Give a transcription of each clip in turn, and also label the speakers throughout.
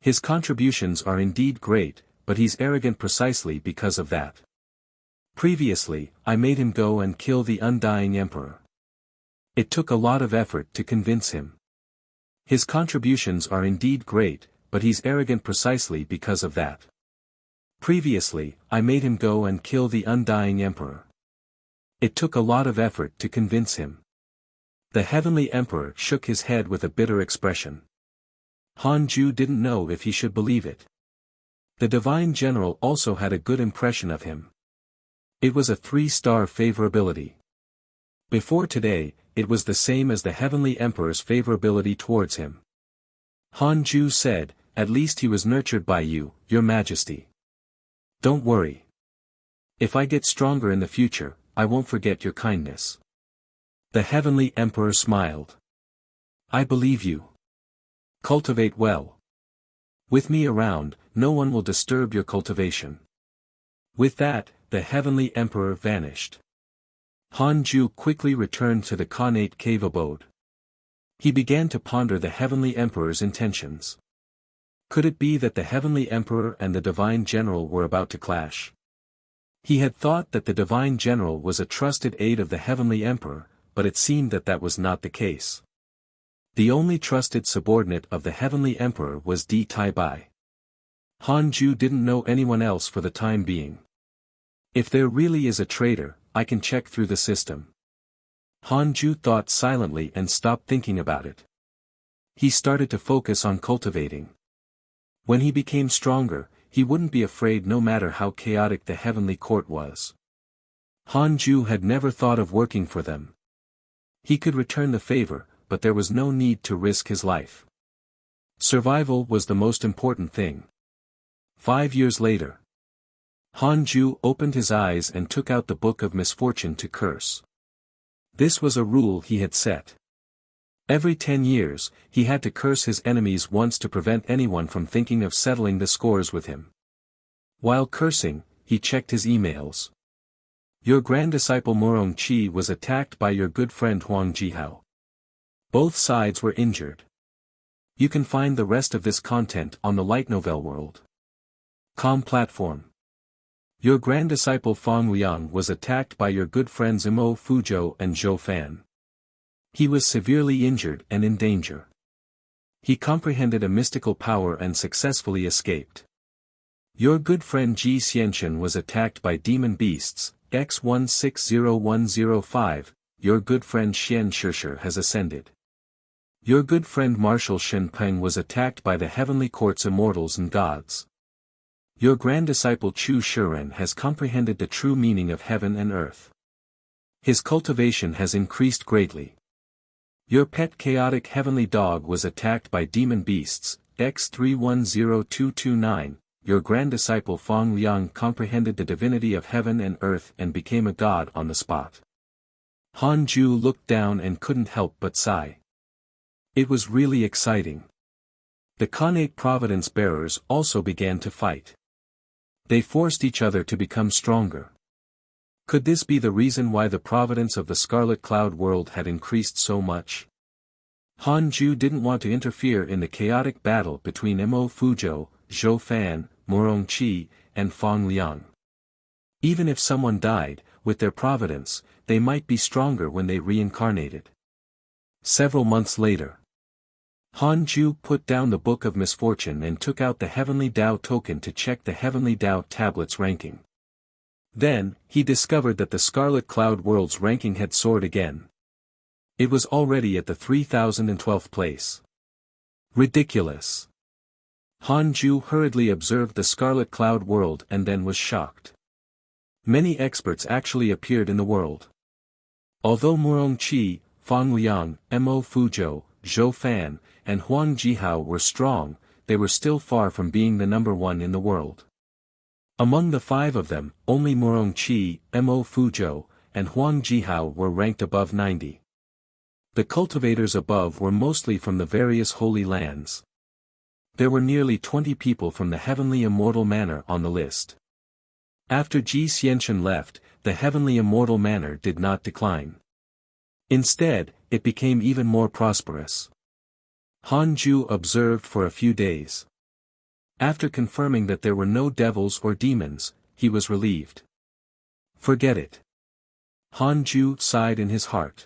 Speaker 1: His contributions are indeed great, but he's arrogant precisely because of that. Previously, I made him go and kill the undying emperor. It took a lot of effort to convince him. His contributions are indeed great, but he's arrogant precisely because of that. Previously, I made him go and kill the undying emperor. It took a lot of effort to convince him. The heavenly emperor shook his head with a bitter expression. Han Ju didn't know if he should believe it. The divine general also had a good impression of him. It was a 3-star favorability. Before today, it was the same as the heavenly emperor's favorability towards him. Han Ju said, "At least he was nurtured by you, your majesty. Don't worry. If I get stronger in the future, I won't forget your kindness." The heavenly emperor smiled. "I believe you. Cultivate well. With me around, no one will disturb your cultivation." With that, the heavenly emperor vanished. Han Ju quickly returned to the Khanate cave abode. He began to ponder the heavenly emperor's intentions. Could it be that the heavenly emperor and the divine general were about to clash? He had thought that the divine general was a trusted aide of the heavenly emperor, but it seemed that that was not the case. The only trusted subordinate of the heavenly emperor was Di Tai Bai. Han Ju didn't know anyone else for the time being. If there really is a traitor, I can check through the system. Han Ju thought silently and stopped thinking about it. He started to focus on cultivating. When he became stronger, he wouldn't be afraid no matter how chaotic the heavenly court was. Han Ju had never thought of working for them. He could return the favor, but there was no need to risk his life. Survival was the most important thing. 5 years later, Han Ju opened his eyes and took out the Book of Misfortune to curse. This was a rule he had set. Every 10 years, he had to curse his enemies once to prevent anyone from thinking of settling the scores with him. While cursing, he checked his emails. Your grand disciple Murong Qi was attacked by your good friend Huang Jihao. Both sides were injured. You can find the rest of this content on the light novel world. Com platform. Your grand disciple Fang Liang was attacked by your good friends Imo Fuzhou and Zhou Fan. He was severely injured and in danger. He comprehended a mystical power and successfully escaped. Your good friend Ji Xianchen was attacked by demon beasts, X160105, your good friend Xian Shishir has ascended. Your good friend Marshal Shen Peng was attacked by the heavenly court's immortals and gods. Your grand disciple Chu Shiren has comprehended the true meaning of heaven and earth. His cultivation has increased greatly. Your pet chaotic heavenly dog was attacked by demon beasts, X310229, your grand disciple Fang Liang comprehended the divinity of heaven and earth and became a god on the spot. Han Ju looked down and couldn't help but sigh. It was really exciting. The Khanate Providence bearers also began to fight. They forced each other to become stronger. Could this be the reason why the providence of the Scarlet Cloud world had increased so much? Han Ju didn't want to interfere in the chaotic battle between Imo Fuzhou, Zhou Fan, Murong Qi, and Fang Liang. Even if someone died, with their providence, they might be stronger when they reincarnated. Several months later, Han Ju put down the Book of Misfortune and took out the Heavenly Dao token to check the Heavenly Dao tablet's ranking. Then, he discovered that the Scarlet Cloud world's ranking had soared again. It was already at the 3012th place. Ridiculous. Han Ju hurriedly observed the Scarlet Cloud world and then was shocked. Many experts actually appeared in the world. Although Murong Qi, Fang Liang, Mo Fuzhou, Zhou Fan, and Huang Jihao were strong, they were still far from being the number one in the world. Among the 5 of them, only Murong Qi, Mo Fuzhou, and Huang Jihao were ranked above 90. The cultivators above were mostly from the various holy lands. There were nearly 20 people from the heavenly immortal manor on the list. After Ji Xianchen left, the heavenly immortal manor did not decline. Instead, it became even more prosperous. Han Ju observed for a few days. After confirming that there were no devils or demons, he was relieved. Forget it. Han Ju sighed in his heart.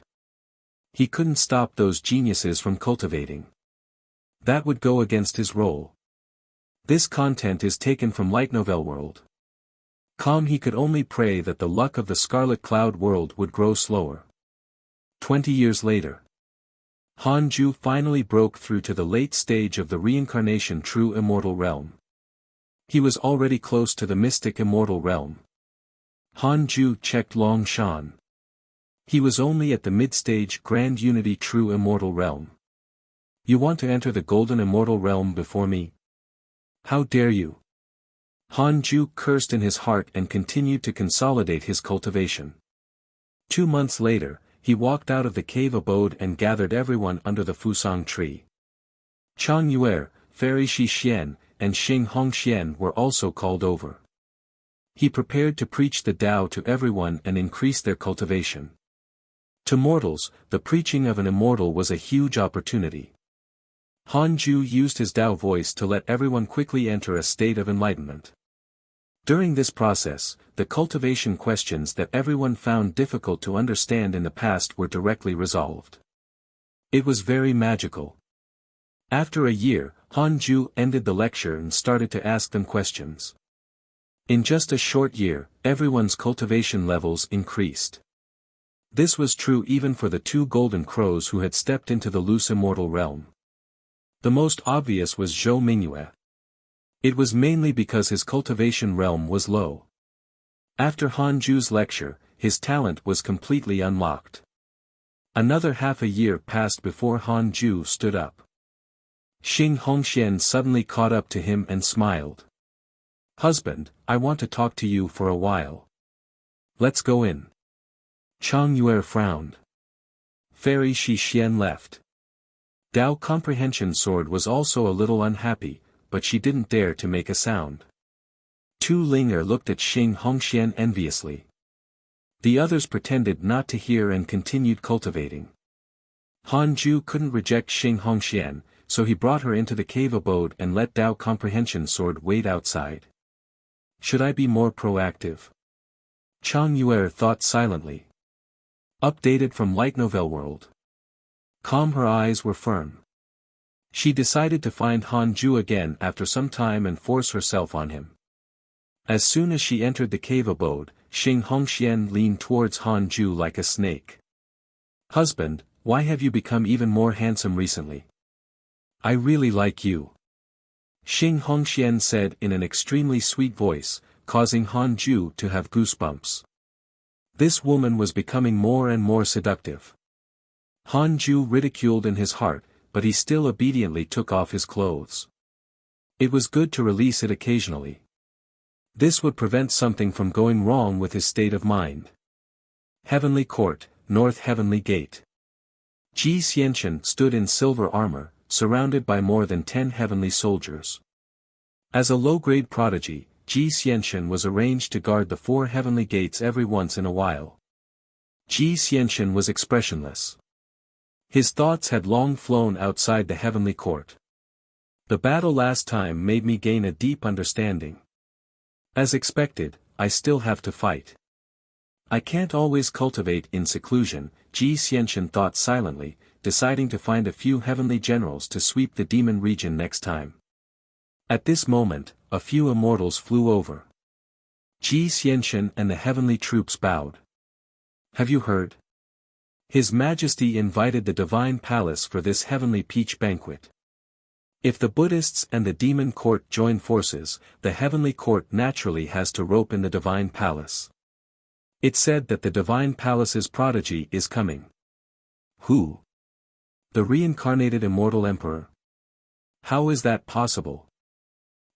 Speaker 1: He couldn't stop those geniuses from cultivating. That would go against his role. This content is taken from Light Novel World. He could only pray that the luck of the Scarlet Cloud world would grow slower. 20 years later. Han Ju finally broke through to the late stage of the reincarnation true immortal realm. He was already close to the mystic immortal realm. Han Ju checked Long Shan. He was only at the mid-stage grand unity true immortal realm. You want to enter the golden immortal realm before me? How dare you? Han Ju cursed in his heart and continued to consolidate his cultivation. 2 months later, he walked out of the cave abode and gathered everyone under the Fusang tree. Chang Yuer, Fairy Shi Xian, and Xing Hongxian were also called over. He prepared to preach the Tao to everyone and increase their cultivation. To mortals, the preaching of an immortal was a huge opportunity. Han Ju used his Tao voice to let everyone quickly enter a state of enlightenment. During this process, the cultivation questions that everyone found difficult to understand in the past were directly resolved. It was very magical. After a year, Han Ju ended the lecture and started to ask them questions. In just a short year, everyone's cultivation levels increased. This was true even for the 2 golden crows who had stepped into the loose immortal realm. The most obvious was Zhou Mingyue. It was mainly because his cultivation realm was low. After Han Ju's lecture, his talent was completely unlocked. Another half a year passed before Han Ju stood up. Xing Hongxian suddenly caught up to him and smiled. "Husband, I want to talk to you for a while. Let's go in." Chang Yuer frowned. Fairy Shi Xian left. Dao Comprehension Sword was also a little unhappy, but she didn't dare to make a sound. Tu Ling'er looked at Xing Hongxian enviously. The others pretended not to hear and continued cultivating. Han Ju couldn't reject Xing Hongxian, so he brought her into the cave abode and let Dao Comprehension Sword wait outside. Should I be more proactive? Chang Yuer thought silently. Updated from Light Novel World. Her eyes were firm. She decided to find Han Ju again after some time and force herself on him. As soon as she entered the cave abode, Xing Hongxian leaned towards Han Ju like a snake. "Husband, why have you become even more handsome recently? I really like you," Xing Hongxian said in an extremely sweet voice, causing Han Ju to have goosebumps. This woman was becoming more and more seductive. Han Ju ridiculed in his heart, but he still obediently took off his clothes. It was good to release it occasionally. This would prevent something from going wrong with his state of mind. Heavenly Court, North Heavenly Gate. Ji Xianchen stood in silver armor, surrounded by more than 10 heavenly soldiers. As a low-grade prodigy, Ji Xianchen was arranged to guard the 4 heavenly gates every once in a while. Ji Xianchen was expressionless. His thoughts had long flown outside the heavenly court. The battle last time made me gain a deep understanding. As expected, I still have to fight. I can't always cultivate in seclusion, Ji Xianchen thought silently, deciding to find a few heavenly generals to sweep the demon region next time. At this moment, a few immortals flew over. Ji Xianchen and the heavenly troops bowed. "Have you heard? His Majesty invited the Divine Palace for this heavenly peach banquet. If the Buddhists and the Demon Court join forces, the Heavenly Court naturally has to rope in the Divine Palace. It's said that the Divine Palace's prodigy is coming." "Who? The reincarnated immortal emperor? How is that possible?"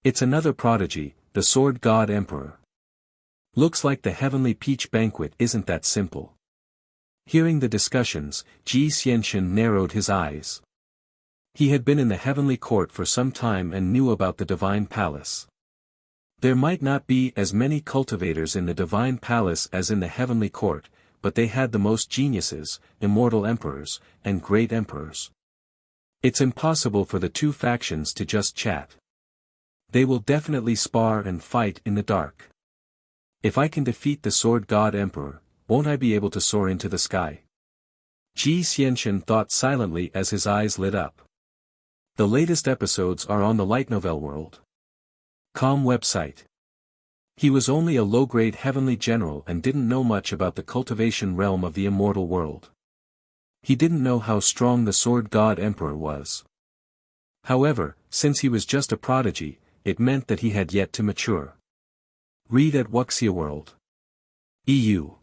Speaker 1: "It's another prodigy, the Sword God Emperor. Looks like the Heavenly Peach Banquet isn't that simple." Hearing the discussions, Ji Xianchen narrowed his eyes. He had been in the heavenly court for some time and knew about the Divine Palace. There might not be as many cultivators in the Divine Palace as in the heavenly court, but they had the most geniuses, immortal emperors, and great emperors. It's impossible for the 2 factions to just chat. They will definitely spar and fight in the dark. If I can defeat the Sword God Emperor, won't I be able to soar into the sky? Ji Xianxian thought silently as his eyes lit up. The latest episodes are on the light novel world.com website. He was only a low-grade heavenly general and didn't know much about the cultivation realm of the immortal world. He didn't know how strong the Sword God Emperor was. However, since he was just a prodigy, it meant that he had yet to mature. Read at Wuxia World. EU.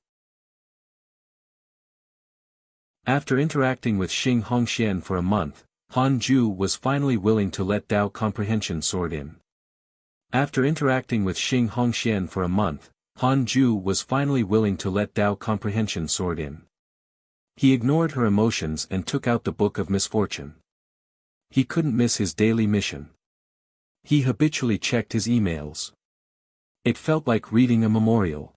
Speaker 1: After interacting with Xing Hongxian for a month, Han Ju was finally willing to let Dao Comprehension Sword in. After interacting with Xing Hongxian for a month, Han Ju was finally willing to let Dao Comprehension Sword in. He ignored her emotions and took out the Book of Misfortune. He couldn't miss his daily mission. He habitually checked his emails. It felt like reading a memorial.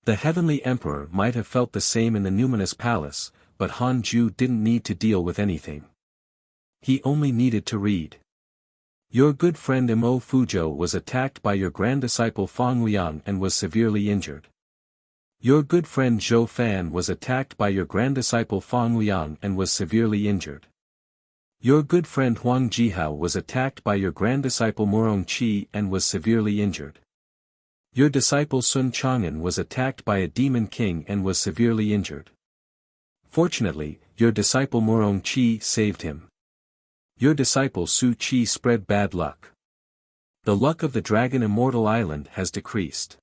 Speaker 1: The Heavenly Emperor might have felt the same in the Numinous Palace, but Han Ju didn't need to deal with anything. He only needed to read. Your good friend Mo Fuzhou was attacked by your grand disciple Fang Liang and was severely injured. Your good friend Zhou Fan was attacked by your grand disciple Fang Liang and was severely injured. Your good friend Huang Jihao was attacked by your grand disciple Murong Qi and was severely injured. Your disciple Sun Chang'an was attacked by a demon king and was severely injured. Fortunately, your disciple Murong Qi saved him. Your disciple Su Qi spread bad luck. The luck of the Dragon Immortal Island has decreased.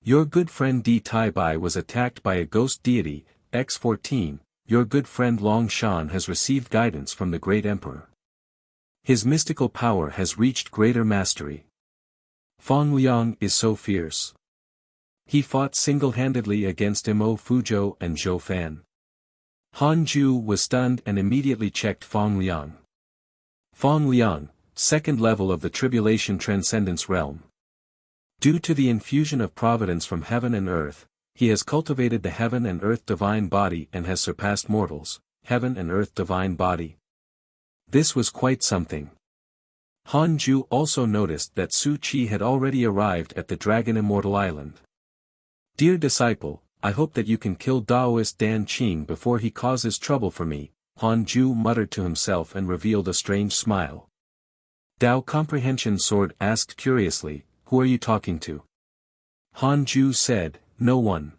Speaker 1: Your good friend Di Tai Bai was attacked by a ghost deity, X14, your good friend Long Shan has received guidance from the Great Emperor. His mystical power has reached greater mastery. Fang Liang is so fierce. He fought single-handedly against Mo Fuzhou and Zhou Fan. Han Ju was stunned and immediately checked Fang Liang. Fang Liang, second level of the Tribulation Transcendence realm. Due to the infusion of providence from heaven and earth, he has cultivated the heaven and earth divine body and has surpassed mortals, heaven and earth divine body. This was quite something. Han Ju also noticed that Su Qi had already arrived at the Dragon Immortal Island. Dear disciple, I hope that you can kill Daoist Dan Qing before he causes trouble for me, Han Ju muttered to himself and revealed a strange smile. Dao Comprehension Sword asked curiously, who are you talking to? Han Ju said, no one.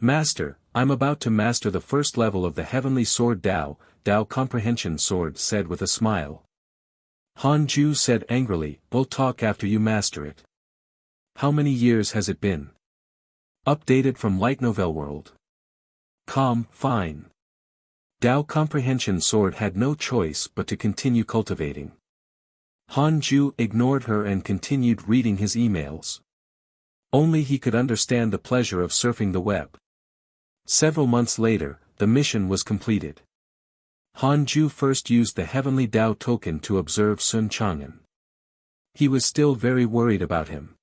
Speaker 1: Master, I'm about to master the first level of the Heavenly Sword Dao, Dao Comprehension Sword said with a smile. Han Ju said angrily, we'll talk after you master it. How many years has it been? Updated from Light Novel World. Fine. Dao Comprehension Sword had no choice but to continue cultivating. Han Ju ignored her and continued reading his emails. Only he could understand the pleasure of surfing the web. Several months later, the mission was completed. Han Ju first used the Heavenly Dao token to observe Sun Chang'an. He was still very worried about him.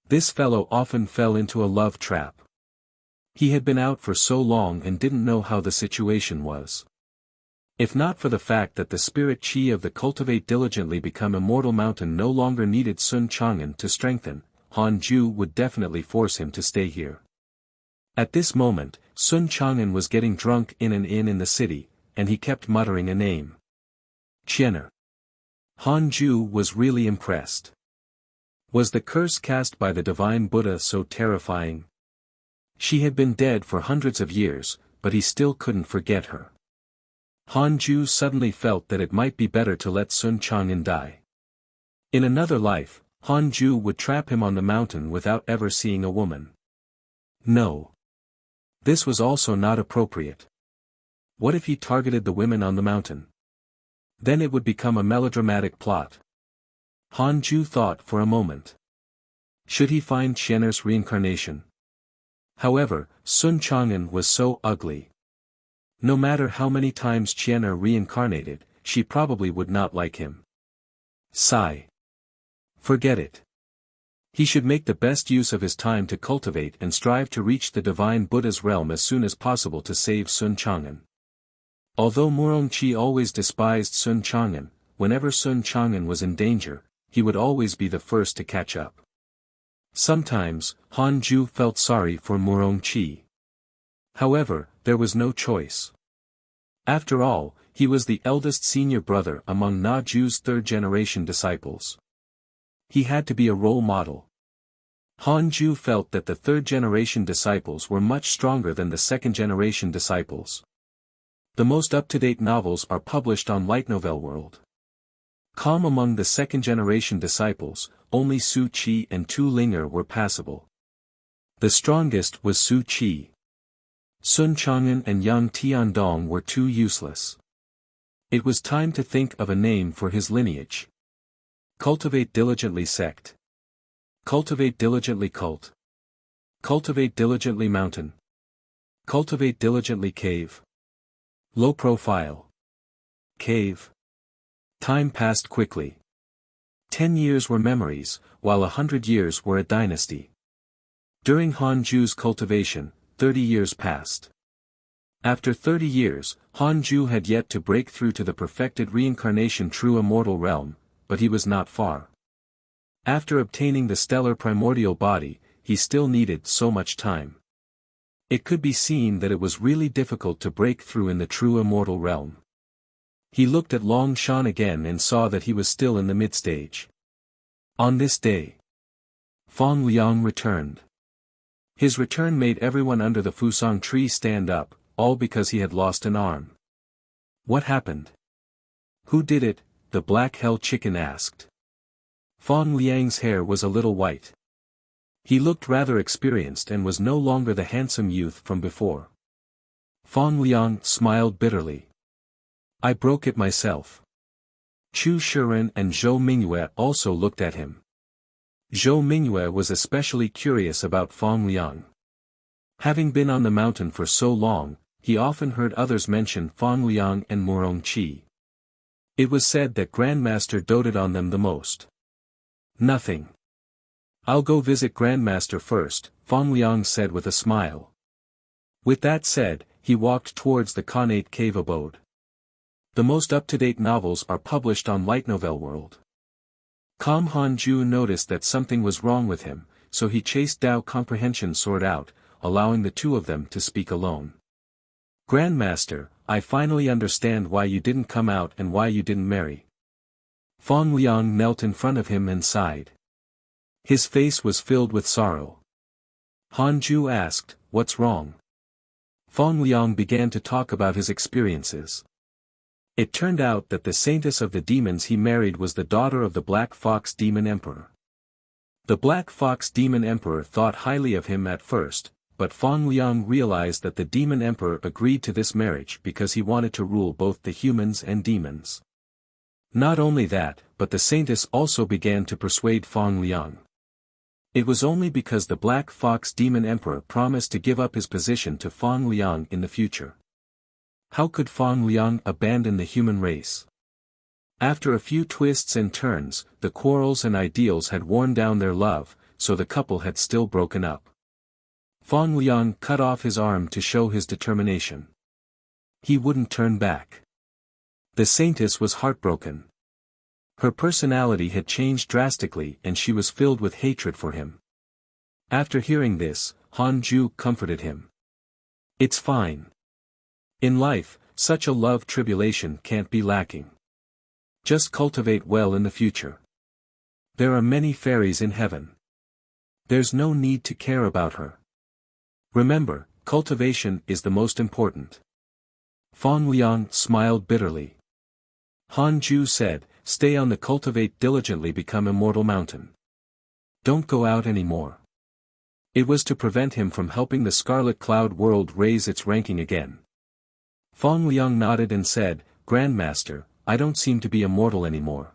Speaker 1: This fellow often fell into a love trap. He had been out for so long and didn't know how the situation was. If not for the fact that the spirit chi of the Cultivate Diligently Become Immortal Mountain no longer needed Sun Chang'an to strengthen, Han Ju would definitely force him to stay here. At this moment, Sun Chang'an was getting drunk in an inn in the city, and he kept muttering a name. Qianer. Han Ju was really impressed. Was the curse cast by the divine Buddha so terrifying? She had been dead for hundreds of years, but he still couldn't forget her. Han Ju suddenly felt that it might be better to let Sun Chang'an die. In another life, Han Ju would trap him on the mountain without ever seeing a woman. No. This was also not appropriate. What if he targeted the women on the mountain? Then it would become a melodramatic plot. Han Ju thought for a moment. Should he find Qianer's reincarnation? However, Sun Chang'an was so ugly. No matter how many times Qianer reincarnated, she probably would not like him. Sigh. Forget it. He should make the best use of his time to cultivate and strive to reach the divine Buddha's realm as soon as possible to save Sun Chang'an. Although Murong Qi always despised Sun Chang'an, whenever Sun Chang'an was in danger, he would always be the first to catch up. Sometimes, Han Ju felt sorry for Murong-chi. However, there was no choice. After all, he was the eldest senior brother among Na Ju's third-generation disciples. He had to be a role model. Han Ju felt that the third-generation disciples were much stronger than the second-generation disciples. The most up-to-date novels are published on Light Novel World. Calm among the second-generation disciples, only Su Qi and Tu Linger were passable. The strongest was Su Qi. Sun Chang'an and Yang Tiandong were too useless. It was time to think of a name for his lineage. Cultivate diligently sect. Cultivate diligently cult. Cultivate diligently mountain. Cultivate diligently cave. Low profile. Cave. Time passed quickly. 10 years were memories, while 100 years were a dynasty. During Han Ju's cultivation, 30 years passed. After 30 years, Han Ju had yet to break through to the perfected reincarnation true immortal realm, but he was not far. After obtaining the stellar primordial body, he still needed so much time. It could be seen that it was really difficult to break through in the true immortal realm. He looked at Long Shan again and saw that he was still in the mid-stage. On this day, Fong Liang returned. His return made everyone under the Fusang tree stand up, all because he had lost an arm. What happened? Who did it? The black hell chicken asked. Fong Liang's hair was a little white. He looked rather experienced and was no longer the handsome youth from before. Fong Liang smiled bitterly. I broke it myself. Chu Shiren and Zhou Mingyue also looked at him. Zhou Mingyue was especially curious about Fong Liang. Having been on the mountain for so long, he often heard others mention Fong Liang and Murong-chi. It was said that Grandmaster doted on them the most. Nothing. I'll go visit Grandmaster first, Fong Liang said with a smile. With that said, he walked towards the Khanate cave abode. The most up-to-date novels are published on Light Novel World. Kam Han Ju noticed that something was wrong with him, so he chased Dao Comprehension Sword out, allowing the two of them to speak alone. Grandmaster, I finally understand why you didn't come out and why you didn't marry. Fong Liang knelt in front of him and sighed. His face was filled with sorrow. Han Ju asked, what's wrong? Fong Liang began to talk about his experiences. It turned out that the saintess of the demons he married was the daughter of the Black Fox Demon Emperor. The Black Fox Demon Emperor thought highly of him at first, but Fong Liang realized that the Demon Emperor agreed to this marriage because he wanted to rule both the humans and demons. Not only that, but the saintess also began to persuade Fong Liang. It was only because the Black Fox Demon Emperor promised to give up his position to Fong Liang in the future. How could Fong Liang abandon the human race? After a few twists and turns, the quarrels and ideals had worn down their love, so the couple had still broken up. Fong Liang cut off his arm to show his determination. He wouldn't turn back. The saintess was heartbroken. Her personality had changed drastically and she was filled with hatred for him. After hearing this, Han Ju comforted him. It's fine. In life, such a love tribulation can't be lacking. Just cultivate well in the future. There are many fairies in heaven. There's no need to care about her. Remember, cultivation is the most important. Fong Liang smiled bitterly. Han Ju said, stay on the cultivate diligently become immortal mountain. Don't go out anymore. It was to prevent him from helping the Scarlet Cloud world raise its ranking again. Fong Liang nodded and said, Grandmaster, I don't seem to be immortal anymore.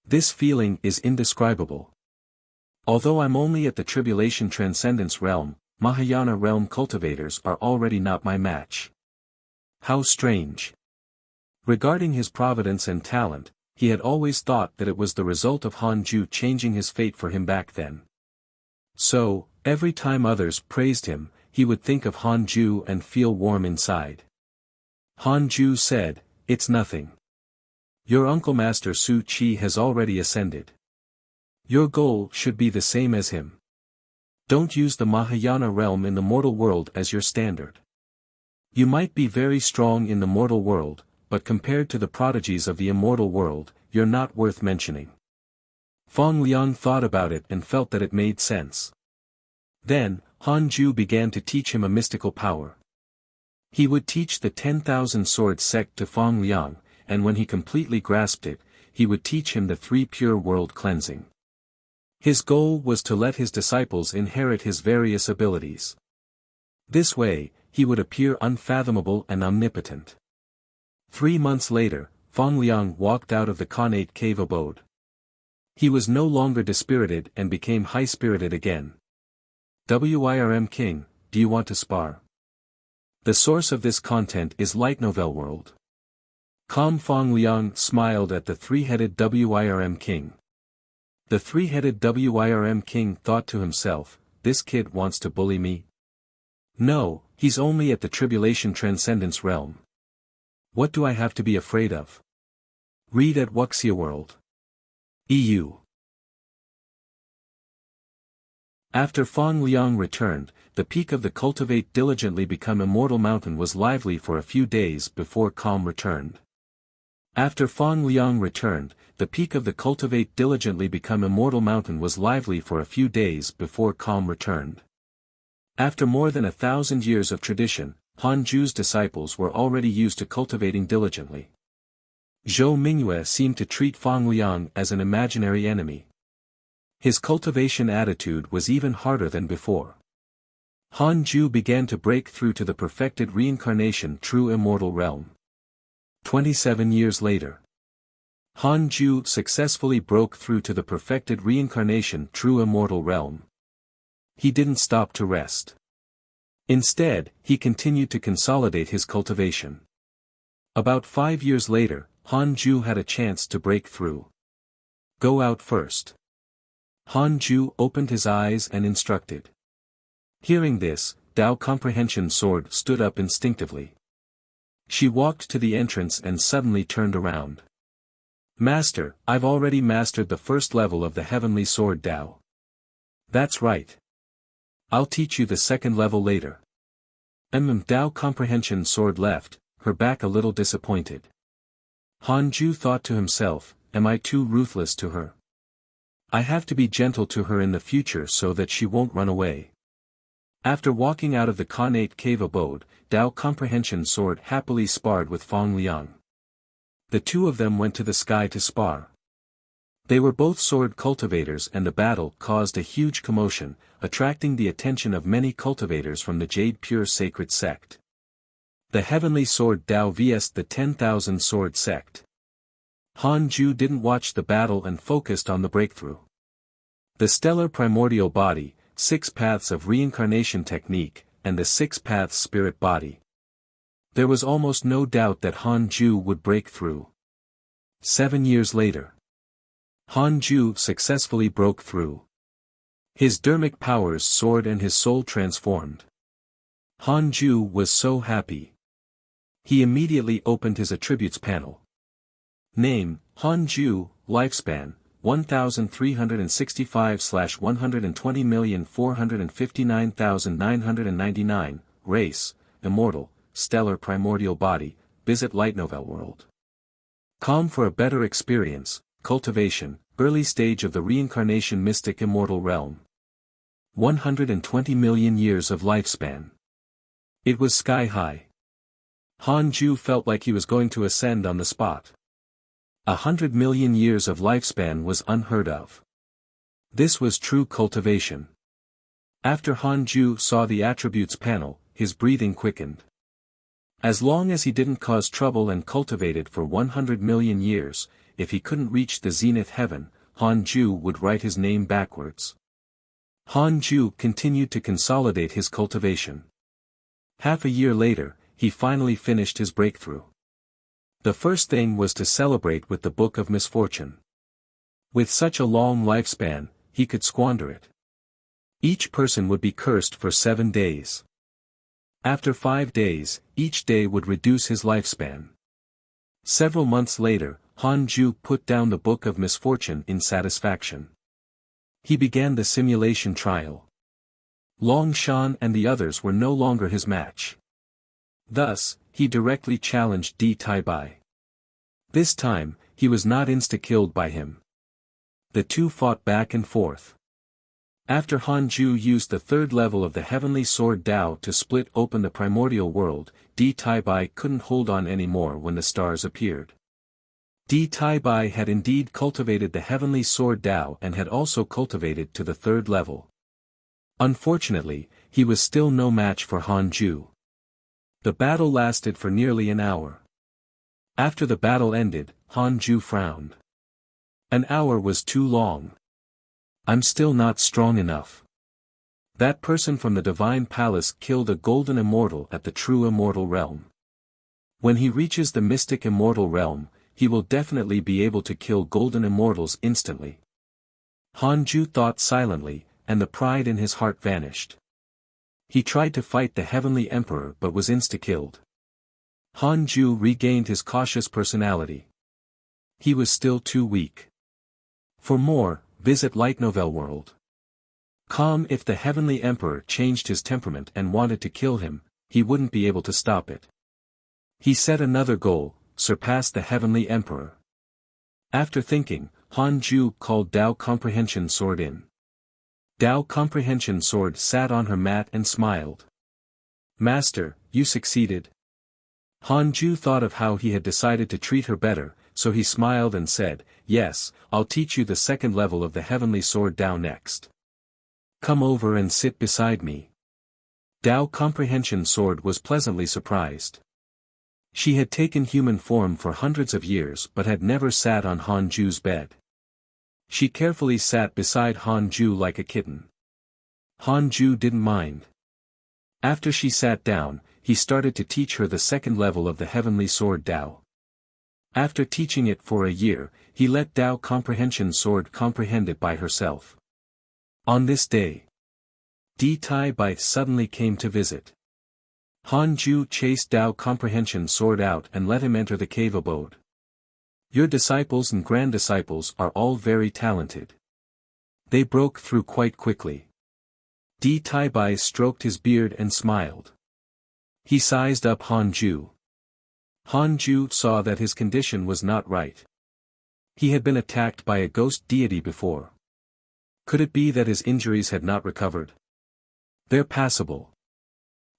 Speaker 1: This feeling is indescribable. Although I'm only at the Tribulation Transcendence realm, Mahayana realm cultivators are already not my match. How strange. Regarding his providence and talent, he had always thought that it was the result of Han Ju changing his fate for him back then. So, every time others praised him, he would think of Han Ju and feel warm inside. Han Ju said, it's nothing. Your uncle Master Su Chi has already ascended. Your goal should be the same as him. Don't use the Mahayana realm in the mortal world as your standard. You might be very strong in the mortal world, but compared to the prodigies of the immortal world, you're not worth mentioning. Fong Liang thought about it and felt that it made sense. Then, Han Ju began to teach him a mystical power. He would teach the 10,000 sword sect to Fong Liang, and when he completely grasped it, he would teach him the 3 pure world cleansing. His goal was to let his disciples inherit his various abilities. This way, he would appear unfathomable and omnipotent. 3 months later, Fong Liang walked out of the Khanate cave abode. He was no longer dispirited and became high-spirited again. "Wirm King, do you want to spar?" The source of this content is Light Novel World. Calm Fong Liang smiled at the 3-headed Wirm King. The 3-headed Wirm King thought to himself, "This kid wants to bully me? No, he's only at the Tribulation Transcendence realm. What do I have to be afraid of?" Read at Wuxia World. EU. After Fong Liang returned, the peak of the Cultivate Diligently Become Immortal mountain was lively for a few days before calm returned. After Fong Liang returned, the peak of the Cultivate Diligently Become Immortal mountain was lively for a few days before calm returned. After more than 1,000 years of tradition, Han Ju's disciples were already used to cultivating diligently. Zhou Mingyue seemed to treat Fong Liang as an imaginary enemy. His cultivation attitude was even harder than before. Han Ju began to break through to the perfected reincarnation true immortal realm. 27 years later. Han Ju successfully broke through to the perfected reincarnation true immortal realm. He didn't stop to rest. Instead, he continued to consolidate his cultivation. About 5 years later, Han Ju had a chance to break through. Go out first. Han Ju opened his eyes and instructed. Hearing this, Dao Comprehension Sword stood up instinctively. She walked to the entrance and suddenly turned around. "Master, I've already mastered the first level of the Heavenly Sword Dao." "That's right. I'll teach you the second level later." Dao Comprehension Sword left, her back a little disappointed. Han Ju thought to himself, "Am I too ruthless to her? I have to be gentle to her in the future so that she won't run away." After walking out of the Khanate cave abode, Dao Comprehension Sword happily sparred with Fong Liang. The two of them went to the sky to spar. They were both sword cultivators and the battle caused a huge commotion, attracting the attention of many cultivators from the Jade Pure Sacred Sect. The Heavenly Sword Dao vs the 10,000 Sword Sect. Han Ju didn't watch the battle and focused on the breakthrough. The Stellar Primordial Body, 6 Paths of Reincarnation Technique, and the 6 Paths Spirit Body. There was almost no doubt that Han Ju would break through. 7 years later. Han Ju successfully broke through. His dermic powers soared and his soul transformed. Han Ju was so happy. He immediately opened his attributes panel. Name, Han Ju, lifespan, 1365/120,459,999, race, immortal, stellar primordial body, visit Light Novel World. Calm for a better experience, cultivation, early stage of the reincarnation mystic immortal realm. 120 million years of lifespan. It was sky high. Han Ju felt like he was going to ascend on the spot. 100 million years of lifespan was unheard of. This was true cultivation. After Han Ju saw the attributes panel, his breathing quickened. As long as he didn't cause trouble and cultivated for 100 million years, if he couldn't reach the zenith heaven, Han Ju would write his name backwards. Han Ju continued to consolidate his cultivation. Half a year later, he finally finished his breakthrough. The first thing was to celebrate with the Book of Misfortune. With such a long lifespan, he could squander it. Each person would be cursed for 7 days. After 5 days, each day would reduce his lifespan. Several months later, Hanju put down the Book of Misfortune in satisfaction. He began the simulation trial. Long Shan and the others were no longer his match. Thus, he directly challenged Di Taibai. This time, he was not insta-killed by him. The two fought back and forth. After Hanju used the third level of the heavenly sword Dao to split open the primordial world, Di Taibai couldn't hold on anymore when the stars appeared. Di Taibai had indeed cultivated the heavenly sword Dao and had also cultivated to the third level. Unfortunately, he was still no match for Hanju. The battle lasted for nearly an hour. After the battle ended, Hanju frowned. An hour was too long. I'm still not strong enough. That person from the Divine Palace killed a golden immortal at the true immortal realm. When he reaches the mystic immortal realm, he will definitely be able to kill golden immortals instantly. Hanju thought silently, and the pride in his heart vanished. He tried to fight the Heavenly Emperor but was insta-killed. Hanju regained his cautious personality. He was still too weak. For more, visit Light Novel World. If the Heavenly Emperor changed his temperament and wanted to kill him, he wouldn't be able to stop it. He set another goal, surpass the Heavenly Emperor. After thinking, Hanju called Dao Comprehension Sword in. Dao Comprehension Sword sat on her mat and smiled. Master, you succeeded. Hanju thought of how he had decided to treat her better, so he smiled and said, yes, I'll teach you the second level of the Heavenly Sword Dao next. Come over and sit beside me. Dao Comprehension Sword was pleasantly surprised. She had taken human form for hundreds of years but had never sat on Hanju's bed. She carefully sat beside Hanju like a kitten. Hanju didn't mind. After she sat down, he started to teach her the second level of the Heavenly Sword Dao. After teaching it for a year, he let Dao Comprehension Sword comprehend it by herself. On this day, Di Taibai suddenly came to visit. Hanju chased Dao Comprehension Sword out and let him enter the cave abode. Your disciples and grand-disciples are all very talented. They broke through quite quickly. Di Taibai stroked his beard and smiled. He sized up Hanju. Hanju saw that his condition was not right. He had been attacked by a ghost deity before. Could it be that his injuries had not recovered? They're passable.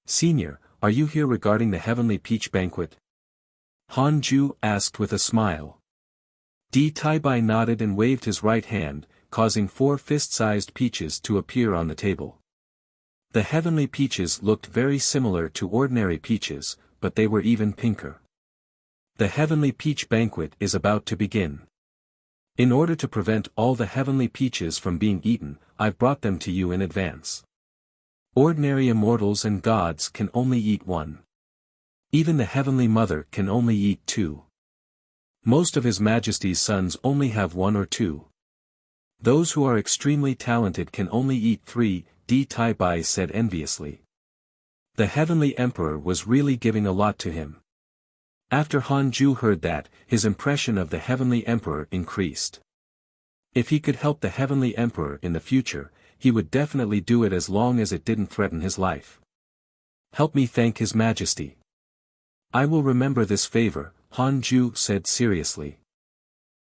Speaker 1: Senior, are you here regarding the Heavenly Peach Banquet? Hanju asked with a smile. Di Taibai nodded and waved his right hand, causing 4 fist-sized peaches to appear on the table. The heavenly peaches looked very similar to ordinary peaches, but they were even pinker. The Heavenly Peach Banquet is about to begin. In order to prevent all the heavenly peaches from being eaten, I've brought them to you in advance. Ordinary immortals and gods can only eat 1. Even the Heavenly Mother can only eat 2. Most of His Majesty's sons only have 1 or 2. Those who are extremely talented can only eat 3, Di Taibai said enviously. The Heavenly Emperor was really giving a lot to him. After Hanju heard that, his impression of the Heavenly Emperor increased. If he could help the Heavenly Emperor in the future, he would definitely do it as long as it didn't threaten his life. Help me thank His Majesty. I will remember this favor, Hanju said seriously.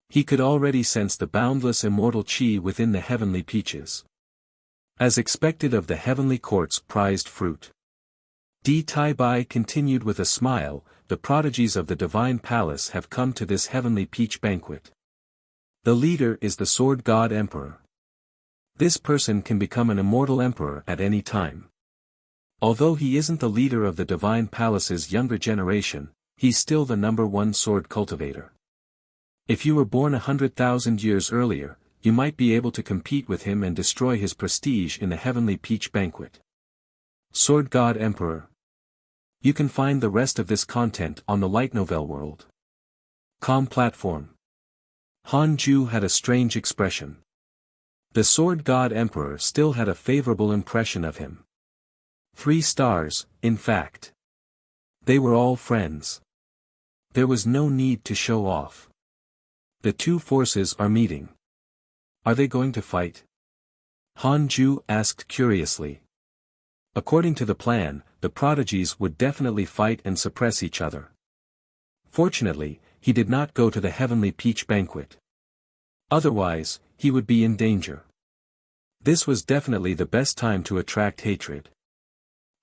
Speaker 1: He could already sense the boundless immortal chi within the heavenly peaches. As expected of the heavenly court's prized fruit. Di Taibai continued with a smile, the prodigies of the divine palace have come to this heavenly peach banquet. The leader is the sword god emperor. This person can become an immortal emperor at any time. Although he isn't the leader of the divine palace's younger generation, he's still the #1 sword cultivator. If you were born 100,000 years earlier, you might be able to compete with him and destroy his prestige in the heavenly peach banquet. Sword God Emperor. You can find the rest of this content on the Light Novel World. Platform. Hanju had a strange expression. The Sword God Emperor still had a favorable impression of him. 3 stars, in fact. They were all friends. There was no need to show off. The two forces are meeting. Are they going to fight? Han Ju asked curiously. According to the plan, the prodigies would definitely fight and suppress each other. Fortunately, he did not go to the heavenly peach banquet. Otherwise, he would be in danger. This was definitely the best time to attract hatred.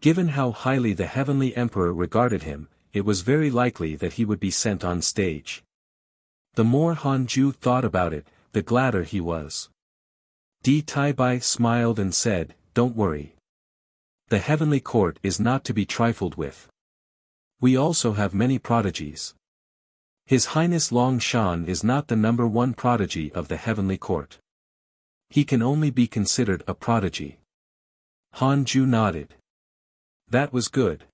Speaker 1: Given how highly the heavenly emperor regarded him, it was very likely that he would be sent on stage. The more Han Ju thought about it, the gladder he was. Di Taibai smiled and said, "Don't worry. The heavenly court is not to be trifled with. We also have many prodigies. His Highness Long Shan is not the number one prodigy of the heavenly court. He can only be considered a prodigy." Han Ju nodded. That was good.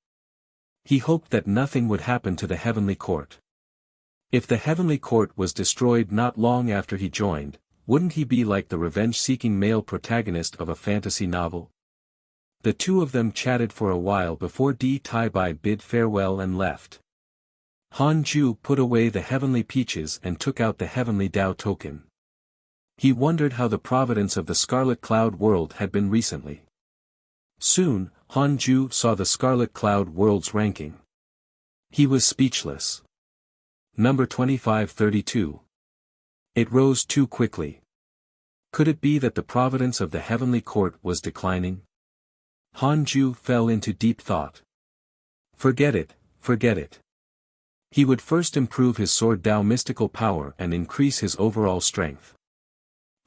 Speaker 1: He hoped that nothing would happen to the heavenly court. If the heavenly court was destroyed not long after he joined, wouldn't he be like the revenge-seeking male protagonist of a fantasy novel? The two of them chatted for a while before Di Taibai bid farewell and left. Han Ju put away the heavenly peaches and took out the heavenly Dao token. He wondered how the providence of the Scarlet Cloud world had been recently. Soon, Han Ju saw the Scarlet Cloud world's ranking. He was speechless. Number 2532. It rose too quickly. Could it be that the providence of the heavenly court was declining? Han Ju fell into deep thought. Forget it, forget it. He would first improve his sword Dao mystical power and increase his overall strength.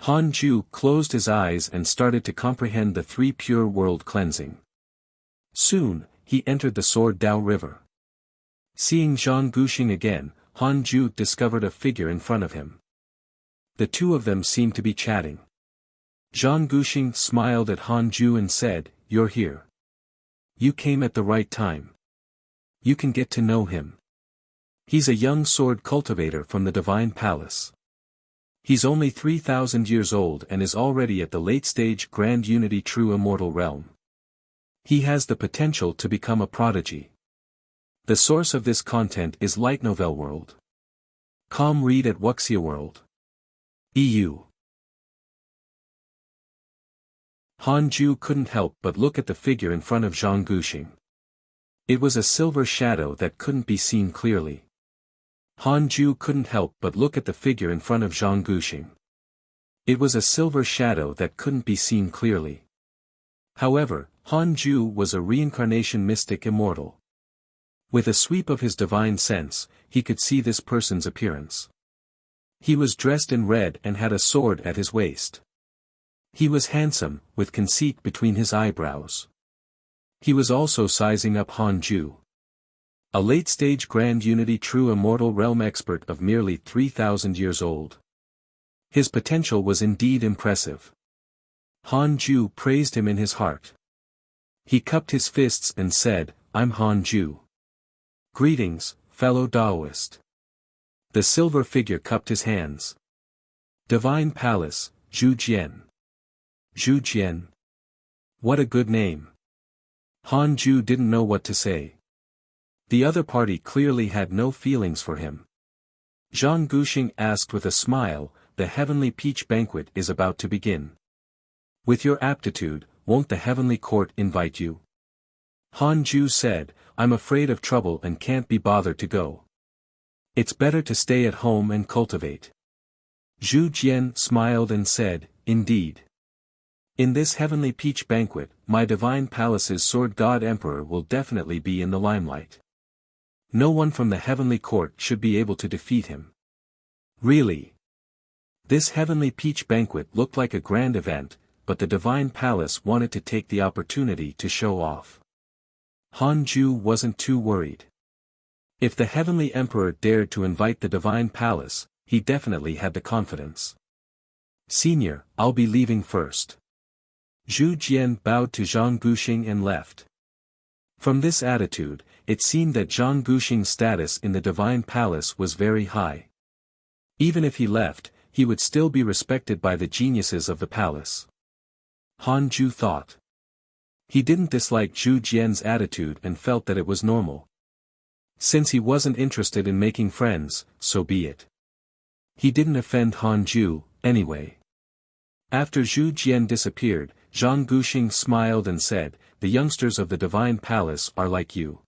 Speaker 1: Han Ju closed his eyes and started to comprehend the three pure world cleansing. Soon, he entered the sword Dao river. Seeing Zhang Guxing again, Han Ju discovered a figure in front of him. The two of them seemed to be chatting. Zhang Guxing smiled at Han Ju and said, "You're here. You came at the right time. You can get to know him. He's a young sword cultivator from the Divine Palace. He's only 3,000 years old and is already at the late-stage Grand Unity True Immortal realm. He has the potential to become a prodigy." The source of this content is Light Novel World. Com read at Wuxia World. EU. Han Ju couldn't help but look at the figure in front of Zhang Guxing. It was a silver shadow that couldn't be seen clearly. Han Ju couldn't help but look at the figure in front of Zhang Guxing. It was a silver shadow that couldn't be seen clearly. However, Han Ju was a reincarnation mystic immortal. With a sweep of his divine sense, he could see this person's appearance. He was dressed in red and had a sword at his waist. He was handsome, with conceit between his eyebrows. He was also sizing up Han Ju. A late-stage Grand Unity True Immortal Realm expert of merely 3,000 years old. His potential was indeed impressive. Han Ju praised him in his heart. He cupped his fists and said, "I'm Han Ju. Greetings, fellow Taoist." The silver figure cupped his hands. "Divine Palace, Zhu Jian." Zhu Jian. What a good name. Han Ju didn't know what to say. The other party clearly had no feelings for him. Zhang Guxing asked with a smile, "The heavenly peach banquet is about to begin. With your aptitude, won't the heavenly court invite you?" Han Ju said, "I'm afraid of trouble and can't be bothered to go. It's better to stay at home and cultivate." Zhu Jian smiled and said, "Indeed. In this heavenly peach banquet, my divine palace's sword god emperor will definitely be in the limelight. No one from the heavenly court should be able to defeat him." Really? This heavenly peach banquet looked like a grand event, but the divine palace wanted to take the opportunity to show off. Han Ju wasn't too worried. If the heavenly emperor dared to invite the divine palace, he definitely had the confidence. "Senior, I'll be leaving first." Zhu Jian bowed to Zhang Guxing and left. From this attitude, it seemed that Zhang Guxing's status in the divine palace was very high. Even if he left, he would still be respected by the geniuses of the palace. Han Ju thought. He didn't dislike Zhu Jian's attitude and felt that it was normal. Since he wasn't interested in making friends, so be it. He didn't offend Han Ju, anyway. After Zhu Jian disappeared, Zhang Guxing smiled and said, "The youngsters of the Divine Palace are like you.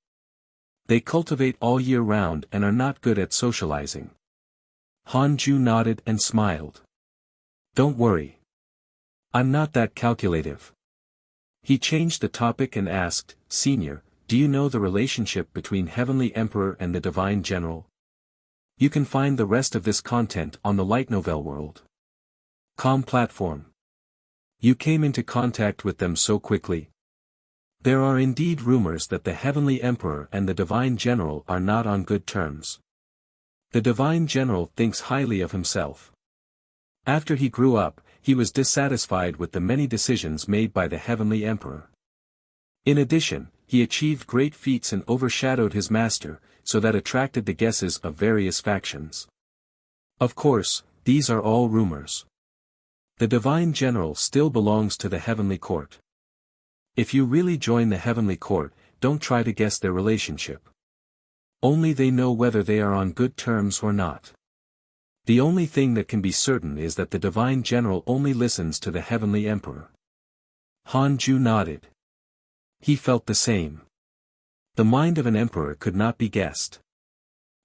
Speaker 1: They cultivate all year round and are not good at socializing." Han Ju nodded and smiled. "Don't worry. I'm not that calculative." He changed the topic and asked, "Senior, do you know the relationship between Heavenly Emperor and the Divine General? You can find the rest of this content on the Light Novel World .com platform. You came into contact with them so quickly. There are indeed rumors that the Heavenly Emperor and the Divine General are not on good terms. The Divine General thinks highly of himself. After he grew up, he was dissatisfied with the many decisions made by the Heavenly Emperor. In addition, he achieved great feats and overshadowed his master, so that attracted the guesses of various factions. Of course, these are all rumors. The Divine General still belongs to the Heavenly Court. If you really join the Heavenly Court, don't try to guess their relationship. Only they know whether they are on good terms or not. The only thing that can be certain is that the Divine General only listens to the Heavenly Emperor." Han Ju nodded. He felt the same. The mind of an emperor could not be guessed.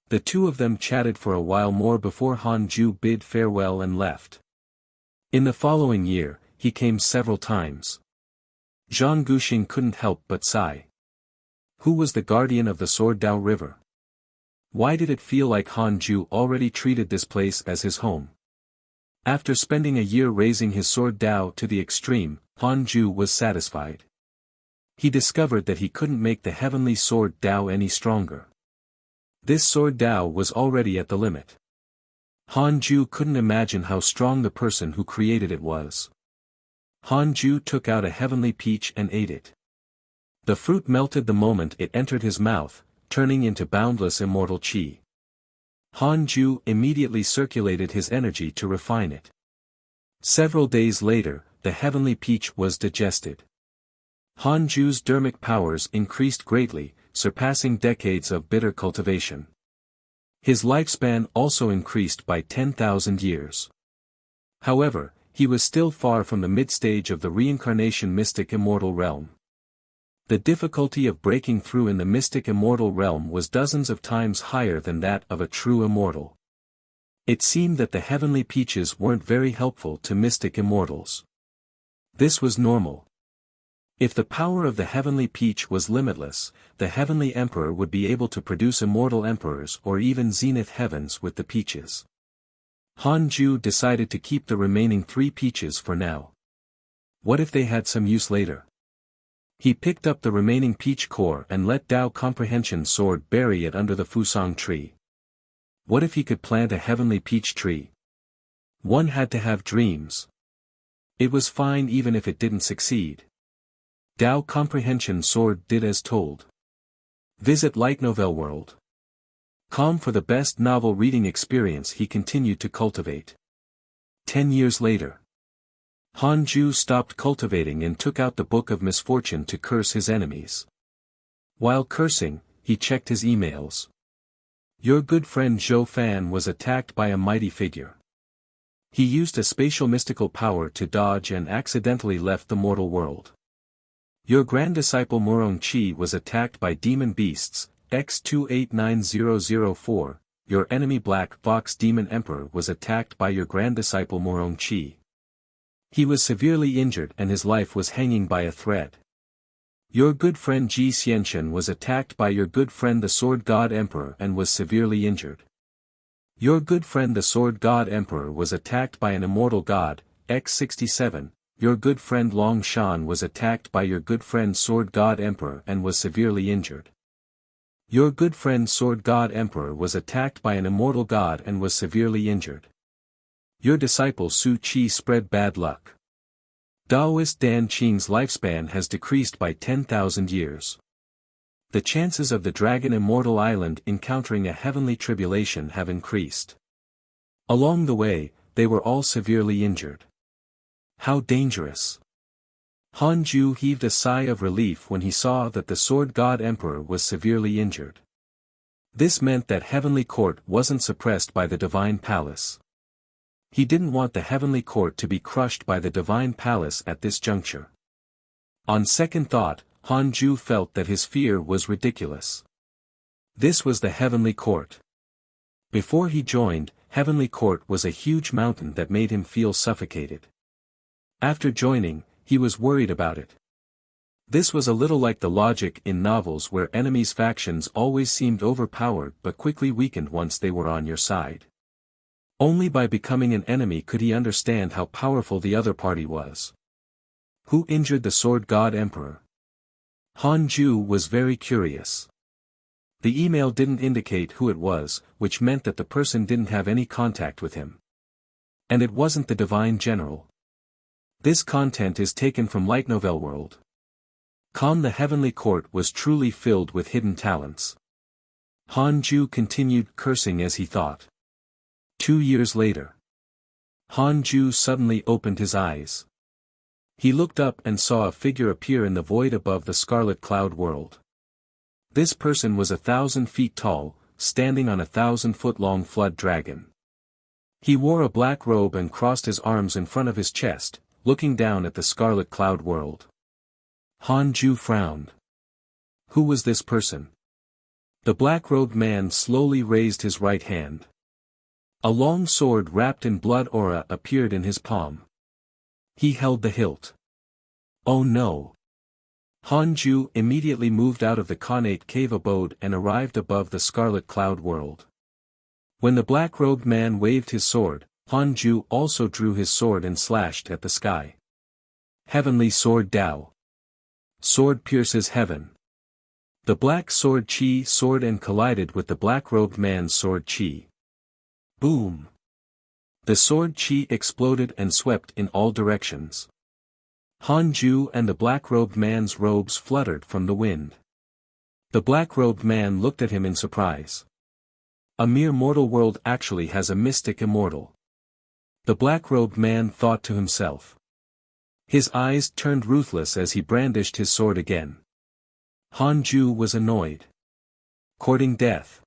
Speaker 1: The two of them chatted for a while more before Han Ju bid farewell and left. In the following year, he came several times. Zhang Guxing couldn't help but sigh. Who was the guardian of the Sword Dao River? Why did it feel like Han Ju already treated this place as his home? After spending a year raising his Sword Dao to the extreme, Han Ju was satisfied. He discovered that he couldn't make the Heavenly Sword Dao any stronger. This Sword Dao was already at the limit. Han Ju couldn't imagine how strong the person who created it was. Han Ju took out a heavenly peach and ate it. The fruit melted the moment it entered his mouth, turning into boundless immortal qi. Han Ju immediately circulated his energy to refine it. Several days later, the heavenly peach was digested. Han Ju's dermic powers increased greatly, surpassing decades of bitter cultivation. His lifespan also increased by 10,000 years. However, he was still far from the mid-stage of the reincarnation mystic immortal realm. The difficulty of breaking through in the mystic immortal realm was dozens of times higher than that of a true immortal. It seemed that the heavenly peaches weren't very helpful to mystic immortals. This was normal. If the power of the heavenly peach was limitless, the Heavenly Emperor would be able to produce immortal emperors or even zenith heavens with the peaches. Han Ju decided to keep the remaining 3 peaches for now. What if they had some use later? He picked up the remaining peach core and let Dao Comprehension Sword bury it under the Fusang tree. What if he could plant a heavenly peach tree? One had to have dreams. It was fine even if it didn't succeed. Dao Comprehension Sword did as told. Visit Light Novel World .com for the best novel reading experience. He continued to cultivate. 10 years later, Han Ju stopped cultivating and took out the Book of Misfortune to curse his enemies. While cursing, he checked his emails. Your good friend Zhou Fan was attacked by a mighty figure. He used a spatial mystical power to dodge and accidentally left the mortal world. Your grand disciple Murong Qi was attacked by demon beasts, X289004, your enemy Black Fox Demon Emperor was attacked by your grand disciple Murong Qi. He was severely injured and his life was hanging by a thread. Your good friend Ji Xianshan was attacked by your good friend the Sword God Emperor and was severely injured. Your good friend the Sword God Emperor was attacked by an immortal god, X67. Your good friend Long Shan was attacked by your good friend Sword God Emperor and was severely injured. Your good friend Sword God Emperor was attacked by an immortal god and was severely injured. Your disciple Su Qi spread bad luck. Daoist Dan Qing's lifespan has decreased by 10,000 years. The chances of the Dragon Immortal Island encountering a heavenly tribulation have increased. Along the way, they were all severely injured. How dangerous! Han Ju heaved a sigh of relief when he saw that the Sword God Emperor was severely injured. This meant that Heavenly Court wasn't suppressed by the Divine Palace. He didn't want the heavenly court to be crushed by the divine palace at this juncture. On second thought, Han Ju felt that his fear was ridiculous. This was the heavenly court. Before he joined, heavenly court was a huge mountain that made him feel suffocated. After joining, he was worried about it. This was a little like the logic in novels where enemies' factions always seemed overpowered but quickly weakened once they were on your side. Only by becoming an enemy could he understand how powerful the other party was. Who injured the sword god emperor? Han Ju was very curious. The email didn't indicate who it was, which meant that the person didn't have any contact with him. And it wasn't the divine general. This content is taken from Light Novel World. The heavenly court was truly filled with hidden talents. Han Ju continued cursing as he thought. 2 years later. Han Ju suddenly opened his eyes. He looked up and saw a figure appear in the void above the scarlet cloud world. This person was 1,000 feet tall, standing on a 1,000-foot-long flood dragon. He wore a black robe and crossed his arms in front of his chest, looking down at the scarlet cloud world. Han Ju frowned. Who was this person? The black-robed man slowly raised his right hand. A long sword wrapped in blood aura appeared in his palm. He held the hilt. Oh no! Han Ju immediately moved out of the Khanate cave abode and arrived above the scarlet cloud world. When the black-robed man waved his sword, Han Ju also drew his sword and slashed at the sky. Heavenly Sword Dao. Sword pierces heaven. The black sword Qi sword and collided with the black-robed man's sword Qi. Boom! The sword Qi exploded and swept in all directions. Han Ju and the black-robed man's robes fluttered from the wind. The black-robed man looked at him in surprise. A mere mortal world actually has a mystic immortal. The black-robed man thought to himself. His eyes turned ruthless as he brandished his sword again. Han Ju was annoyed. Courting death.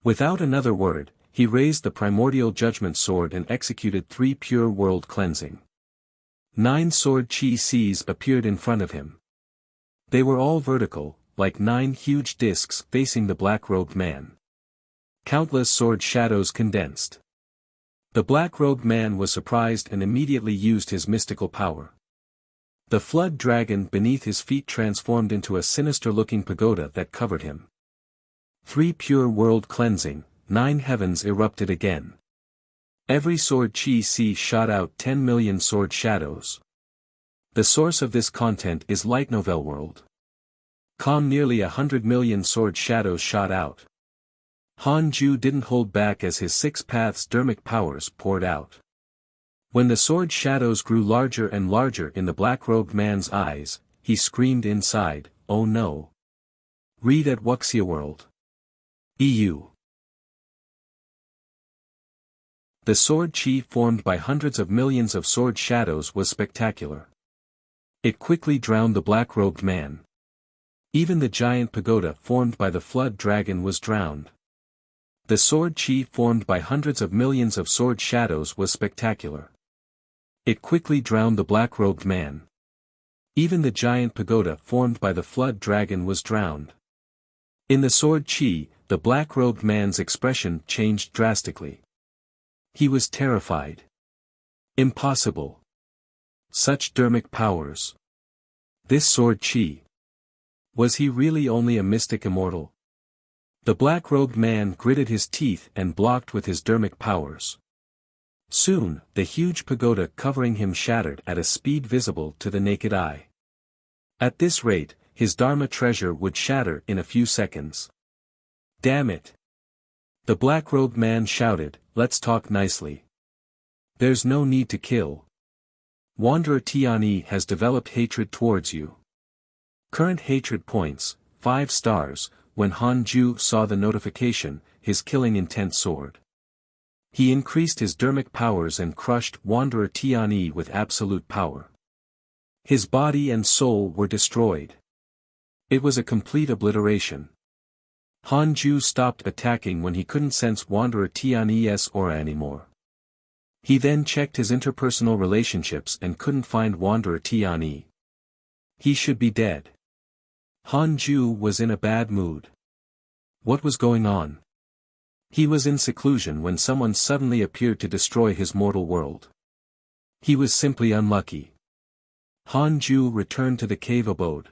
Speaker 1: Without another word, he raised the primordial judgment sword and executed 3 pure world cleansing. 9 sword Qi Cs appeared in front of him. They were all vertical, like 9 huge discs facing the black-robed man. Countless sword shadows condensed. The black-robed man was surprised and immediately used his mystical power. The flood dragon beneath his feet transformed into a sinister-looking pagoda that covered him. 3 pure world cleansing, 9 heavens erupted again. Every sword Qi C shot out 10 million sword shadows. The source of this content is Light Novel World. Nearly 100 million sword shadows shot out. Han Ju didn't hold back as his 6 paths dermic powers poured out. When the sword shadows grew larger and larger in the black-robed man's eyes, he screamed inside, "Oh no!" Read at Wuxia World. EU. The sword Qi formed by hundreds of millions of sword shadows was spectacular. It quickly drowned the black-robed man. Even the giant pagoda formed by the flood dragon was drowned. The sword Qi formed by hundreds of millions of sword shadows was spectacular. It quickly drowned the black-robed man. Even the giant pagoda formed by the flood dragon was drowned. In the sword Qi, the black-robed man's expression changed drastically. He was terrified. Impossible. Such dermic powers. This sword Qi. Was he really only a mystic immortal? The black-robed man gritted his teeth and blocked with his dermic powers. Soon, the huge pagoda covering him shattered at a speed visible to the naked eye. At this rate, his Dharma treasure would shatter in a few seconds. Damn it! The black-robed man shouted, "Let's talk nicely. There's no need to kill. Wanderer Tianyi has developed hatred towards you. Current hatred points, 5 stars, when Han Ju saw the notification, his killing intent soared. He increased his dermic powers and crushed Wanderer Tianyi with absolute power. His body and soul were destroyed. It was a complete obliteration. Han Ju stopped attacking when he couldn't sense Wanderer Tianyi's aura anymore. He then checked his interpersonal relationships and couldn't find Wanderer Tianyi. He should be dead. Han Ju was in a bad mood. What was going on? He was in seclusion when someone suddenly appeared to destroy his mortal world. He was simply unlucky. Han Ju returned to the cave abode.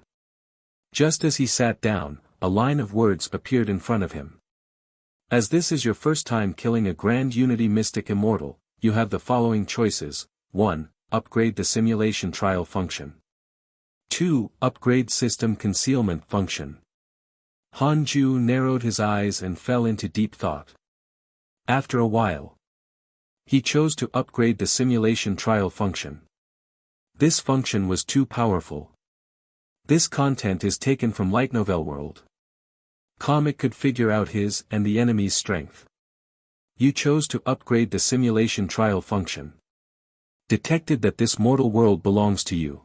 Speaker 1: Just as he sat down, a line of words appeared in front of him. As this is your first time killing a Grand Unity Mystic Immortal, you have the following choices. 1. Upgrade the simulation trial function. 2. Upgrade system concealment function. Han Ju narrowed his eyes and fell into deep thought. After a while, he chose to upgrade the simulation trial function. This function was too powerful. This content is taken from Light Novel World. Comic could figure out his and the enemy's strength. You chose to upgrade the simulation trial function. Detected that this mortal world belongs to you.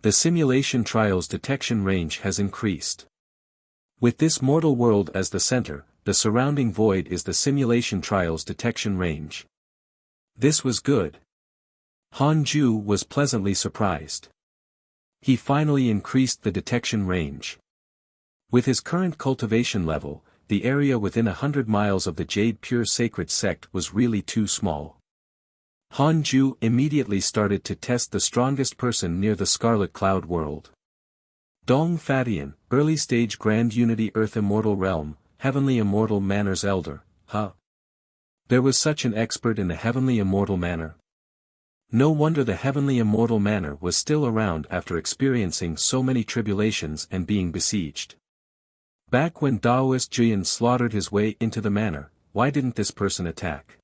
Speaker 1: The simulation trial's detection range has increased. With this mortal world as the center, the surrounding void is the simulation trial's detection range. This was good. Han Ju was pleasantly surprised. He finally increased the detection range. With his current cultivation level, the area within 100 miles of the Jade Pure Sacred Sect was really too small. Han Ju immediately started to test the strongest person near the Scarlet Cloud world. Dong Fatian, Early Stage Grand Unity Earth Immortal Realm, Heavenly Immortal Manor's Elder, There was such an expert in the Heavenly Immortal Manor. No wonder the Heavenly Immortal Manor was still around after experiencing so many tribulations and being besieged. Back when Daoist Jian slaughtered his way into the manor, why didn't this person attack?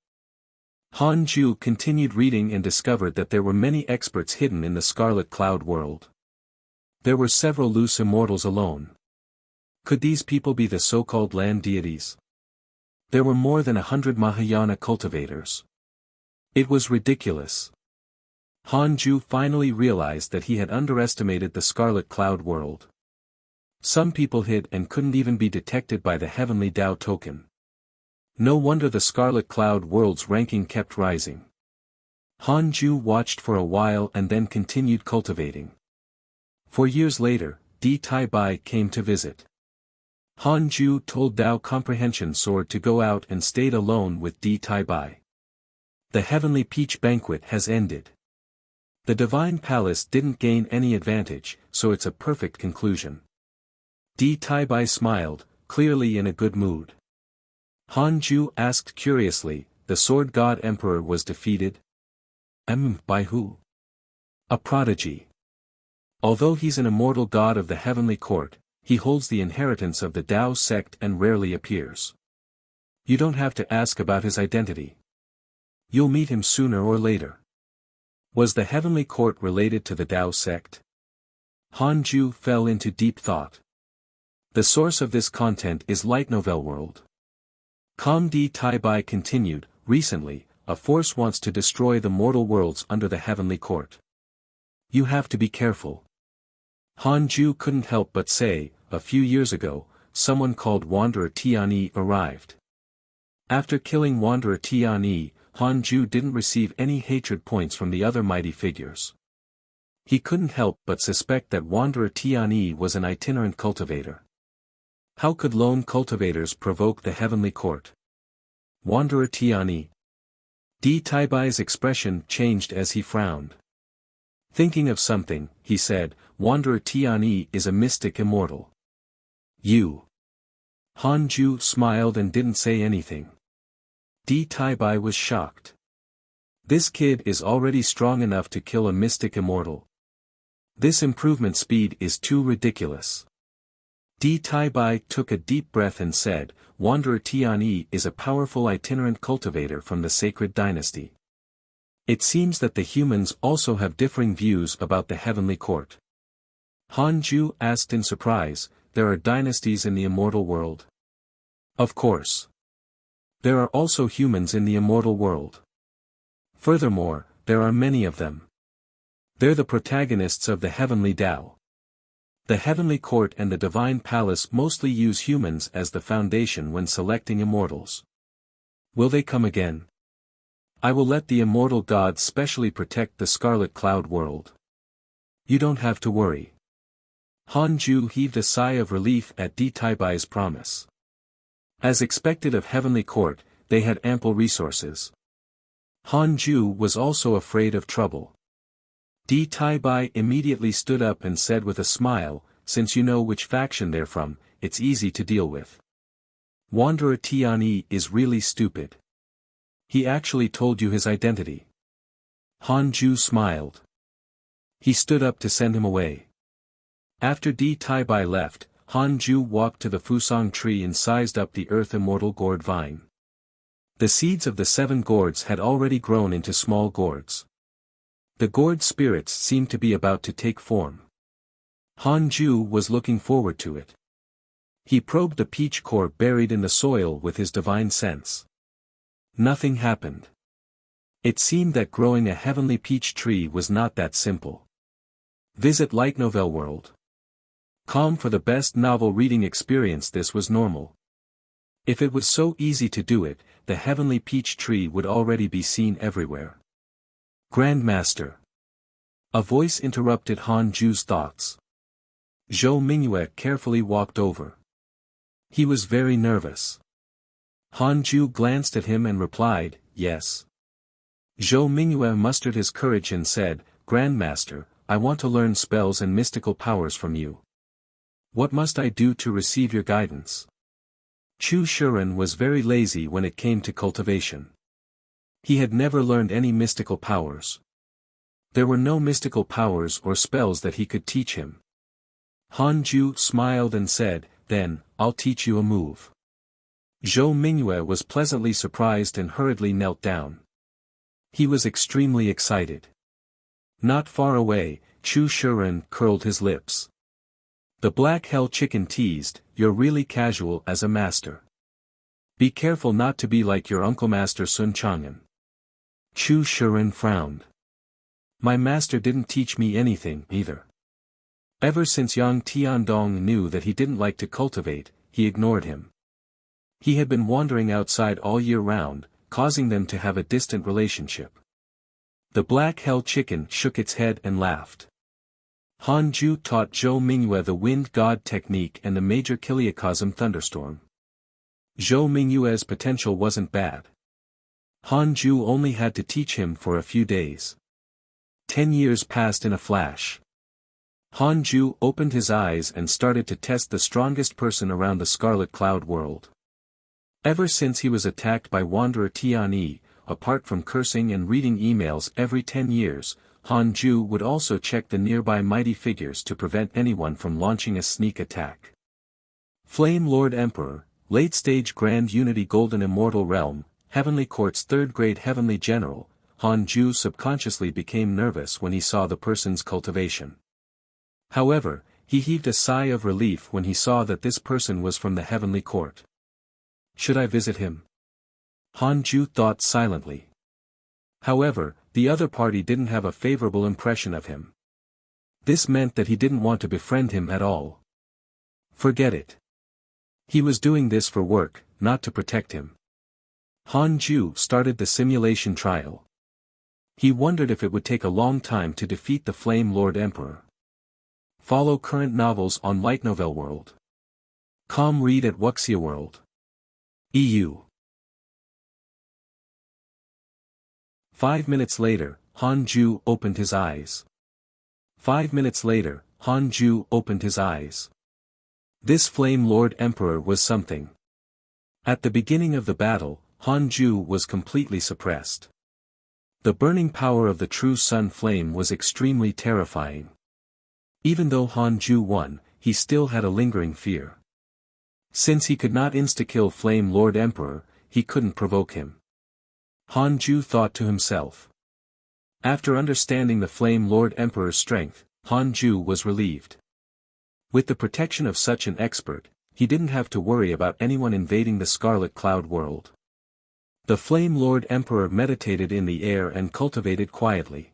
Speaker 1: Han Ju continued reading and discovered that there were many experts hidden in the Scarlet Cloud world. There were several loose immortals alone. Could these people be the so-called land deities? There were more than 100 Mahayana cultivators. It was ridiculous. Han Ju finally realized that he had underestimated the Scarlet Cloud world. Some people hid and couldn't even be detected by the Heavenly Dao token. No wonder the Scarlet Cloud world's ranking kept rising. Han Ju watched for a while and then continued cultivating. 4 years later, Di Tai Bai came to visit. Han Ju told Dao Comprehension Sword to go out and stayed alone with Di Tai Bai. The Heavenly Peach Banquet has ended. The Divine Palace didn't gain any advantage, so it's a perfect conclusion. Di Tai Bai smiled, clearly in a good mood. Han Ju asked curiously, the Sword God Emperor was defeated? By who? A prodigy. Although he's an immortal god of the heavenly court, he holds the inheritance of the Dao sect and rarely appears. You don't have to ask about his identity. You'll meet him sooner or later. Was the heavenly court related to the Dao sect? Han Ju fell into deep thought. The source of this content is Light Novel World. Di Tai Bai continued, recently, a force wants to destroy the mortal worlds under the heavenly court. You have to be careful. Han Ju couldn't help but say, a few years ago, someone called Wanderer Tianyi arrived. After killing Wanderer Tianyi, Han Ju didn't receive any hatred points from the other mighty figures. He couldn't help but suspect that Wanderer Tianyi was an itinerant cultivator. How could lone cultivators provoke the heavenly court? Wanderer Tianyi. Di Tai Bai's expression changed as he frowned. Thinking of something, he said, Wanderer Tianyi is a mystic immortal. You. Han Ju smiled and didn't say anything. Di Tai Bai was shocked. This kid is already strong enough to kill a mystic immortal. This improvement speed is too ridiculous. Di Tai Bai took a deep breath and said, Wanderer Tianyi is a powerful itinerant cultivator from the sacred dynasty. It seems that the humans also have differing views about the heavenly court. Han Ju asked in surprise, there are dynasties in the immortal world? Of course. There are also humans in the immortal world. Furthermore, there are many of them. They're the protagonists of the heavenly Tao. The heavenly court and the divine palace mostly use humans as the foundation when selecting immortals. Will they come again? I will let the immortal gods specially protect the Scarlet Cloud world. You don't have to worry. Han Ju heaved a sigh of relief at Di Taibai's promise. As expected of Heavenly Court, they had ample resources. Han Ju was also afraid of trouble. Di Taibai immediately stood up and said with a smile, since you know which faction they're from, it's easy to deal with. Wanderer Tianyi is really stupid. He actually told you his identity. Han Ju smiled. He stood up to send him away. After Di Taibai left, Han Ju walked to the Fusang tree and sized up the earth immortal gourd vine. The seeds of the 7 gourds had already grown into small gourds. The gourd spirits seemed to be about to take form. Han Ju was looking forward to it. He probed the peach core buried in the soil with his divine sense. Nothing happened. It seemed that growing a heavenly peach tree was not that simple. Visit Light Novel World. Com for the best novel reading experience. This was normal. If it was so easy to do it, the heavenly peach tree would already be seen everywhere. Grandmaster. A voice interrupted Han Ju's thoughts. Zhou Mingyue carefully walked over. He was very nervous. Han Ju glanced at him and replied, yes. Zhou Mingyue mustered his courage and said, Grandmaster, I want to learn spells and mystical powers from you. What must I do to receive your guidance? Chu Shuren was very lazy when it came to cultivation. He had never learned any mystical powers. There were no mystical powers or spells that he could teach him. Han Ju smiled and said, then, I'll teach you a move. Zhou Mingyue was pleasantly surprised and hurriedly knelt down. He was extremely excited. Not far away, Chu Shuren curled his lips. The Black Hell Chicken teased, you're really casual as a master. Be careful not to be like your uncle Master Sun Chang'an. Chu Shuren frowned. My master didn't teach me anything, either. Ever since Yang Tiandong knew that he didn't like to cultivate, he ignored him. He had been wandering outside all year round, causing them to have a distant relationship. The Black Hell Chicken shook its head and laughed. Han Ju taught Zhou Mingyue the Wind God technique and the Major Kiliacosm Thunderstorm. Zhou Mingyue's potential wasn't bad. Han Ju only had to teach him for a few days. 10 years passed in a flash. Han Ju opened his eyes and started to test the strongest person around the Scarlet Cloud world. Ever since he was attacked by Wanderer Tianyi, apart from cursing and reading emails every 10 years, Han Ju would also check the nearby mighty figures to prevent anyone from launching a sneak attack. Flame Lord Emperor, Late Stage Grand Unity Golden Immortal Realm, Heavenly Court's 3rd Grade Heavenly General, Han Ju subconsciously became nervous when he saw the person's cultivation. However, he heaved a sigh of relief when he saw that this person was from the Heavenly Court. Should I visit him? Han Ju thought silently. However, the other party didn't have a favorable impression of him. This meant that he didn't want to befriend him at all. Forget it. He was doing this for work, not to protect him. Han Ju started the simulation trial. He wondered if it would take a long time to defeat the Flame Lord Emperor. Follow current novels on Light Novel World. Read at Wuxia World. EU. 5 minutes later, Han Ju opened his eyes. 5 minutes later, Han Ju opened his eyes. This Flame Lord Emperor was something. At the beginning of the battle, Han Ju was completely suppressed. The burning power of the true sun flame was extremely terrifying. Even though Han Ju won, he still had a lingering fear. Since he could not insta-kill Flame Lord Emperor, he couldn't provoke him. Han Ju thought to himself. After understanding the Flame Lord Emperor's strength, Han Ju was relieved. With the protection of such an expert, he didn't have to worry about anyone invading the Scarlet Cloud world. The Flame Lord Emperor meditated in the air and cultivated quietly.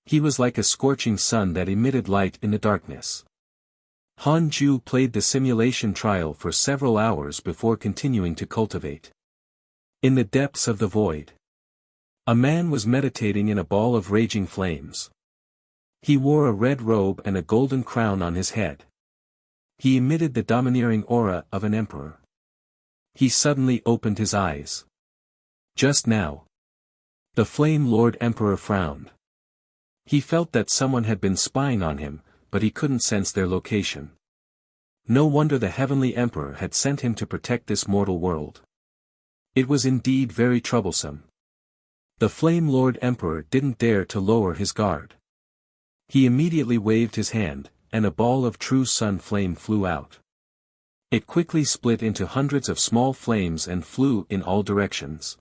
Speaker 1: He was like a scorching sun that emitted light in the darkness. Han Ju played the simulation trial for several hours before continuing to cultivate. In the depths of the void. A man was meditating in a ball of raging flames. He wore a red robe and a golden crown on his head. He emitted the domineering aura of an emperor. He suddenly opened his eyes. Just now. The Flame Lord Emperor frowned. He felt that someone had been spying on him, but he couldn't sense their location. No wonder the Heavenly Emperor had sent him to protect this mortal world. It was indeed very troublesome. The Flame Lord Emperor didn't dare to lower his guard. He immediately waved his hand, and a ball of true sun flame flew out. It quickly split into hundreds of small flames and flew in all directions.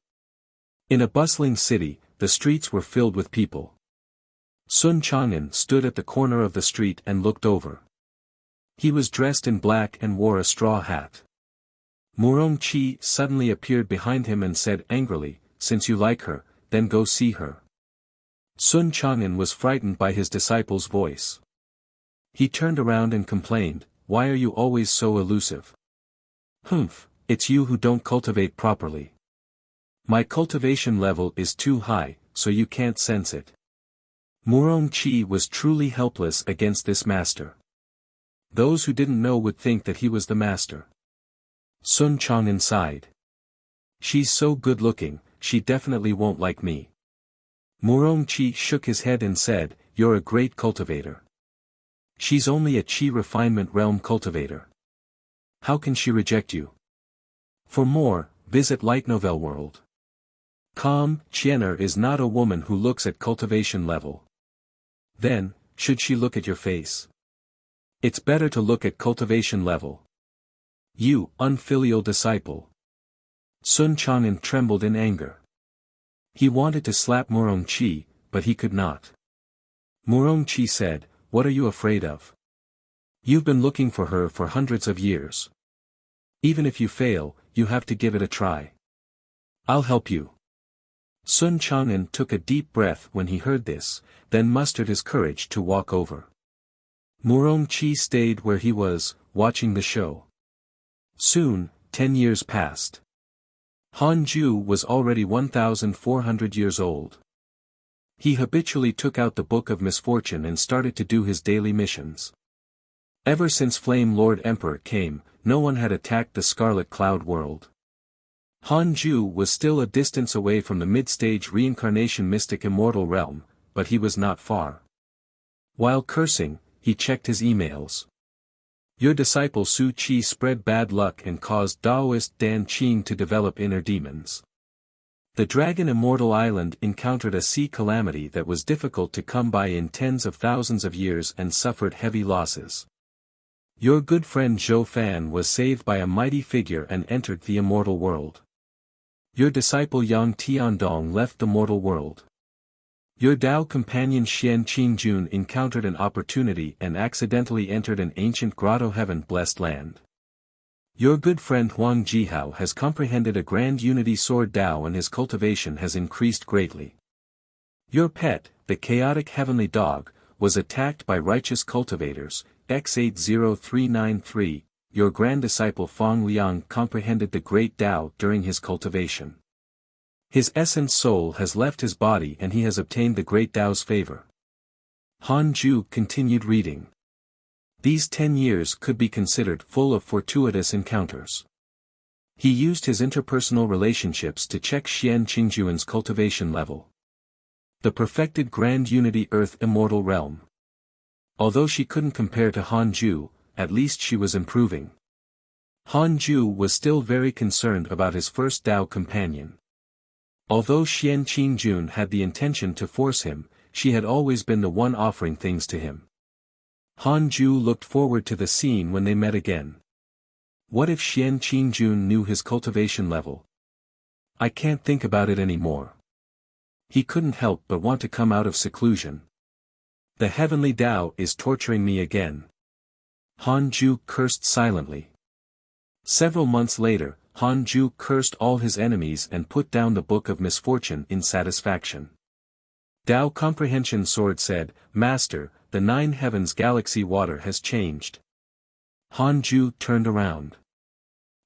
Speaker 1: In a bustling city, the streets were filled with people. Sun Chang'an stood at the corner of the street and looked over. He was dressed in black and wore a straw hat. Murong Chi suddenly appeared behind him and said angrily, "Since you like her, then go see her." Sun Chang'an was frightened by his disciple's voice. He turned around and complained, "Why are you always so elusive? Humph, it's you who don't cultivate properly. My cultivation level is too high, so you can't sense it." Murong Chi was truly helpless against this master. Those who didn't know would think that he was the master. Sun Chang'an sighed. "She's so good-looking, she definitely won't like me." Murong Chi shook his head and said, "You're a great cultivator. She's only a Chi refinement realm cultivator. How can she reject you?" For more, visit Light Novel World. Chiener is not a woman who looks at cultivation level. Then, should she look at your face? It's better to look at cultivation level. You, unfilial disciple. Sun Chang'an trembled in anger. He wanted to slap Murong Chi, but he could not. Murong Chi said, "What are you afraid of? You've been looking for her for hundreds of years. Even if you fail, you have to give it a try. I'll help you." Sun Chang'an took a deep breath when he heard this, then mustered his courage to walk over. Murong Chi stayed where he was, watching the show. Soon, 10 years passed. Han Ju was already 1,400 years old. He habitually took out the Book of Misfortune and started to do his daily missions. Ever since Flame Lord Emperor came, no one had attacked the Scarlet Cloud world. Han Ju was still a distance away from the mid-stage reincarnation mystic immortal realm, but he was not far. While cursing, he checked his emails. Your disciple Su Chi spread bad luck and caused Taoist Dan Qing to develop inner demons. The Dragon Immortal Island encountered a sea calamity that was difficult to come by in tens of thousands of years and suffered heavy losses. Your good friend Zhou Fan was saved by a mighty figure and entered the immortal world. Your disciple Yang Tiandong left the mortal world. Your Tao companion Xian Qingjun encountered an opportunity and accidentally entered an ancient grotto heaven-blessed land. Your good friend Huang Jihao has comprehended a grand unity sword Tao and his cultivation has increased greatly. Your pet, the chaotic heavenly dog, was attacked by righteous cultivators, X80393, your grand disciple Fang Liang comprehended the great Tao during his cultivation. His essence soul has left his body and he has obtained the great Tao's favor. Han Ju continued reading. These 10 years could be considered full of fortuitous encounters. He used his interpersonal relationships to check Xian Qingjuan's cultivation level. The perfected grand unity earth immortal realm. Although she couldn't compare to Han Ju, at least she was improving. Han Ju was still very concerned about his first Tao companion. Although Xian Qingjun had the intention to force him, she had always been the one offering things to him. Han Ju looked forward to the scene when they met again. What if Xian Qingjun knew his cultivation level? I can't think about it anymore. He couldn't help but want to come out of seclusion. The heavenly Tao is torturing me again. Han Ju cursed silently. Several months later, Han Ju cursed all his enemies and put down the Book of Misfortune in satisfaction. Tao Comprehension Sword said, "Master, the 9 heavens galaxy water has changed." Han Ju turned around.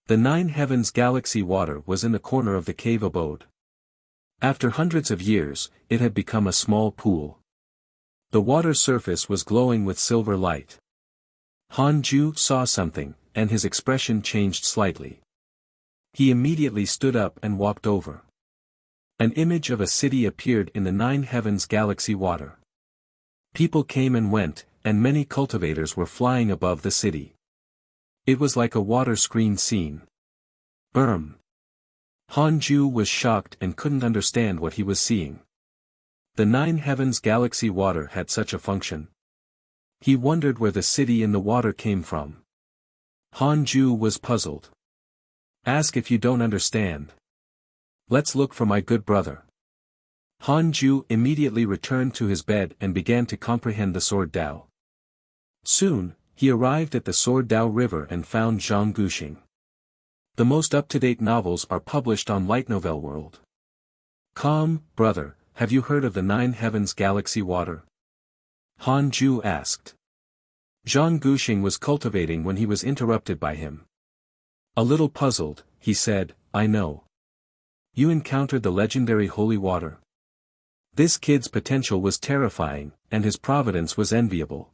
Speaker 1: The 9 heavens galaxy water was in the corner of the cave abode. After hundreds of years, it had become a small pool. The water surface was glowing with silver light. Han Ju saw something, and his expression changed slightly. He immediately stood up and walked over. An image of a city appeared in the nine heavens galaxy water. People came and went, and many cultivators were flying above the city. It was like a water screen scene. Han Ju was shocked and couldn't understand what he was seeing. The nine heavens galaxy water had such a function. He wondered where the city in the water came from. Han Ju was puzzled. Ask if you don't understand. Let's look for my good brother. Han Ju immediately returned to his bed and began to comprehend the Sword Dao. Soon, he arrived at the Sword Dao River and found Zhang Guxing. The most up-to-date novels are published on Light Novel World. Brother, have you heard of the nine heavens galaxy water? Han Ju asked. Zhang Guxing was cultivating when he was interrupted by him. A little puzzled, he said, I know. You encountered the legendary holy water. This kid's potential was terrifying, and his providence was enviable.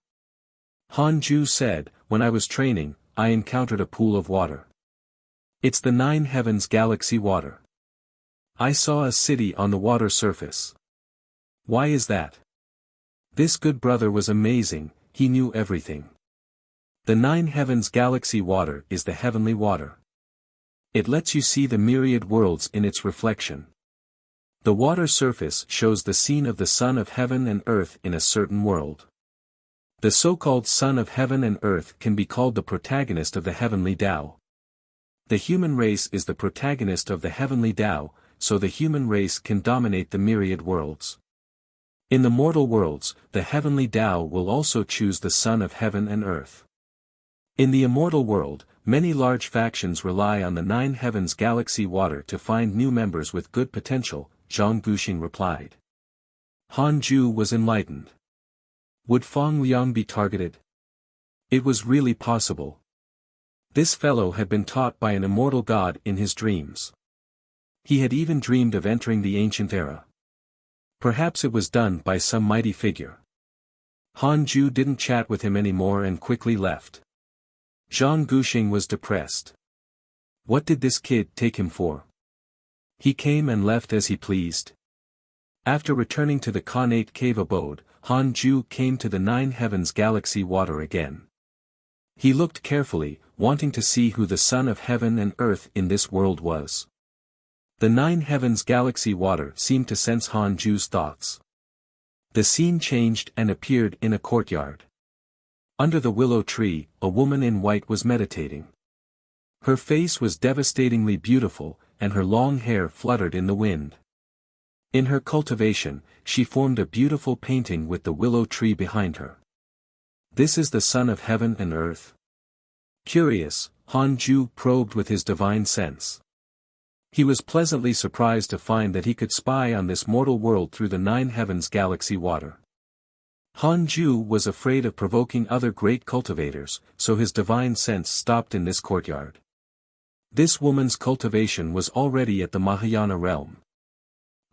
Speaker 1: Han Ju said, when I was training, I encountered a pool of water. It's the nine heavens galaxy water. I saw a city on the water surface. Why is that? This good brother was amazing, he knew everything. The nine heavens galaxy water is the heavenly water. It lets you see the myriad worlds in its reflection. The water surface shows the scene of the Son of Heaven and Earth in a certain world. The so-called Son of Heaven and Earth can be called the protagonist of the heavenly Tao. The human race is the protagonist of the heavenly Tao, so the human race can dominate the myriad worlds. In the mortal worlds, the heavenly Tao will also choose the Son of Heaven and Earth. In the immortal world, many large factions rely on the nine heavens galaxy water to find new members with good potential, Zhang Guxing replied. Han Ju was enlightened. Would Feng Liang be targeted? It was really possible. This fellow had been taught by an immortal god in his dreams. He had even dreamed of entering the ancient era. Perhaps it was done by some mighty figure. Han Ju didn't chat with him anymore and quickly left. Zhang Guxing was depressed. What did this kid take him for? He came and left as he pleased. After returning to the Khanate cave abode, Han Ju came to the nine heavens galaxy water again. He looked carefully, wanting to see who the Son of Heaven and Earth in this world was. The nine heavens galaxy water seemed to sense Han Ju's thoughts. The scene changed and appeared in a courtyard. Under the willow tree, a woman in white was meditating. Her face was devastatingly beautiful, and her long hair fluttered in the wind. In her cultivation, she formed a beautiful painting with the willow tree behind her. This is the Son of Heaven and Earth? Curious, Han Ju probed with his divine sense. He was pleasantly surprised to find that he could spy on this mortal world through the nine heavens galaxy water. Han Ju was afraid of provoking other great cultivators, so his divine sense stopped in this courtyard. This woman's cultivation was already at the Mahayana realm.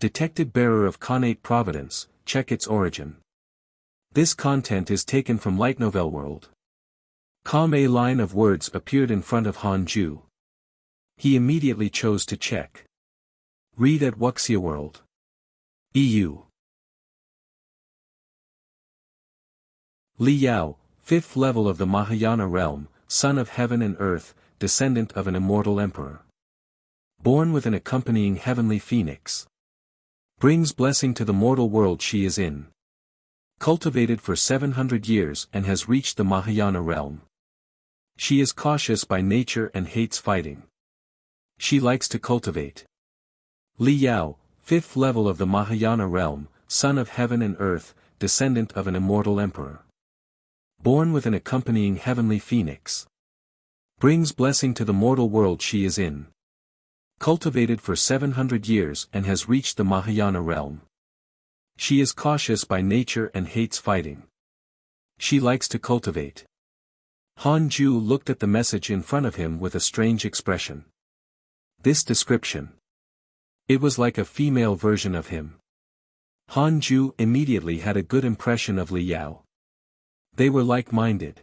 Speaker 1: Detected bearer of Khanate Providence, check its origin. This content is taken from Light Novel World. A line of words appeared in front of Han Ju. He immediately chose to check. Read at Wuxia World. EU. Li Yao, 5th level of the Mahayana realm, Son of Heaven and Earth, descendant of an immortal emperor. Born with an accompanying heavenly phoenix. Brings blessing to the mortal world she is in. Cultivated for 700 years and has reached the Mahayana realm. She is cautious by nature and hates fighting. She likes to cultivate. Li Yao, 5th level of the Mahayana realm, Son of Heaven and Earth, descendant of an immortal emperor. Born with an accompanying heavenly phoenix. Brings blessing to the mortal world she is in. Cultivated for 700 years and has reached the Mahayana realm. She is cautious by nature and hates fighting. She likes to cultivate. Han Ju looked at the message in front of him with a strange expression. This description. It was like a female version of him. Han Ju immediately had a good impression of Li Yao. They were like-minded.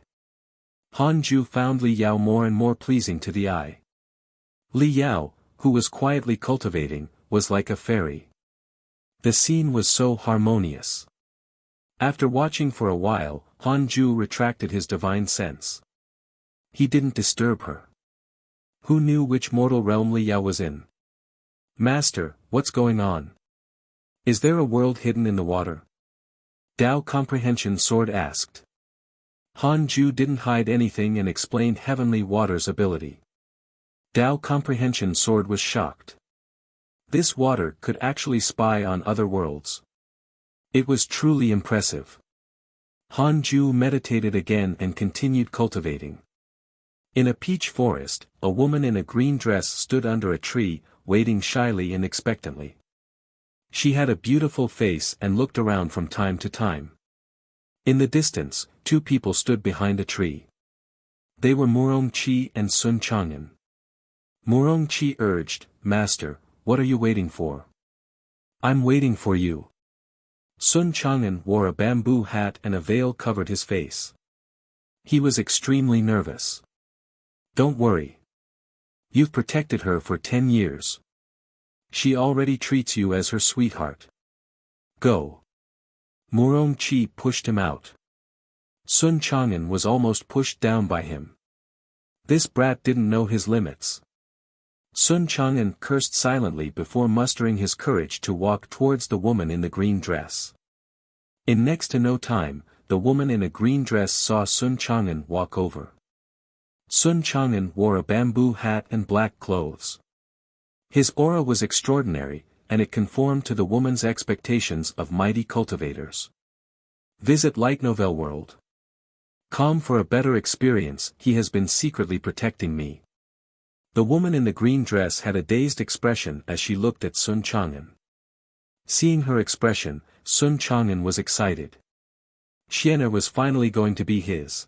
Speaker 1: Han Ju found Li Yao more and more pleasing to the eye. Li Yao, who was quietly cultivating, was like a fairy. The scene was so harmonious. After watching for a while, Han Ju retracted his divine sense. He didn't disturb her. Who knew which mortal realm Li Yao was in? Master, what's going on? Is there a world hidden in the water? Dao Comprehension Sword asked. Han Ju didn't hide anything and explained Heavenly Water's ability. Dao Comprehension Sword was shocked. This water could actually spy on other worlds. It was truly impressive. Han Ju meditated again and continued cultivating. In a peach forest, a woman in a green dress stood under a tree, waiting shyly and expectantly. She had a beautiful face and looked around from time to time. In the distance, two people stood behind a tree. They were Murong Qi and Sun Chang'an. Murong Qi urged, "Master, what are you waiting for?" "I'm waiting for you." Sun Chang'an wore a bamboo hat and a veil covered his face. He was extremely nervous. "Don't worry. You've protected her for 10 years. She already treats you as her sweetheart. Go." Murong Qi pushed him out. Sun Chang'an was almost pushed down by him. This brat didn't know his limits. Sun Chang'an cursed silently before mustering his courage to walk towards the woman in the green dress. In next to no time, the woman in a green dress saw Sun Chang'an walk over. Sun Chang'an wore a bamboo hat and black clothes. His aura was extraordinary, and it conformed to the woman's expectations of mighty cultivators. Visit Light Novel World. Com for a better experience. He has been secretly protecting me. The woman in the green dress had a dazed expression as she looked at Sun Chang'an. Seeing her expression, Sun Chang'an was excited. Xian'er was finally going to be his.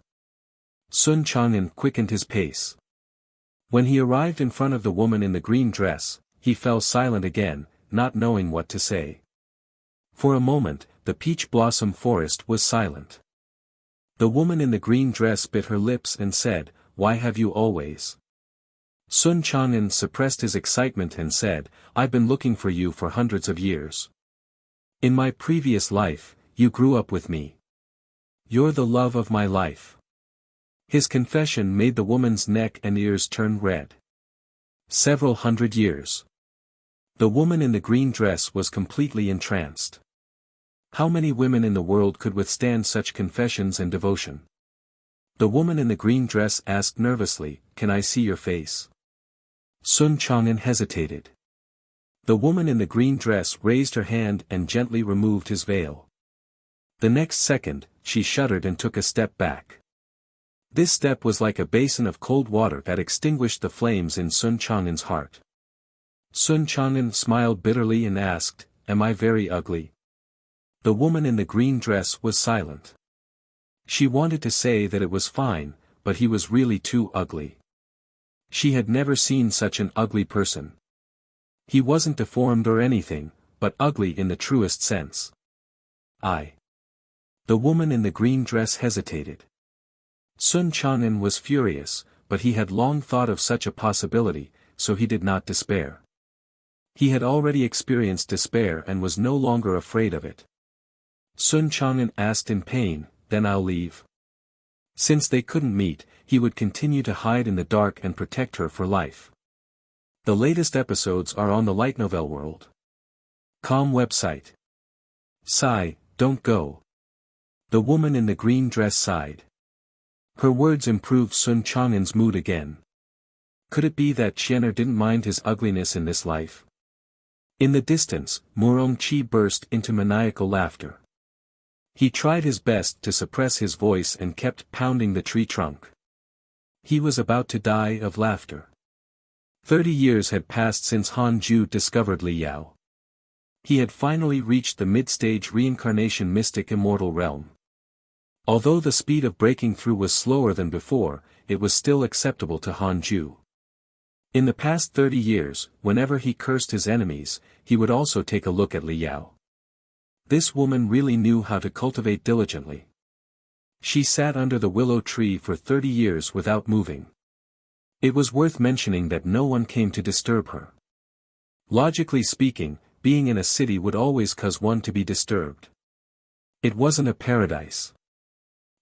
Speaker 1: Sun Chang'an quickened his pace. When he arrived in front of the woman in the green dress, he fell silent again, not knowing what to say. For a moment, the peach blossom forest was silent. The woman in the green dress bit her lips and said, "Why have you always?" Sun Chang'an suppressed his excitement and said, "I've been looking for you for hundreds of years. In my previous life, you grew up with me. You're the love of my life." His confession made the woman's neck and ears turn red. Several hundred years. The woman in the green dress was completely entranced. How many women in the world could withstand such confessions and devotion? The woman in the green dress asked nervously, "Can I see your face?" Sun Chang'an hesitated. The woman in the green dress raised her hand and gently removed his veil. The next second, she shuddered and took a step back. This step was like a basin of cold water that extinguished the flames in Sun Chang'an's heart. Sun Chang'an smiled bitterly and asked, "Am I very ugly?" The woman in the green dress was silent. She wanted to say that it was fine, but he was really too ugly. She had never seen such an ugly person. He wasn't deformed or anything, but ugly in the truest sense. The woman in the green dress hesitated. Sun Chang'an was furious, but he had long thought of such a possibility, so he did not despair. He had already experienced despair and was no longer afraid of it. Sun Chang'an asked in pain, "Then I'll leave?" Since they couldn't meet, he would continue to hide in the dark and protect her for life. The latest episodes are on the Light Novel World. Com website. Sigh, "Don't go." The woman in the green dress sighed. Her words improved Sun Chang'an's mood again. Could it be that Xian'er didn't mind his ugliness in this life? In the distance, Murong Qi burst into maniacal laughter. He tried his best to suppress his voice and kept pounding the tree trunk. He was about to die of laughter. 30 years had passed since Han Ju discovered Li Yao. He had finally reached the mid-stage reincarnation mystic immortal realm. Although the speed of breaking through was slower than before, it was still acceptable to Han Ju. In the past 30 years, whenever he cursed his enemies, he would also take a look at Li Yao. This woman really knew how to cultivate diligently. She sat under the willow tree for 30 years without moving. It was worth mentioning that no one came to disturb her. Logically speaking, being in a city would always cause one to be disturbed. It wasn't a paradise.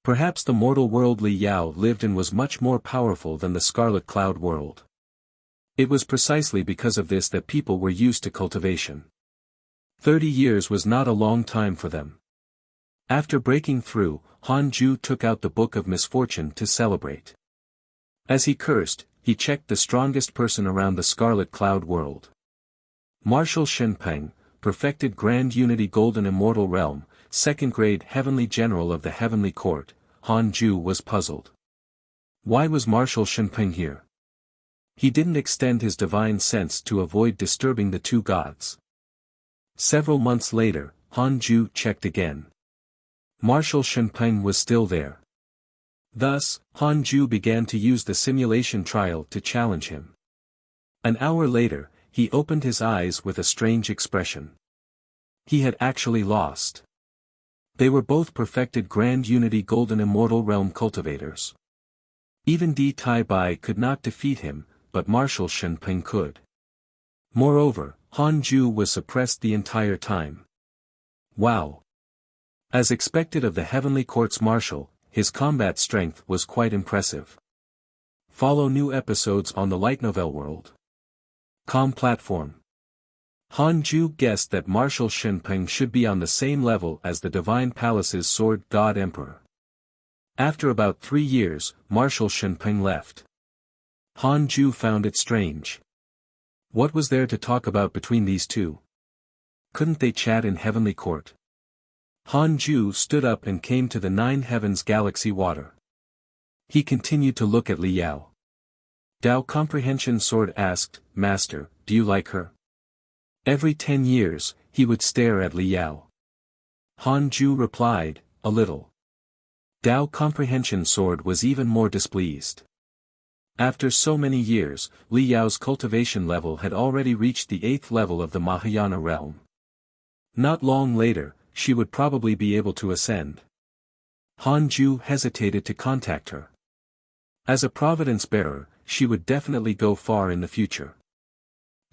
Speaker 1: Perhaps the mortal world Li Yao lived in was much more powerful than the Scarlet Cloud world. It was precisely because of this that people were used to cultivation. 30 years was not a long time for them. After breaking through, Han Ju took out the Book of Misfortune to celebrate. As he cursed, he checked the strongest person around the Scarlet Cloud world. Marshal Shenpeng, perfected Grand Unity Golden Immortal Realm, second-grade Heavenly General of the Heavenly Court. Han Ju was puzzled. Why was Marshal Shenpeng here? He didn't extend his divine sense to avoid disturbing the two gods. Several months later, Han Ju checked again. Marshal Shenpeng was still there. Thus, Han Ju began to use the simulation trial to challenge him. An hour later, he opened his eyes with a strange expression. He had actually lost. They were both perfected Grand Unity Golden Immortal Realm cultivators. Even Di Tai Bai could not defeat him, but Marshal Shenpeng could. Moreover, Han Ju was suppressed the entire time. Wow! As expected of the Heavenly Court's Marshal, his combat strength was quite impressive. Follow new episodes on the light novel world. Com platform. Han Ju guessed that Marshal Shenpeng should be on the same level as the Divine Palace's Sword God Emperor. After about 3 years, Marshal Shenpeng left. Han Ju found it strange. What was there to talk about between these two? Couldn't they chat in Heavenly Court? Han Ju stood up and came to the 9 Heavens Galaxy water. He continued to look at Li Yao. Dao Comprehension Sword asked, Master, do you like her? Every 10 years, he would stare at Li Yao. Han Ju replied, a little. Dao Comprehension Sword was even more displeased. After so many years, Li Yao's cultivation level had already reached the 8th level of the Mahayana realm. Not long later, she would probably be able to ascend. Han Ju hesitated to contact her. As a providence bearer, she would definitely go far in the future.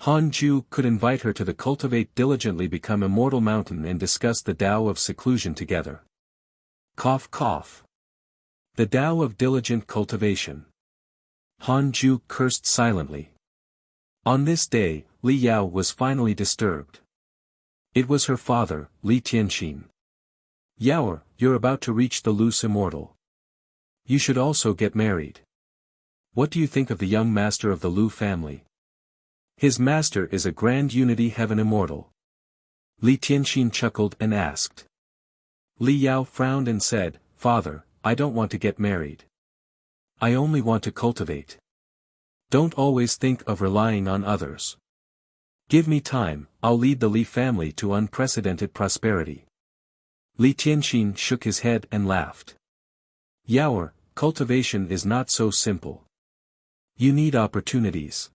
Speaker 1: Han Ju could invite her to the Cultivate Diligently Become Immortal Mountain and discuss the Tao of Seclusion together. Cough cough. The Tao of Diligent Cultivation. Han Ju cursed silently. On this day, Li Yao was finally disturbed. It was her father, Li Tianxin. Yao, you're about to reach the loose immortal. You should also get married. What do you think of the young master of the Lu family? His master is a Grand Unity Heaven Immortal. Li Tianxin chuckled and asked. Li Yao frowned and said, Father, I don't want to get married. I only want to cultivate. Don't always think of relying on others. Give me time, I'll lead the Li family to unprecedented prosperity. Li Tianxin shook his head and laughed. Yao, cultivation is not so simple. You need opportunities.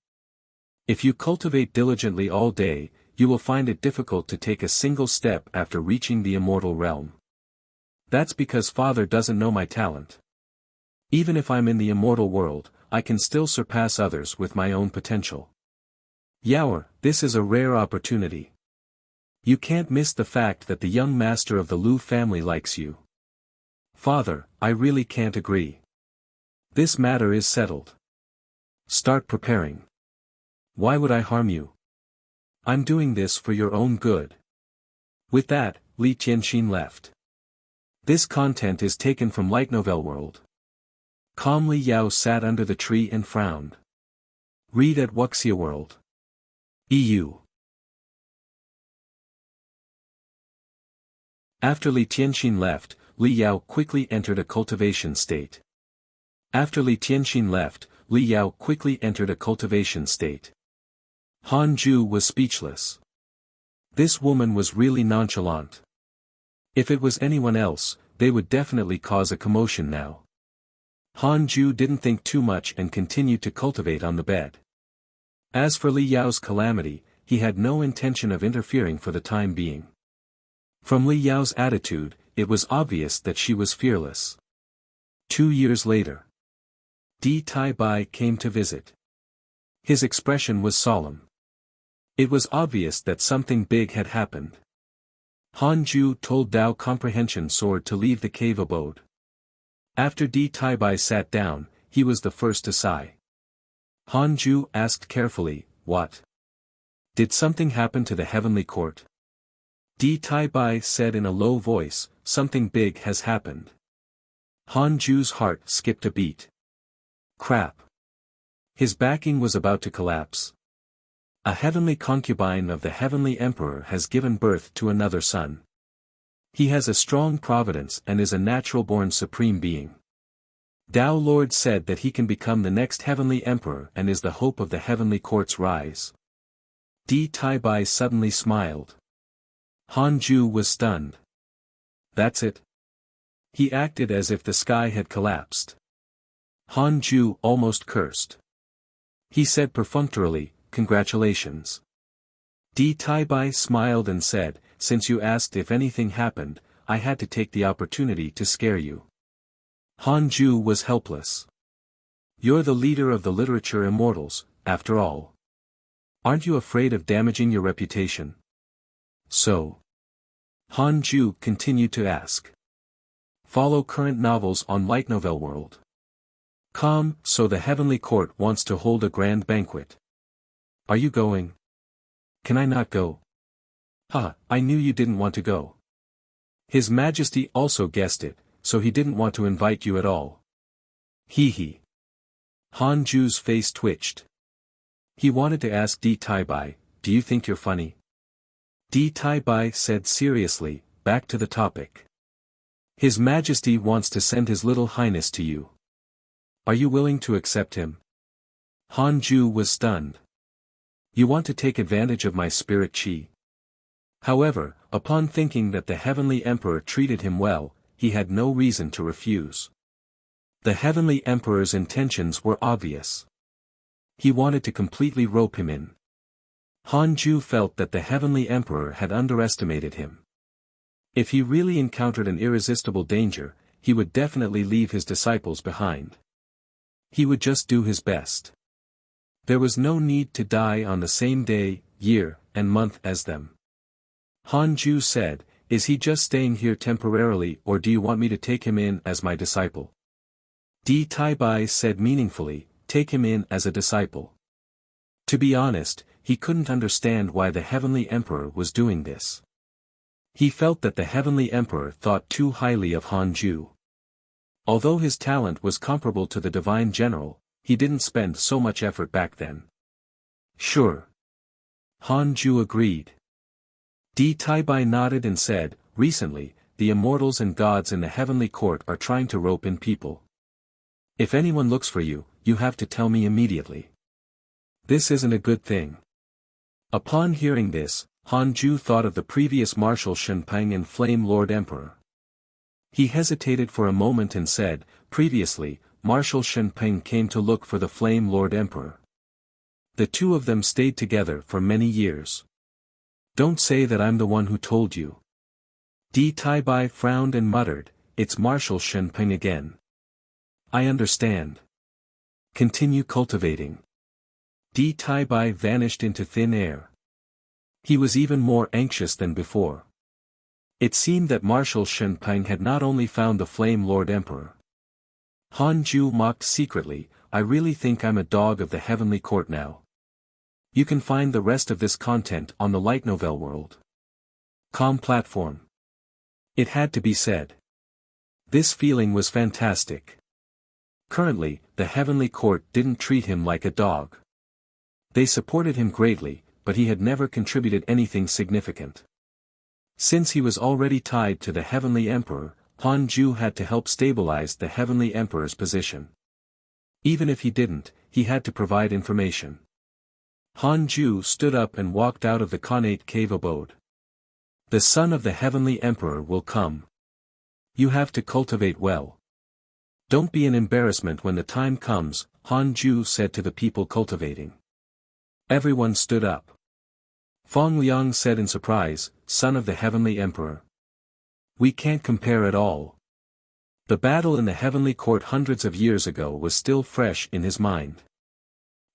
Speaker 1: If you cultivate diligently all day, you will find it difficult to take a single step after reaching the immortal realm. That's because Father doesn't know my talent. Even if I'm in the immortal world, I can still surpass others with my own potential. Yao, this is a rare opportunity. You can't miss the fact that the young master of the Lu family likes you. Father, I really can't agree. This matter is settled. Start preparing. Why would I harm you? I'm doing this for your own good. With that, Li Tianxin left. This content is taken from Light Novel World. Calmly Yao sat under the tree and frowned. Read at Wuxia World. EU. After Li Tianxin left, Li Yao quickly entered a cultivation state. After Li Tianxin left, Li Yao quickly entered a cultivation state. Han Ju was speechless. This woman was really nonchalant. If it was anyone else, they would definitely cause a commotion now. Han Ju didn't think too much and continued to cultivate on the bed. As for Li Yao's calamity, he had no intention of interfering for the time being. From Li Yao's attitude, it was obvious that she was fearless. 2 years later, Di Tai Bai came to visit. His expression was solemn. It was obvious that something big had happened. Han Ju told Dao Comprehension Sword to leave the cave abode. After Di Tai Bai sat down, he was the first to sigh. Han Ju asked carefully, "What? Did something happen to the heavenly court?" Di Tai Bai said in a low voice, "Something big has happened." Han Ju's heart skipped a beat. Crap. His backing was about to collapse. A heavenly concubine of the heavenly emperor has given birth to another son. He has a strong providence and is a natural-born supreme being. Dao Lord said that he can become the next heavenly emperor and is the hope of the heavenly court's rise. Di Tai Bai suddenly smiled. Han Ju was stunned. That's it? He acted as if the sky had collapsed. Han Ju almost cursed. He said perfunctorily, "Congratulations." Di Tai Bai smiled and said, "Since you asked if anything happened, I had to take the opportunity to scare you." Han Ju was helpless. "You're the leader of the literature immortals, after all. Aren't you afraid of damaging your reputation?" So, Han Ju continued to ask. Follow current novels on Light Novel World. So the heavenly court wants to hold a grand banquet. Are you going? Can I not go? I knew you didn't want to go. His Majesty also guessed it, so he didn't want to invite you at all. Hee. Han Ju's face twitched. He wanted to ask Di Tai Bai, "Do you think you're funny?" Di Tai Bai said seriously, "Back to the topic. His Majesty wants to send His Little Highness to you. Are you willing to accept him?" Han Ju was stunned. "You want to take advantage of my spirit chi?" However, upon thinking that the heavenly emperor treated him well, he had no reason to refuse. The heavenly emperor's intentions were obvious. He wanted to completely rope him in. Han Ju felt that the heavenly emperor had underestimated him. If he really encountered an irresistible danger, he would definitely leave his disciples behind. He would just do his best. There was no need to die on the same day, year, and month as them. Han Ju said, "Is he just staying here temporarily or do you want me to take him in as my disciple?" Di Tai Bai said meaningfully, "Take him in as a disciple." To be honest, he couldn't understand why the heavenly emperor was doing this. He felt that the heavenly emperor thought too highly of Han Ju. Although his talent was comparable to the divine general, he didn't spend so much effort back then. Sure. Han Ju agreed. Di Tai Bai nodded and said, "Recently, the immortals and gods in the heavenly court are trying to rope in people. If anyone looks for you, you have to tell me immediately. This isn't a good thing." Upon hearing this, Han Ju thought of the previous Marshal Shenpeng and Flame Lord Emperor. He hesitated for a moment and said, "Previously, Marshal Shenpeng came to look for the Flame Lord Emperor. The two of them stayed together for many years. Don't say that I'm the one who told you." Di Tai Bai frowned and muttered, "It's Marshal Shenpeng again. I understand. Continue cultivating." Di Tai Bai vanished into thin air. He was even more anxious than before. It seemed that Marshal Shenpeng had not only found the Flame Lord Emperor. Han Ju mocked secretly, "I really think I'm a dog of the heavenly court now." You can find the rest of this content on the Light Novel World. Platform. It had to be said. This feeling was fantastic. Currently, the heavenly court didn't treat him like a dog. They supported him greatly, but he had never contributed anything significant. Since he was already tied to the heavenly emperor, Han Ju had to help stabilize the heavenly emperor's position. Even if he didn't, he had to provide information. Han Ju stood up and walked out of the Khanate cave abode. "The son of the heavenly emperor will come. You have to cultivate well. Don't be an embarrassment when the time comes," Han Ju said to the people cultivating. Everyone stood up. Fong Liang said in surprise, "Son of the Heavenly Emperor. We can't compare at all." The battle in the Heavenly Court hundreds of years ago was still fresh in his mind.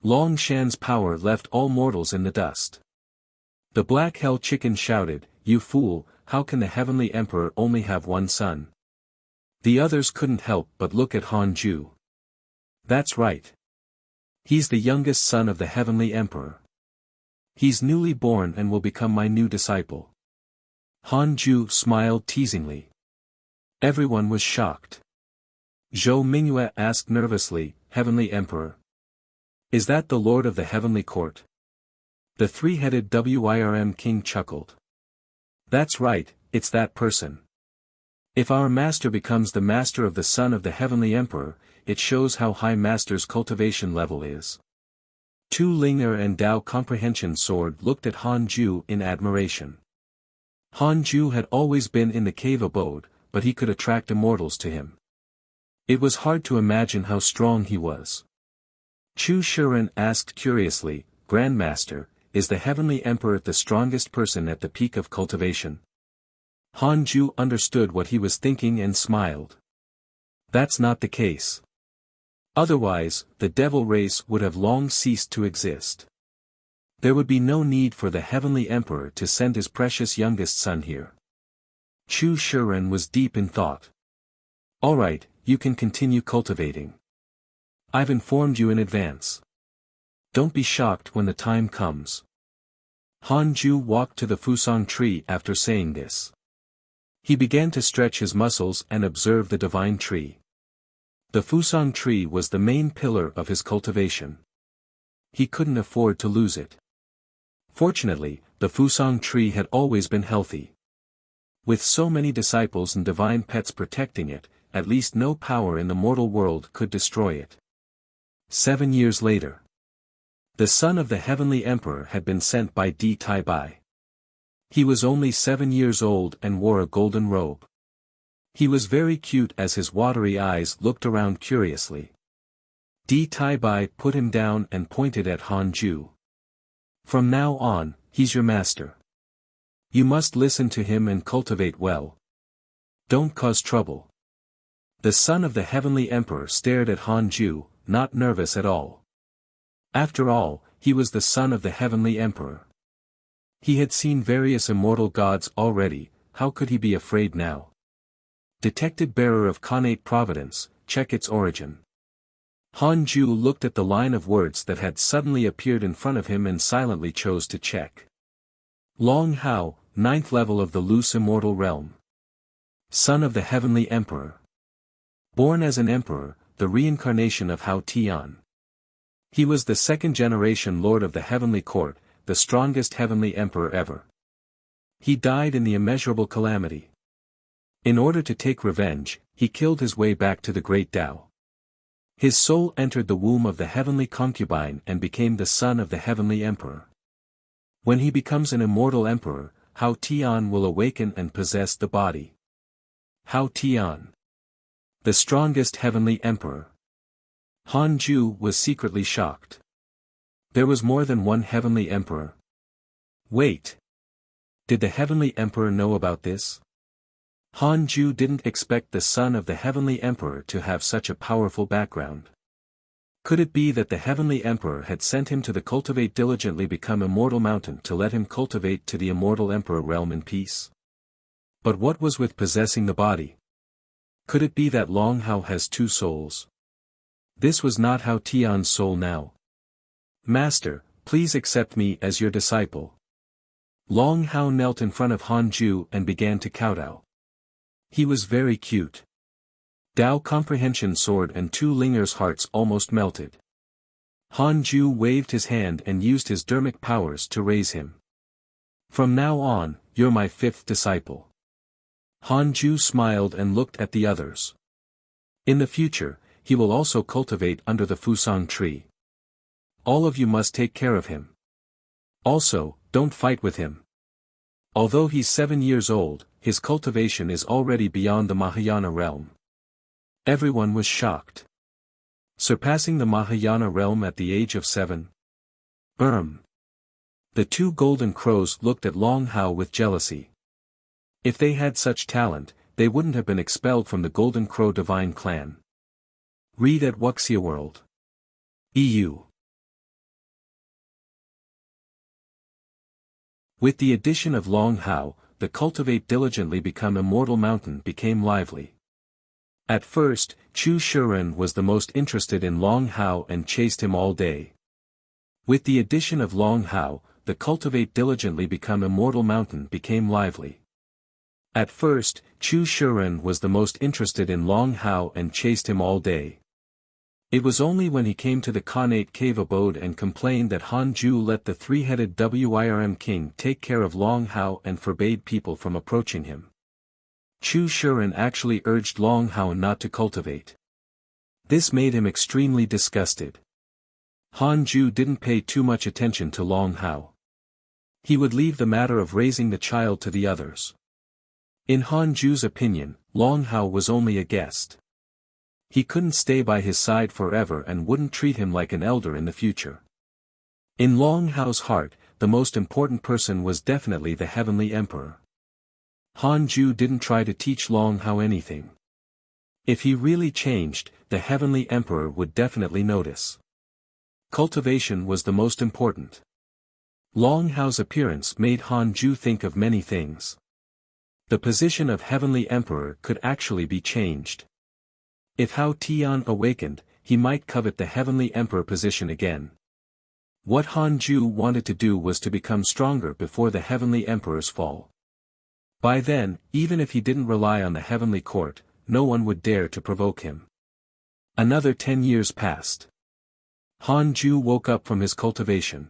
Speaker 1: Long Shan's power left all mortals in the dust. The Black Hell Chicken shouted, "You fool, how can the Heavenly Emperor only have one son?" The others couldn't help but look at Han Ju. That's right. He's the youngest son of the Heavenly Emperor. He's newly born and will become my new disciple. Han Ju smiled teasingly. Everyone was shocked. Zhou Mingyue asked nervously, "Heavenly Emperor? Is that the Lord of the Heavenly Court?" The three-headed Wirm King chuckled. That's right, it's that person. If our master becomes the master of the son of the Heavenly Emperor, it shows how high master's cultivation level is. Tu Ling'er and Dao Comprehension Sword looked at Han Ju in admiration. Han Ju had always been in the cave abode, but he could attract immortals to him. It was hard to imagine how strong he was. Chu Shiren asked curiously, "Grandmaster, is the Heavenly Emperor the strongest person at the peak of cultivation?" Han Ju understood what he was thinking and smiled. That's not the case. Otherwise, the devil race would have long ceased to exist. There would be no need for the Heavenly Emperor to send his precious youngest son here. Chu Shiren was deep in thought. All right, you can continue cultivating. I've informed you in advance. Don't be shocked when the time comes. Han Ju walked to the Fusang tree after saying this. He began to stretch his muscles and observe the divine tree. The Fusang tree was the main pillar of his cultivation. He couldn't afford to lose it. Fortunately, the Fusang tree had always been healthy. With so many disciples and divine pets protecting it, at least no power in the mortal world could destroy it. 7 years later. The son of the Heavenly Emperor had been sent by Di Tai Bai. He was only 7 years old and wore a golden robe. He was very cute as his watery eyes looked around curiously. Di Tai Bai put him down and pointed at Han Ju. From now on, he's your master. You must listen to him and cultivate well. Don't cause trouble. The son of the Heavenly Emperor stared at Han Ju, not nervous at all. After all, he was the son of the Heavenly Emperor. He had seen various immortal gods already, how could he be afraid now? Detected bearer of connate providence, check its origin. Han Ju looked at the line of words that had suddenly appeared in front of him and silently chose to check. Long Hao, 9th level of the loose immortal realm. Son of the Heavenly Emperor. Born as an emperor, the reincarnation of Hao Tian. He was the second-generation Lord of the Heavenly Court, the strongest Heavenly Emperor ever. He died in the immeasurable calamity. In order to take revenge, he killed his way back to the Great Tao. His soul entered the womb of the Heavenly Concubine and became the son of the Heavenly Emperor. When he becomes an immortal emperor, Hao Tian will awaken and possess the body. Hao Tian. The strongest Heavenly Emperor. Han Ju was secretly shocked. There was more than one Heavenly Emperor. Wait. Did the Heavenly Emperor know about this? Han Ju didn't expect the son of the Heavenly Emperor to have such a powerful background. Could it be that the Heavenly Emperor had sent him to the Cultivate Diligently Become Immortal Mountain to let him cultivate to the Immortal Emperor realm in peace? But what was with possessing the body? Could it be that Long Hao has two souls? This was not Hao Tian's soul now. Master, please accept me as your disciple. Long Hao knelt in front of Han Ju and began to kowtow. He was very cute. Dao Comprehension Sword and Tu Ling'er's hearts almost melted. Han Ju waved his hand and used his dermic powers to raise him. From now on, you're my 5th disciple. Han Ju smiled and looked at the others. In the future, he will also cultivate under the Fusang tree. All of you must take care of him. Also, don't fight with him. Although he's 7 years old, his cultivation is already beyond the Mahayana realm. Everyone was shocked. Surpassing the Mahayana realm at the age of 7? The two golden crows looked at Long Hao with jealousy. If they had such talent, they wouldn't have been expelled from the Golden Crow Divine Clan. Read at Wuxia World. EU. With the addition of Long Hao, the Cultivate diligently become immortal mountain became lively. At first, Chu Shiren was the most interested in Long Hao and chased him all day. With the addition of Long Hao, the Cultivate diligently become immortal mountain became lively. At first, Chu Shiren was the most interested in Long Hao and chased him all day. It was only when he came to the Khanate cave abode and complained that Han Ju let the three-headed Wirm king take care of Long Hao and forbade people from approaching him. Chu Shiren actually urged Long Hao not to cultivate. This made him extremely disgusted. Han Ju didn't pay too much attention to Long Hao. He would leave the matter of raising the child to the others. In Han Ju's opinion, Long Hao was only a guest. He couldn't stay by his side forever and wouldn't treat him like an elder in the future. In Long Hao's heart, the most important person was definitely the Heavenly Emperor. Han Ju didn't try to teach Long Hao anything. If he really changed, the Heavenly Emperor would definitely notice. Cultivation was the most important. Long Hao's appearance made Han Ju think of many things. The position of Heavenly Emperor could actually be changed. If Hao Tian awakened, he might covet the Heavenly Emperor position again. What Han Ju wanted to do was to become stronger before the Heavenly Emperor's fall. By then, even if he didn't rely on the Heavenly Court, no one would dare to provoke him. Another 10 years passed. Han Ju woke up from his cultivation.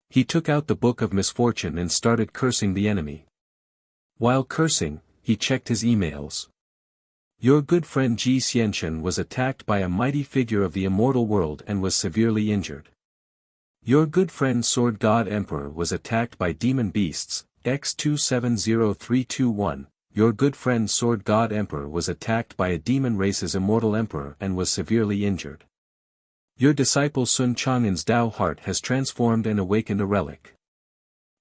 Speaker 1: He took out the Book of Misfortune and started cursing the enemy. While cursing, he checked his emails. Your good friend Ji Xianshan was attacked by a mighty figure of the immortal world and was severely injured. Your good friend Sword God Emperor was attacked by demon beasts, X270321. Your good friend Sword God Emperor was attacked by a demon race's immortal emperor and was severely injured. Your disciple Sun Chang'an's Tao heart has transformed and awakened a relic.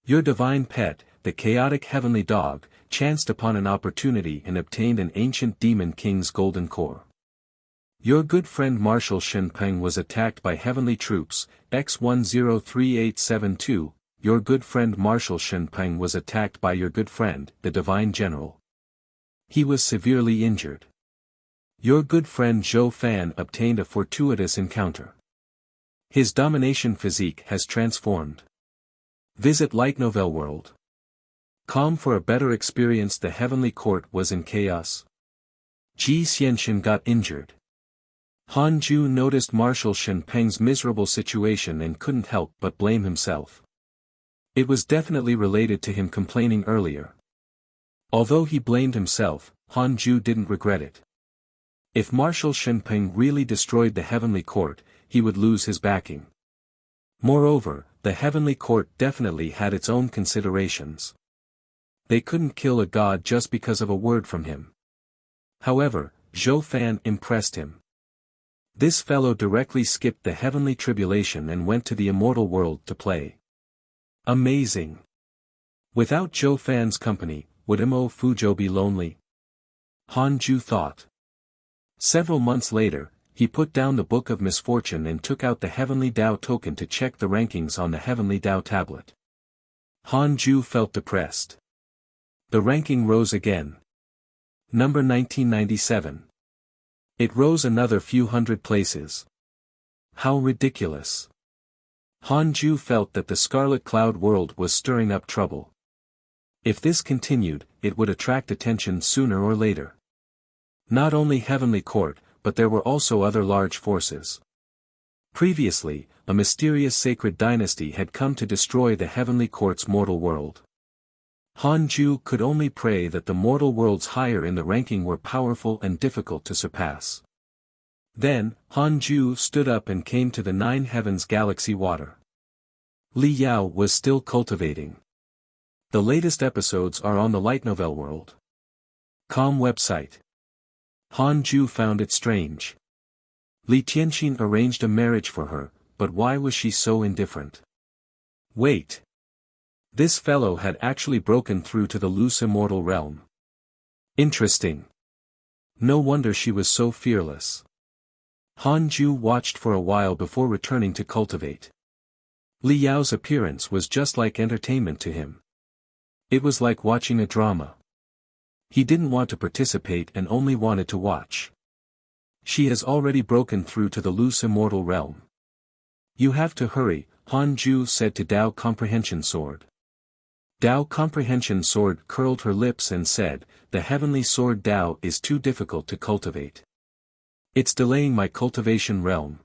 Speaker 1: Your divine pet, the chaotic heavenly dog, chanced upon an opportunity and obtained an ancient demon king's golden core. Your good friend Marshal Shenpeng was attacked by heavenly troops, X103872. Your good friend Marshal Shenpeng was attacked by your good friend, the divine general. He was severely injured. Your good friend Zhou Fan obtained a fortuitous encounter. His domination physique has transformed. Visit Light Novel World. Com for a better experience. The heavenly court was in chaos. Ji Xianshan got injured. Han Ju noticed Marshal Shenpeng's miserable situation and couldn't help but blame himself. It was definitely related to him complaining earlier. Although he blamed himself, Han Ju didn't regret it. If Marshal Shenpeng really destroyed the heavenly court, he would lose his backing. Moreover, the heavenly court definitely had its own considerations. They couldn't kill a god just because of a word from him. However, Zhou Fan impressed him. This fellow directly skipped the heavenly tribulation and went to the immortal world to play. Amazing! Without Zhou Fan's company, would Imo Fuzhou be lonely? Han Ju thought. Several months later, he put down the Book of Misfortune and took out the Heavenly Tao token to check the rankings on the Heavenly Tao tablet. Han Ju felt depressed. The ranking rose again. Number 1997. It rose another few hundred places. How ridiculous. Han Ju felt that the Scarlet Cloud world was stirring up trouble. If this continued, it would attract attention sooner or later. Not only Heavenly Court, but there were also other large forces. Previously, a mysterious sacred dynasty had come to destroy the Heavenly Court's mortal world. Han Ju could only pray that the mortal worlds higher in the ranking were powerful and difficult to surpass. Then, Han Ju stood up and came to the Nine Heavens Galaxy water. Li Yao was still cultivating. The latest episodes are on the Light Novel World. Com website. Han Ju found it strange. Li Tianxin arranged a marriage for her, but why was she so indifferent? Wait. This fellow had actually broken through to the loose immortal realm. Interesting. No wonder she was so fearless. Han Ju watched for a while before returning to cultivate. Li Yao's appearance was just like entertainment to him. It was like watching a drama. He didn't want to participate and only wanted to watch. She has already broken through to the loose immortal realm. You have to hurry, Han Ju said to Dao Comprehension Sword. Dao Comprehension Sword curled her lips and said, the heavenly sword Dao is too difficult to cultivate. It's delaying my cultivation realm.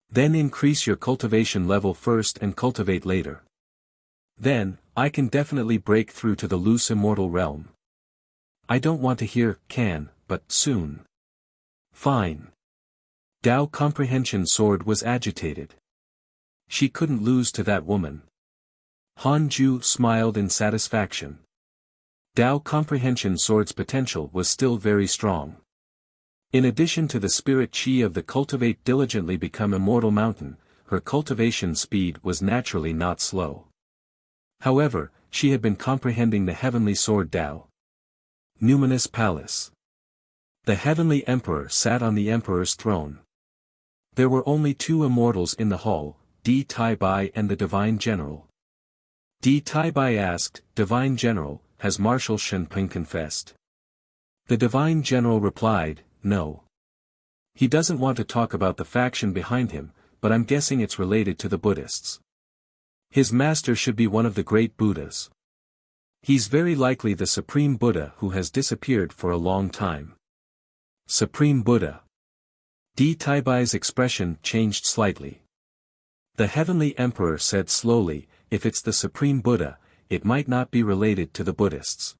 Speaker 1: Then increase your cultivation level first and cultivate later. Then, I can definitely break through to the loose immortal realm. I don't want to hear can, but soon. Fine. Dao Comprehension Sword was agitated. She couldn't lose to that woman. Han Ju smiled in satisfaction. Dao Comprehension Sword's potential was still very strong. In addition to the spirit chi of the cultivate diligently become immortal mountain, her cultivation speed was naturally not slow. However, she had been comprehending the heavenly sword Dao. Numinous Palace. The heavenly emperor sat on the emperor's throne. There were only two immortals in the hall, Di Tai Bai and the divine general. Di Tai Bai asked, Divine General, has Marshal Shen Peng confessed? The divine general replied, no. He doesn't want to talk about the faction behind him, but I'm guessing it's related to the Buddhists. His master should be one of the great Buddhas. He's very likely the Supreme Buddha who has disappeared for a long time. Supreme Buddha. Di Tai Bai's expression changed slightly. The heavenly emperor said slowly, if it's the Supreme Buddha, it might not be related to the Buddhists.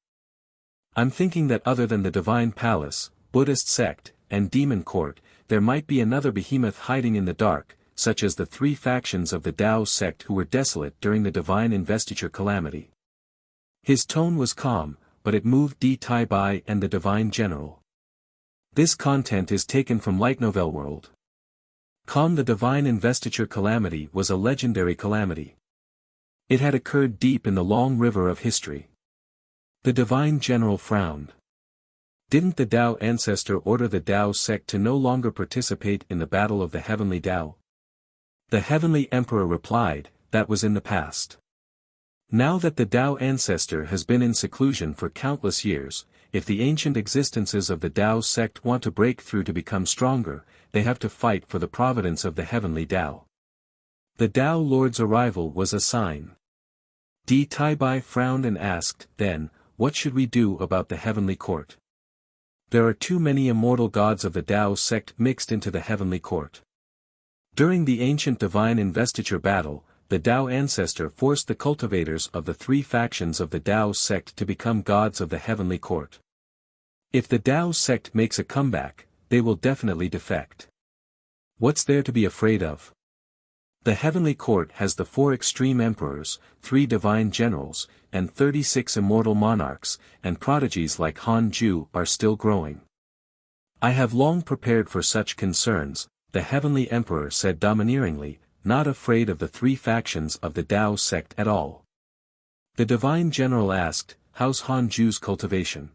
Speaker 1: I'm thinking that other than the Divine Palace, Buddhist sect, and Demon Court, there might be another behemoth hiding in the dark, such as the three factions of the Tao sect who were desolate during the Divine Investiture calamity. His tone was calm, but it moved Di Tai Bai and the Divine General. This content is taken from Light Novel World. The Divine Investiture calamity was a legendary calamity. It had occurred deep in the long river of history. The Divine General frowned. Didn't the Tao ancestor order the Tao sect to no longer participate in the battle of the heavenly Tao? The heavenly emperor replied, that was in the past. Now that the Tao ancestor has been in seclusion for countless years, if the ancient existences of the Tao sect want to break through to become stronger, they have to fight for the providence of the heavenly Tao. The Tao Lord's arrival was a sign. Di Tai Bai frowned and asked, then, what should we do about the heavenly court? There are too many immortal gods of the Tao sect mixed into the heavenly court. During the ancient divine investiture battle, the Tao ancestor forced the cultivators of the three factions of the Tao sect to become gods of the heavenly court. If the Tao sect makes a comeback, they will definitely defect. What's there to be afraid of? The heavenly court has the 4 extreme emperors, 3 divine generals, and 36 immortal monarchs, and prodigies like Han Ju are still growing. I have long prepared for such concerns, the heavenly emperor said domineeringly, not afraid of the 3 factions of the Tao sect at all. The divine general asked, how's Han Ju's cultivation?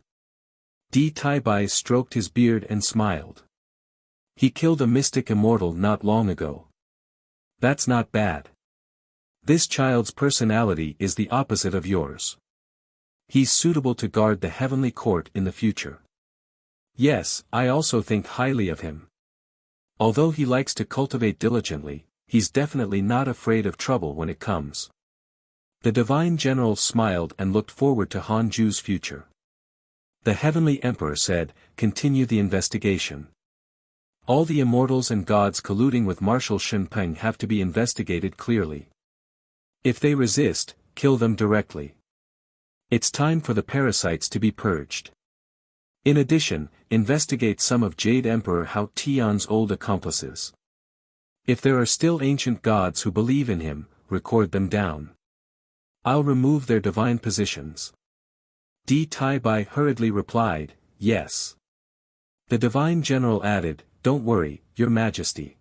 Speaker 1: Di Tai Bai stroked his beard and smiled. He killed a mystic immortal not long ago. That's not bad. This child's personality is the opposite of yours. He's suitable to guard the heavenly court in the future. Yes, I also think highly of him. Although he likes to cultivate diligently, he's definitely not afraid of trouble when it comes. The divine general smiled and looked forward to Han Ju's future. The heavenly emperor said, continue the investigation. All the immortals and gods colluding with Marshal Shen Peng have to be investigated clearly. If they resist, kill them directly. It's time for the parasites to be purged. In addition, investigate some of Jade Emperor Hao Tian's old accomplices. If there are still ancient gods who believe in him, record them down. I'll remove their divine positions. Di Tai Bai hurriedly replied, yes. The divine general added, don't worry, your majesty.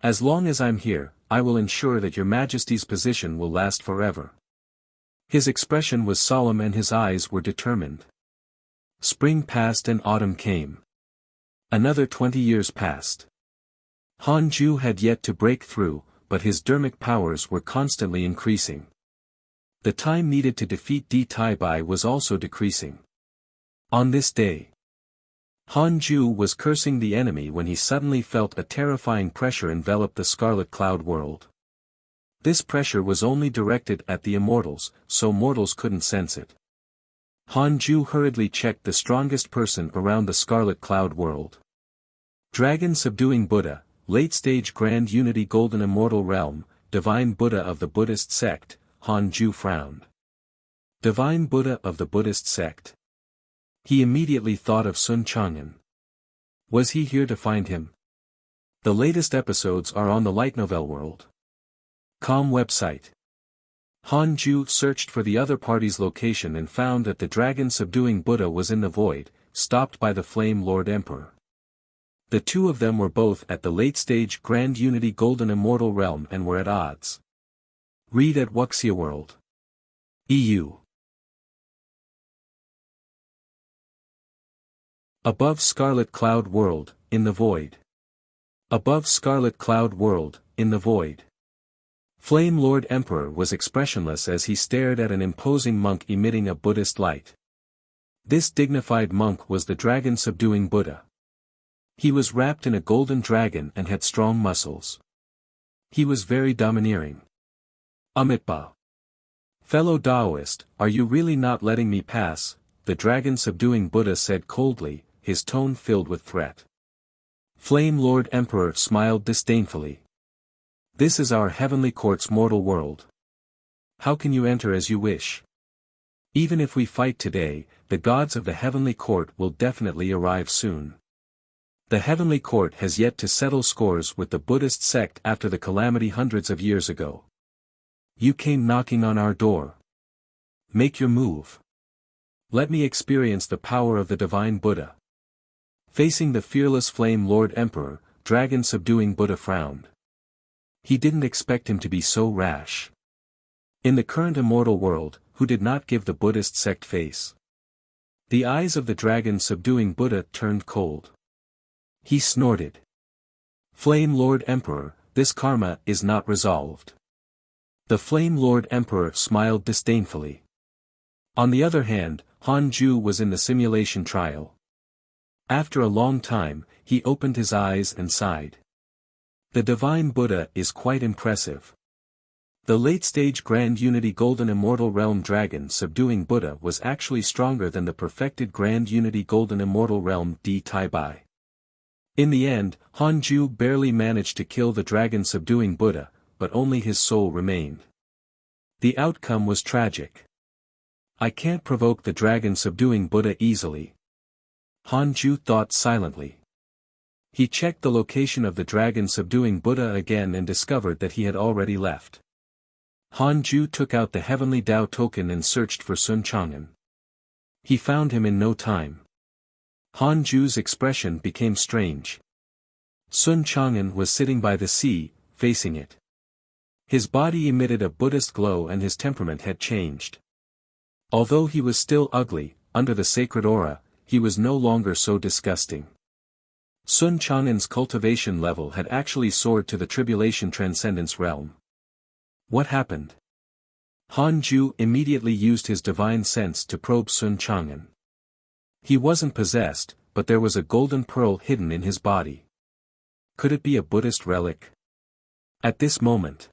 Speaker 1: As long as I'm here, I will ensure that your majesty's position will last forever. His expression was solemn and his eyes were determined. Spring passed and autumn came. Another 20 years passed. Han Ju had yet to break through, but his dermic powers were constantly increasing. The time needed to defeat Di Tai Bai was also decreasing. On this day, Han Ju was cursing the enemy when he suddenly felt a terrifying pressure envelop the Scarlet Cloud world. This pressure was only directed at the immortals, so mortals couldn't sense it. Han Ju hurriedly checked the strongest person around the Scarlet Cloud world. Dragon Subduing Buddha, Late-Stage Grand Unity Golden Immortal Realm, Divine Buddha of the Buddhist Sect. Han Ju frowned. Divine Buddha of the Buddhist Sect. He immediately thought of Sun Chang'an. Was he here to find him? The latest episodes are on the Light Novel World.com website. Han Ju searched for the other party's location and found that the Dragon Subduing Buddha was in the void, stopped by the Flame Lord Emperor. The two of them were both at the late-stage Grand Unity Golden Immortal Realm and were at odds. Read at Wuxia World. EU. Above Scarlet Cloud World, in the void. Above Scarlet Cloud World, in the void. Flame Lord Emperor was expressionless as he stared at an imposing monk emitting a Buddhist light. This dignified monk was the Dragon Subduing Buddha. He was wrapped in a golden dragon and had strong muscles. He was very domineering. Amitabha. Fellow Taoist, are you really not letting me pass? The Dragon Subduing Buddha said coldly, his tone filled with threat. Flame Lord Emperor smiled disdainfully. This is our heavenly court's mortal world. How can you enter as you wish? Even if we fight today, the gods of the heavenly court will definitely arrive soon. The heavenly court has yet to settle scores with the Buddhist sect after the calamity hundreds of years ago. You came knocking on our door. Make your move. Let me experience the power of the divine Buddha. Facing the fearless Flame Lord Emperor, Dragon Subduing Buddha frowned. He didn't expect him to be so rash. In the current immortal world, who did not give the Buddhist sect face? The eyes of the Dragon Subduing Buddha turned cold. He snorted. Flame Lord Emperor, this karma is not resolved. The Flame Lord Emperor smiled disdainfully. On the other hand, Han Ju was in the simulation trial. After a long time, he opened his eyes and sighed. The Divine Buddha is quite impressive. The late-stage Grand Unity Golden Immortal Realm Dragon Subduing Buddha was actually stronger than the perfected Grand Unity Golden Immortal Realm Di Tai Bai. In the end, Han Ju barely managed to kill the Dragon Subduing Buddha, but only his soul remained. The outcome was tragic. I can't provoke the Dragon Subduing Buddha easily. Han Ju thought silently. He checked the location of the Dragon Subduing Buddha again and discovered that he had already left. Han Ju took out the Heavenly Tao token and searched for Sun Chang'an. He found him in no time. Han Ju's expression became strange. Sun Chang'an was sitting by the sea, facing it. His body emitted a Buddhist glow and his temperament had changed. Although he was still ugly, under the sacred aura, he was no longer so disgusting. Sun Chang'an's cultivation level had actually soared to the Tribulation Transcendence realm. What happened? Han Ju immediately used his divine sense to probe Sun Chang'an. He wasn't possessed, but there was a golden pearl hidden in his body. Could it be a Buddhist relic? At this moment.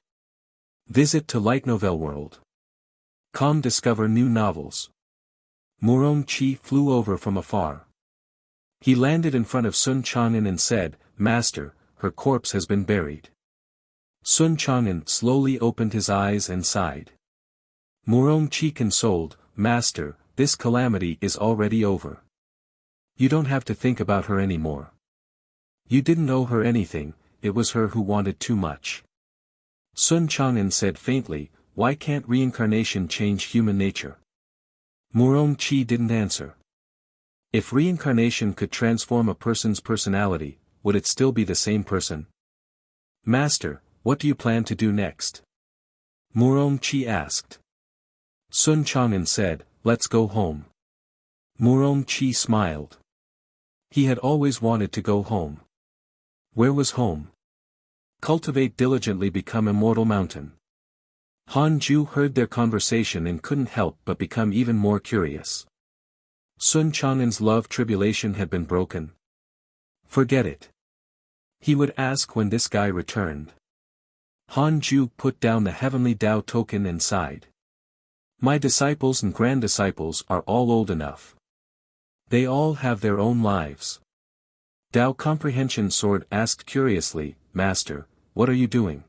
Speaker 1: Visit to Light Novel World.com. Discover new novels. Murong Chi flew over from afar. He landed in front of Sun Chang'an and said, Master, her corpse has been buried. Sun Chang'an slowly opened his eyes and sighed. Murong Chi consoled, Master, this calamity is already over. You don't have to think about her anymore. You didn't owe her anything, it was her who wanted too much. Sun Chang'an said faintly, why can't reincarnation change human nature? Murong Chi didn't answer. If reincarnation could transform a person's personality, would it still be the same person? Master, what do you plan to do next? Murong-chi asked. Sun Chang'an said, let's go home. Murong-chi smiled. He had always wanted to go home. Where was home? Cultivate diligently become immortal mountain. Han Ju heard their conversation and couldn't help but become even more curious. Sun Chang'an's love tribulation had been broken. Forget it. He would ask when this guy returned. Han Ju put down the heavenly Tao token and sighed. My disciples and grand-disciples are all old enough. They all have their own lives. Tao Comprehension Sword asked curiously, Master, what are you doing?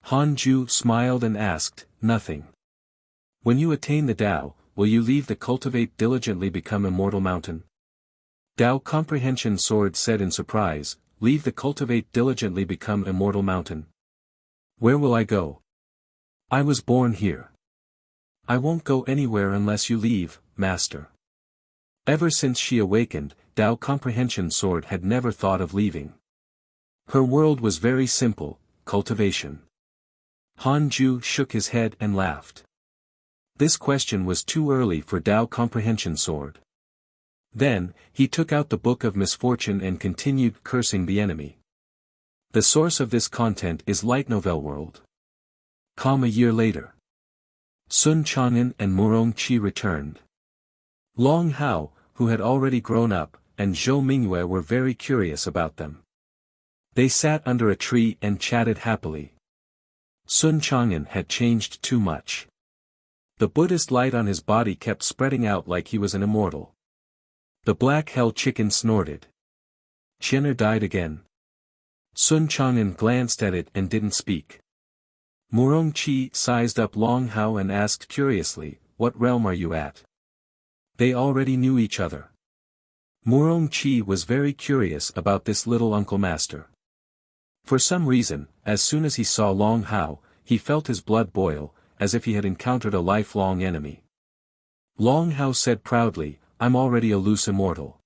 Speaker 1: Han Ju smiled and asked, nothing. When you attain the Tao, will you leave the Cultivate diligently become immortal mountain? Tao Comprehension Sword said in surprise, leave the Cultivate diligently become immortal mountain. Where will I go? I was born here. I won't go anywhere unless you leave, Master. Ever since she awakened, Tao Comprehension Sword had never thought of leaving. Her world was very simple, cultivation. Han Ju shook his head and laughed. This question was too early for Tao Comprehension Sword. Then, he took out the Book of Misfortune and continued cursing the enemy. The source of this content is Light Novel World. A year later. Sun Chang'an and Murong-chi returned. Long Hao, who had already grown up, and Zhou Mingyue were very curious about them. They sat under a tree and chatted happily. Sun Chang'an had changed too much. The Buddhist light on his body kept spreading out like he was an immortal. The black hell chicken snorted. Chenner died again. Sun Chang'an glanced at it and didn't speak. Murong-chi sized up Long Hao and asked curiously, what realm are you at? They already knew each other. Murong-chi was very curious about this little uncle master. For some reason, as soon as he saw Long Hao, he felt his blood boil, as if he had encountered a lifelong enemy. Long Hao said proudly, I'm already a loose immortal.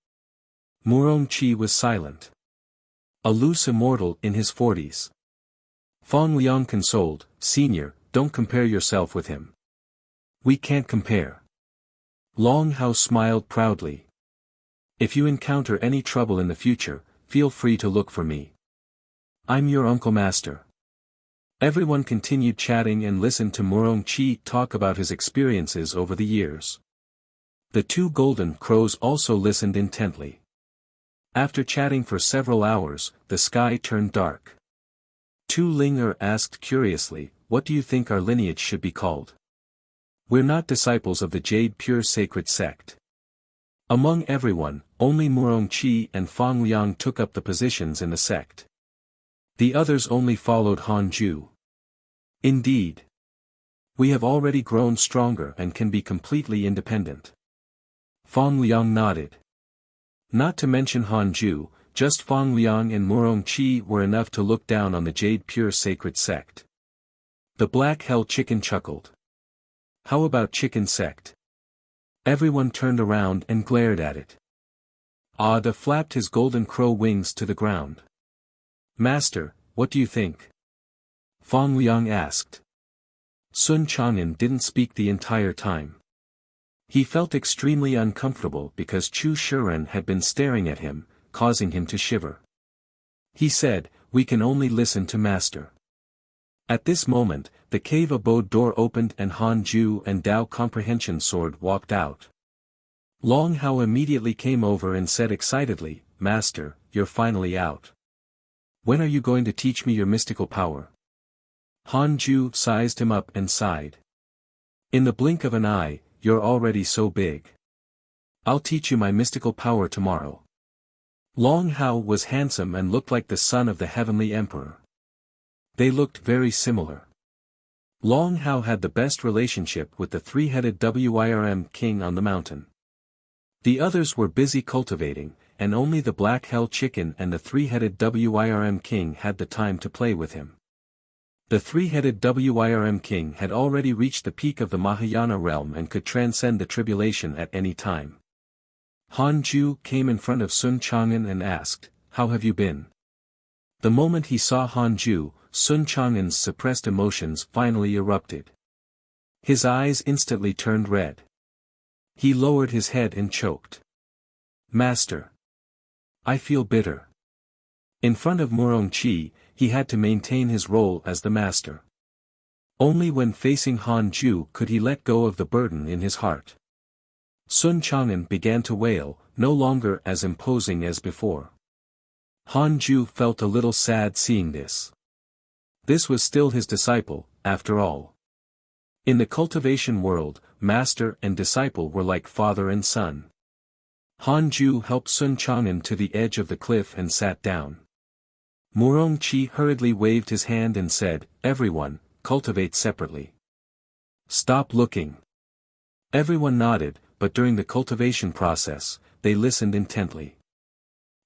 Speaker 1: Murong-chi was silent. A loose immortal in his 40s. Fang Liang consoled, Senior, don't compare yourself with him. We can't compare. Long Hao smiled proudly. If you encounter any trouble in the future, feel free to look for me. I'm your uncle master. Everyone continued chatting and listened to Murong-chi talk about his experiences over the years. The two golden crows also listened intently. After chatting for several hours, the sky turned dark. Tu Ling asked curiously, what do you think our lineage should be called? We're not disciples of the Jade Pure Sacred Sect. Among everyone, only Murong-chi and Fang Liang took up the positions in the sect. The others only followed Han Ju. Indeed. We have already grown stronger and can be completely independent. Fang Liang nodded. Not to mention Han Ju, just Fang Liang and Murong-chi were enough to look down on the Jade Pure Sacred Sect. The Black Hell Chicken chuckled. How about Chicken Sect? Everyone turned around and glared at it. Ada flapped his golden crow wings to the ground. Master, what do you think? Fang Liang asked. Sun Chang'an didn't speak the entire time. He felt extremely uncomfortable because Chu Shiren had been staring at him, causing him to shiver. He said, we can only listen to Master. At this moment, the cave abode door opened and Han Ju and Tao Comprehension Sword walked out. Long Hao immediately came over and said excitedly, Master, you're finally out. When are you going to teach me your mystical power? Han Ju sized him up and sighed. In the blink of an eye, you're already so big. I'll teach you my mystical power tomorrow. Long Hao was handsome and looked like the son of the heavenly emperor. They looked very similar. Long Hao had the best relationship with the three-headed Wirm king on the mountain. The others were busy cultivating, and only the Black Hell Chicken and the three-headed Wirm king had the time to play with him. The three-headed Wirm king had already reached the peak of the Mahayana realm and could transcend the tribulation at any time. Han Ju came in front of Sun Chang'an and asked, how have you been? The moment he saw Han Ju, Sun Chang'an's suppressed emotions finally erupted. His eyes instantly turned red. He lowered his head and choked. Master. I feel bitter. In front of Murongqi, he had to maintain his role as the master. Only when facing Han Ju could he let go of the burden in his heart. Sun Chang'an began to wail, no longer as imposing as before. Han Ju felt a little sad seeing this. This was still his disciple, after all. In the cultivation world, master and disciple were like father and son. Han Ju helped Sun Chang'an to the edge of the cliff and sat down. Murongqi hurriedly waved his hand and said, "Everyone, cultivate separately. Stop looking." Everyone nodded, but during the cultivation process, they listened intently.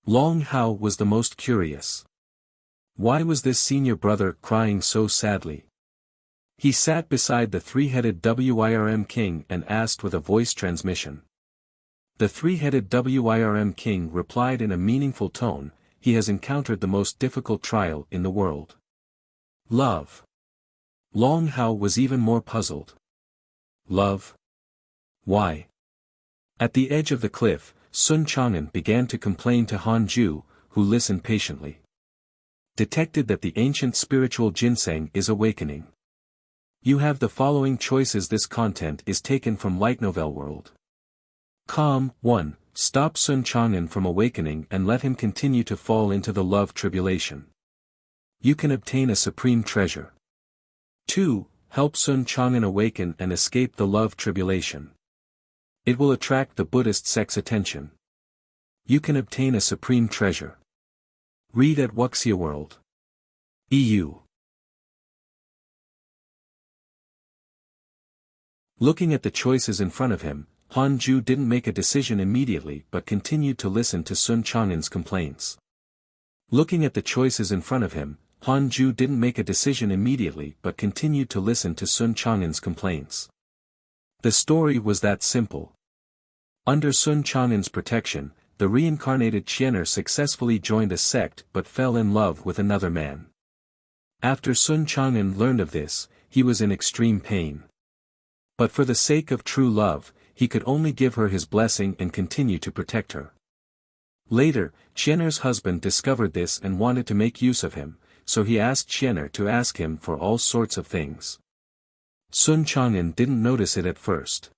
Speaker 1: Long Hao was the most curious. Why was this senior brother crying so sadly? He sat beside the three-headed Wirm king and asked with a voice transmission. The three-headed Wirm king replied in a meaningful tone, "He has encountered the most difficult trial in the world. Love." Long Hao was even more puzzled. Love? Why? At the edge of the cliff, Sun Chang'an began to complain to Han Ju, who listened patiently. Detected that the ancient spiritual ginseng is awakening. You have the following choices. This content is taken from Light Novel World. 1. Stop Sun Chang'an from awakening and let him continue to fall into the love tribulation. You can obtain a supreme treasure. 2. Help Sun Chang'an awaken and escape the love tribulation. It will attract the Buddhist sect's attention. You can obtain a supreme treasure. Read at Wuxia World. EU. Looking at the choices in front of him, Han Ju didn't make a decision immediately but continued to listen to Sun Chang'an's complaints. Looking at the choices in front of him, Han Ju didn't make a decision immediately but continued to listen to Sun Chang'an's complaints. The story was that simple. Under Sun Chang'an's protection, the reincarnated Qianer successfully joined a sect but fell in love with another man. After Sun Chang'an learned of this, he was in extreme pain. But for the sake of true love, he could only give her his blessing and continue to protect her. Later, Qianer's husband discovered this and wanted to make use of him, so he asked Qianer to ask him for all sorts of things. Sun Chang'an didn't notice it at first.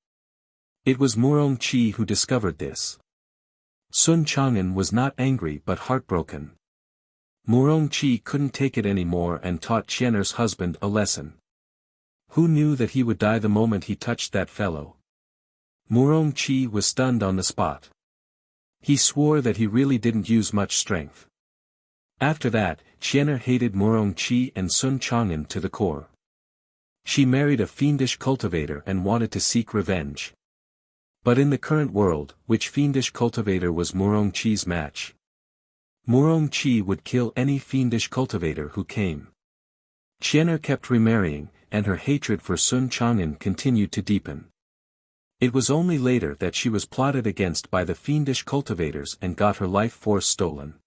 Speaker 1: It was Murongqi who discovered this. Sun Chang'an was not angry but heartbroken. Murongqi couldn't take it anymore and taught Qianer's husband a lesson. Who knew that he would die the moment he touched that fellow? Murongqi was stunned on the spot. He swore that he really didn't use much strength. After that, Qianer hated Murongqi and Sun Chang'an to the core. She married a fiendish cultivator and wanted to seek revenge. But in the current world, which fiendish cultivator was Murongqi's match? Murongqi would kill any fiendish cultivator who came. Qianer kept remarrying, and her hatred for Sun Chang'an continued to deepen. It was only later that she was plotted against by the fiendish cultivators and got her life force stolen.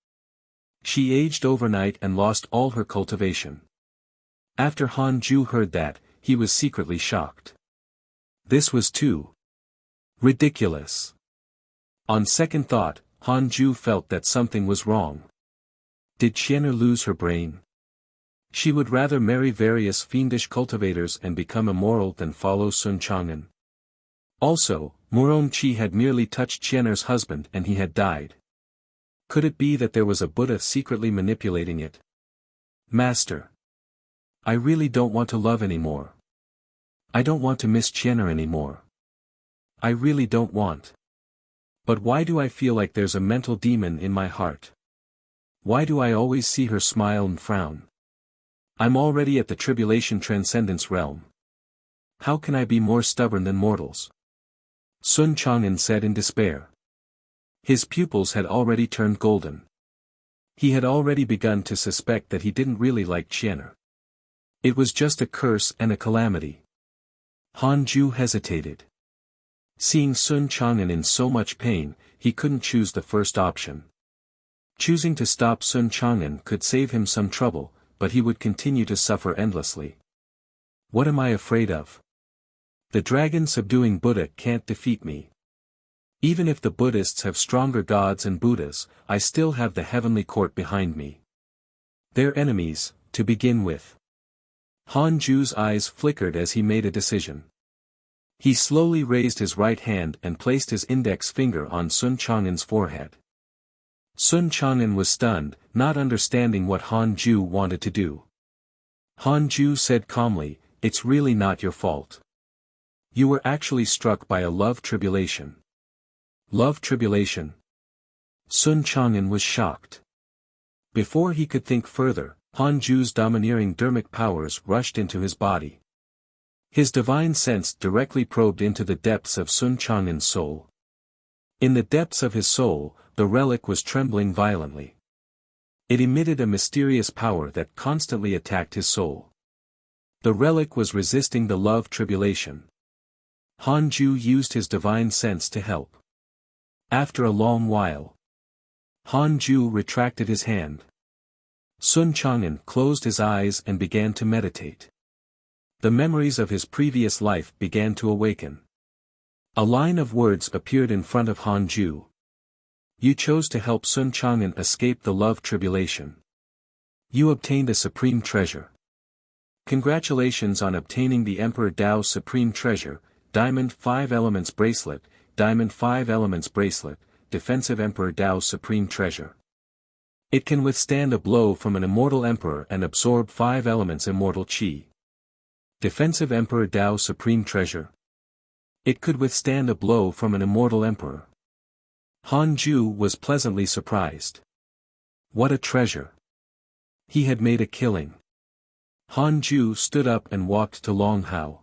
Speaker 1: She aged overnight and lost all her cultivation. After Han Ju heard that, he was secretly shocked. This was too ridiculous. On second thought, Han Ju felt that something was wrong. Did Qianer lose her brain? She would rather marry various fiendish cultivators and become immoral than follow Sun Chang'an. Also, Murongqi had merely touched Qianer's husband and he had died. Could it be that there was a Buddha secretly manipulating it? Master. I really don't want to love anymore. I don't want to miss Qianer anymore. I really don't want. But why do I feel like there's a mental demon in my heart? Why do I always see her smile and frown? I'm already at the tribulation transcendence realm. How can I be more stubborn than mortals? Sun Chang'an said in despair. His pupils had already turned golden. He had already begun to suspect that he didn't really like Qianer. It was just a curse and a calamity. Han Ju hesitated. Seeing Sun Chang'an in so much pain, he couldn't choose the first option. Choosing to stop Sun Chang'an could save him some trouble, but he would continue to suffer endlessly. What am I afraid of? The dragon subduing Buddha can't defeat me. Even if the Buddhists have stronger gods and Buddhas, I still have the heavenly court behind me. They're enemies, to begin with. Han Ju's eyes flickered as he made a decision. He slowly raised his right hand and placed his index finger on Sun Chang'an's forehead. Sun Chang'an was stunned, not understanding what Han Ju wanted to do. Han Ju said calmly, "It's really not your fault. You were actually struck by a love tribulation." Love tribulation? Sun Chang'an was shocked. Before he could think further, Han Ju's domineering dharmic powers rushed into his body. His divine sense directly probed into the depths of Sun Chang'an's soul. In the depths of his soul, the relic was trembling violently. It emitted a mysterious power that constantly attacked his soul. The relic was resisting the love tribulation. Han Ju used his divine sense to help. After a long while, Han Ju retracted his hand. Sun Chang'an closed his eyes and began to meditate. The memories of his previous life began to awaken. A line of words appeared in front of Han Ju. You chose to help Sun Chang'an escape the love tribulation. You obtained a supreme treasure. Congratulations on obtaining the Emperor Dao's supreme treasure, Diamond 5 Elements Bracelet, Diamond 5 Elements Bracelet, Defensive Emperor Dao's supreme treasure. It can withstand a blow from an immortal emperor and absorb 5 elements immortal qi. Defensive Emperor Dao's supreme treasure. It could withstand a blow from an immortal emperor. Han Ju was pleasantly surprised. What a treasure! He had made a killing. Han Ju stood up and walked to Long Hao.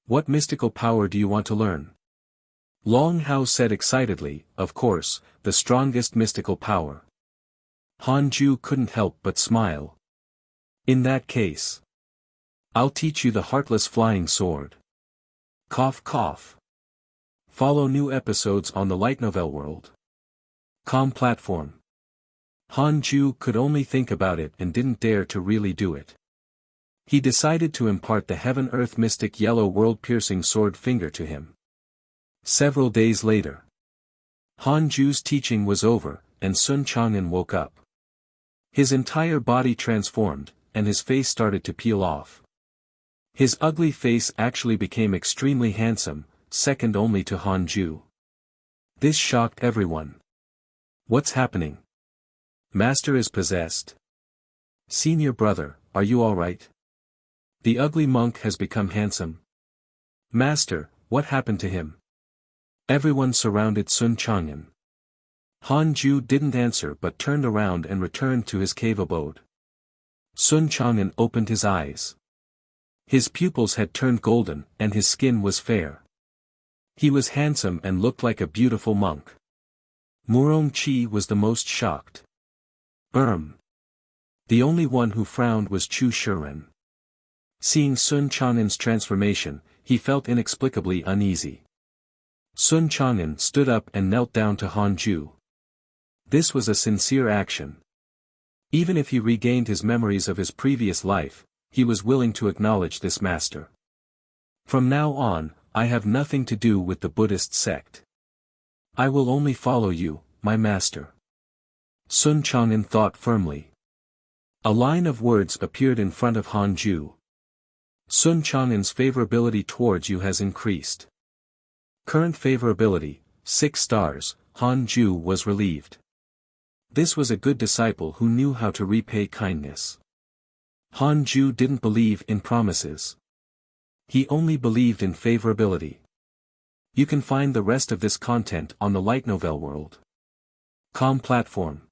Speaker 1: What mystical power do you want to learn? Long Hao said excitedly, of course, the strongest mystical power. Han Ju couldn't help but smile. In that case, I'll teach you the heartless flying sword. Cough cough. Follow new episodes on the Light Novel World. Com platform. Han Ju could only think about it and didn't dare to really do it. He decided to impart the heaven-earth mystic yellow world-piercing sword finger to him. Several days later, Han Ju's teaching was over, and Sun Chang'an woke up. His entire body transformed, and his face started to peel off. His ugly face actually became extremely handsome, second only to Han Ju. This shocked everyone. What's happening? Master is possessed. Senior brother, are you alright? The ugly monk has become handsome. Master, what happened to him? Everyone surrounded Sun Chang'an. Han Ju didn't answer but turned around and returned to his cave abode. Sun Chang'an opened his eyes. His pupils had turned golden, and his skin was fair. He was handsome and looked like a beautiful monk. Murong Qi was the most shocked. The only one who frowned was Chu Shiren. Seeing Sun Chang'an's transformation, he felt inexplicably uneasy. Sun Chang'an stood up and knelt down to Han Ju. This was a sincere action. Even if he regained his memories of his previous life, he was willing to acknowledge this master. From now on, I have nothing to do with the Buddhist sect. I will only follow you, my master. Sun Chang'an thought firmly. A line of words appeared in front of Han Ju. Sun Chang'an's favorability towards you has increased. Current favorability, 6 stars, Han Ju was relieved. This was a good disciple who knew how to repay kindness. Han Ju didn't believe in promises. He only believed in favorability. You can find the rest of this content on the Light Novel World. Com platform.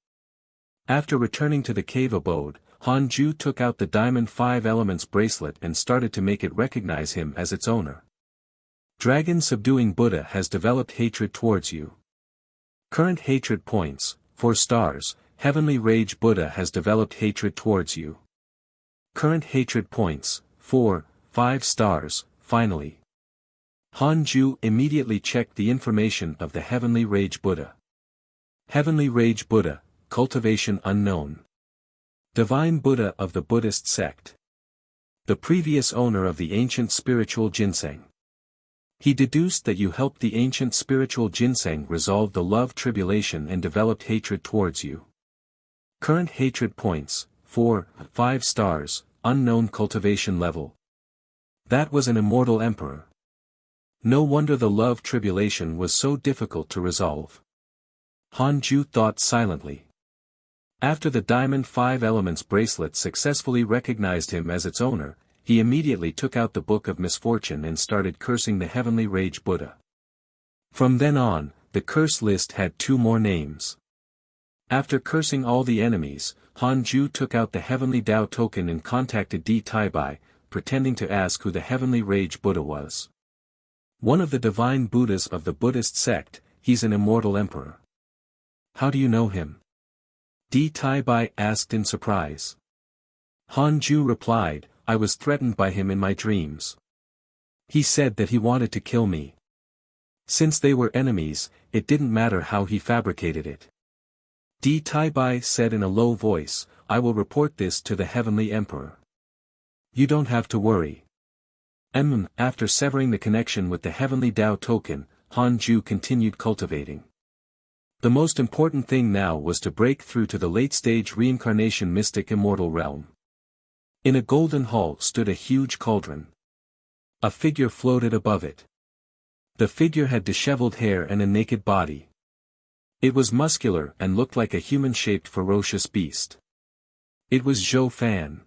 Speaker 1: After returning to the cave abode, Han Ju took out the Diamond 5 Elements bracelet and started to make it recognize him as its owner. Dragon subduing Buddha has developed hatred towards you. Current hatred points, 4 stars, Heavenly Rage Buddha has developed hatred towards you. Current hatred points, 4, 5 stars, finally. Han Ju immediately checked the information of the Heavenly Rage Buddha. Heavenly Rage Buddha, cultivation unknown. Divine Buddha of the Buddhist sect. The previous owner of the ancient spiritual ginseng. He deduced that you helped the ancient spiritual ginseng resolve the love tribulation and developed hatred towards you. Current hatred points, 4, 5 stars, unknown cultivation level. That was an immortal emperor. No wonder the love tribulation was so difficult to resolve. Han Ju thought silently. After the Diamond 5 Elements bracelet successfully recognized him as its owner, he immediately took out the Book of Misfortune and started cursing the Heavenly Rage Buddha. From then on, the curse list had 2 more names. After cursing all the enemies, Han Ju took out the Heavenly Tao token and contacted Di Taibai, pretending to ask who the Heavenly Rage Buddha was. One of the divine Buddhas of the Buddhist sect, he's an immortal emperor. How do you know him? Di Taibai asked in surprise. Han Ju replied, I was threatened by him in my dreams. He said that he wanted to kill me. Since they were enemies, it didn't matter how he fabricated it. Di Taibai said in a low voice, I will report this to the Heavenly Emperor. You don't have to worry. After severing the connection with the Heavenly Tao token, Han Ju continued cultivating. The most important thing now was to break through to the late-stage reincarnation mystic immortal realm. In a golden hall stood a huge cauldron. A figure floated above it. The figure had disheveled hair and a naked body. It was muscular and looked like a human-shaped ferocious beast. It was Zhou Fan.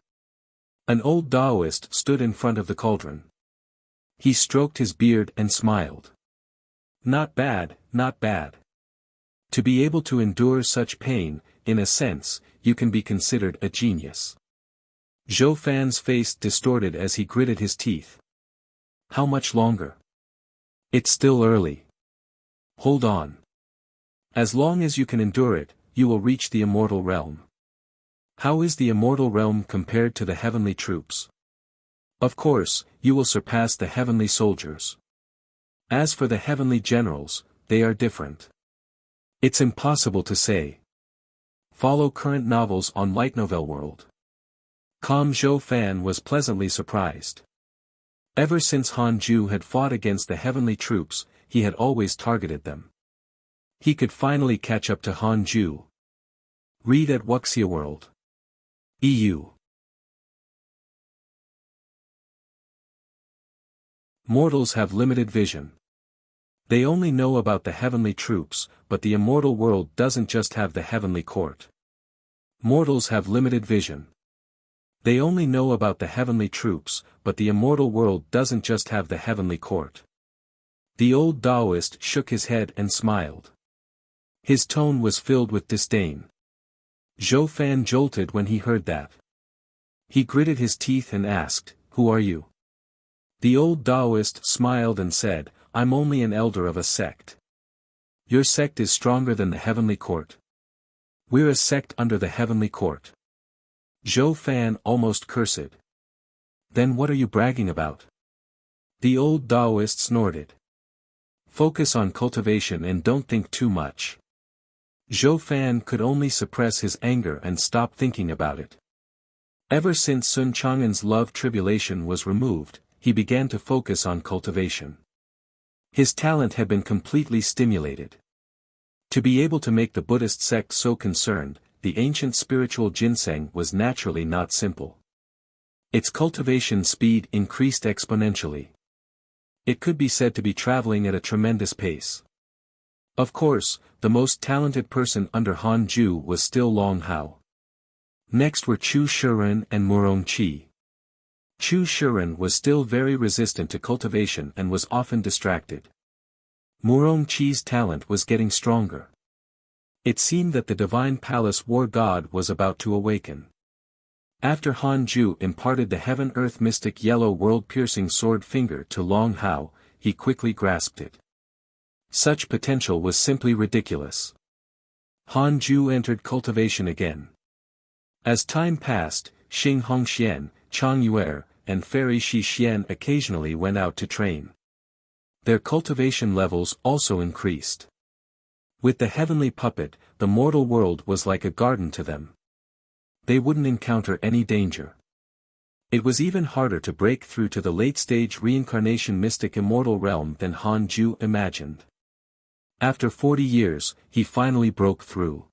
Speaker 1: An old Taoist stood in front of the cauldron. He stroked his beard and smiled. Not bad, not bad. To be able to endure such pain, in a sense, you can be considered a genius. Zhou Fan's face distorted as he gritted his teeth. How much longer? It's still early. Hold on. As long as you can endure it, you will reach the immortal realm. How is the immortal realm compared to the heavenly troops? Of course, you will surpass the heavenly soldiers. As for the heavenly generals, they are different. It's impossible to say. Follow current novels on Light Novel World. Zhou Fan was pleasantly surprised. Ever since Han Ju had fought against the heavenly troops, he had always targeted them. He could finally catch up to Han Ju. Read at Wuxia World. EU. Mortals have limited vision. They only know about the heavenly troops, but the immortal world doesn't just have the heavenly court. Mortals have limited vision. They only know about the heavenly troops, but the immortal world doesn't just have the heavenly court. The old Taoist shook his head and smiled. His tone was filled with disdain. Zhou Fan jolted when he heard that. He gritted his teeth and asked, Who are you? The old Taoist smiled and said, I'm only an elder of a sect. Your sect is stronger than the heavenly court. We're a sect under the heavenly court. Zhou Fan almost cursed. Then what are you bragging about? The old Taoist snorted. Focus on cultivation and don't think too much. Zhou Fan could only suppress his anger and stop thinking about it. Ever since Sun Chang'an's love tribulation was removed, he began to focus on cultivation. His talent had been completely stimulated. To be able to make the Buddhist sect so concerned, the ancient spiritual ginseng was naturally not simple. Its cultivation speed increased exponentially. It could be said to be traveling at a tremendous pace. Of course, the most talented person under Han Ju was still Long Hao. Next were Chu Shiren and Murong Qi. Chu Shiren was still very resistant to cultivation and was often distracted. Murong Qi's talent was getting stronger. It seemed that the divine palace war god was about to awaken. After Han Ju imparted the heaven-earth mystic yellow world-piercing sword finger to Long Hao, he quickly grasped it. Such potential was simply ridiculous. Han Ju entered cultivation again. As time passed, Xing Hongxian, Chang Yuer, and Fairy Shi Xian occasionally went out to train. Their cultivation levels also increased. With the heavenly puppet, the mortal world was like a garden to them. they wouldn't encounter any danger. It was even harder to break through to the late-stage reincarnation mystic immortal realm than Han Ju imagined. After 40 years, he finally broke through.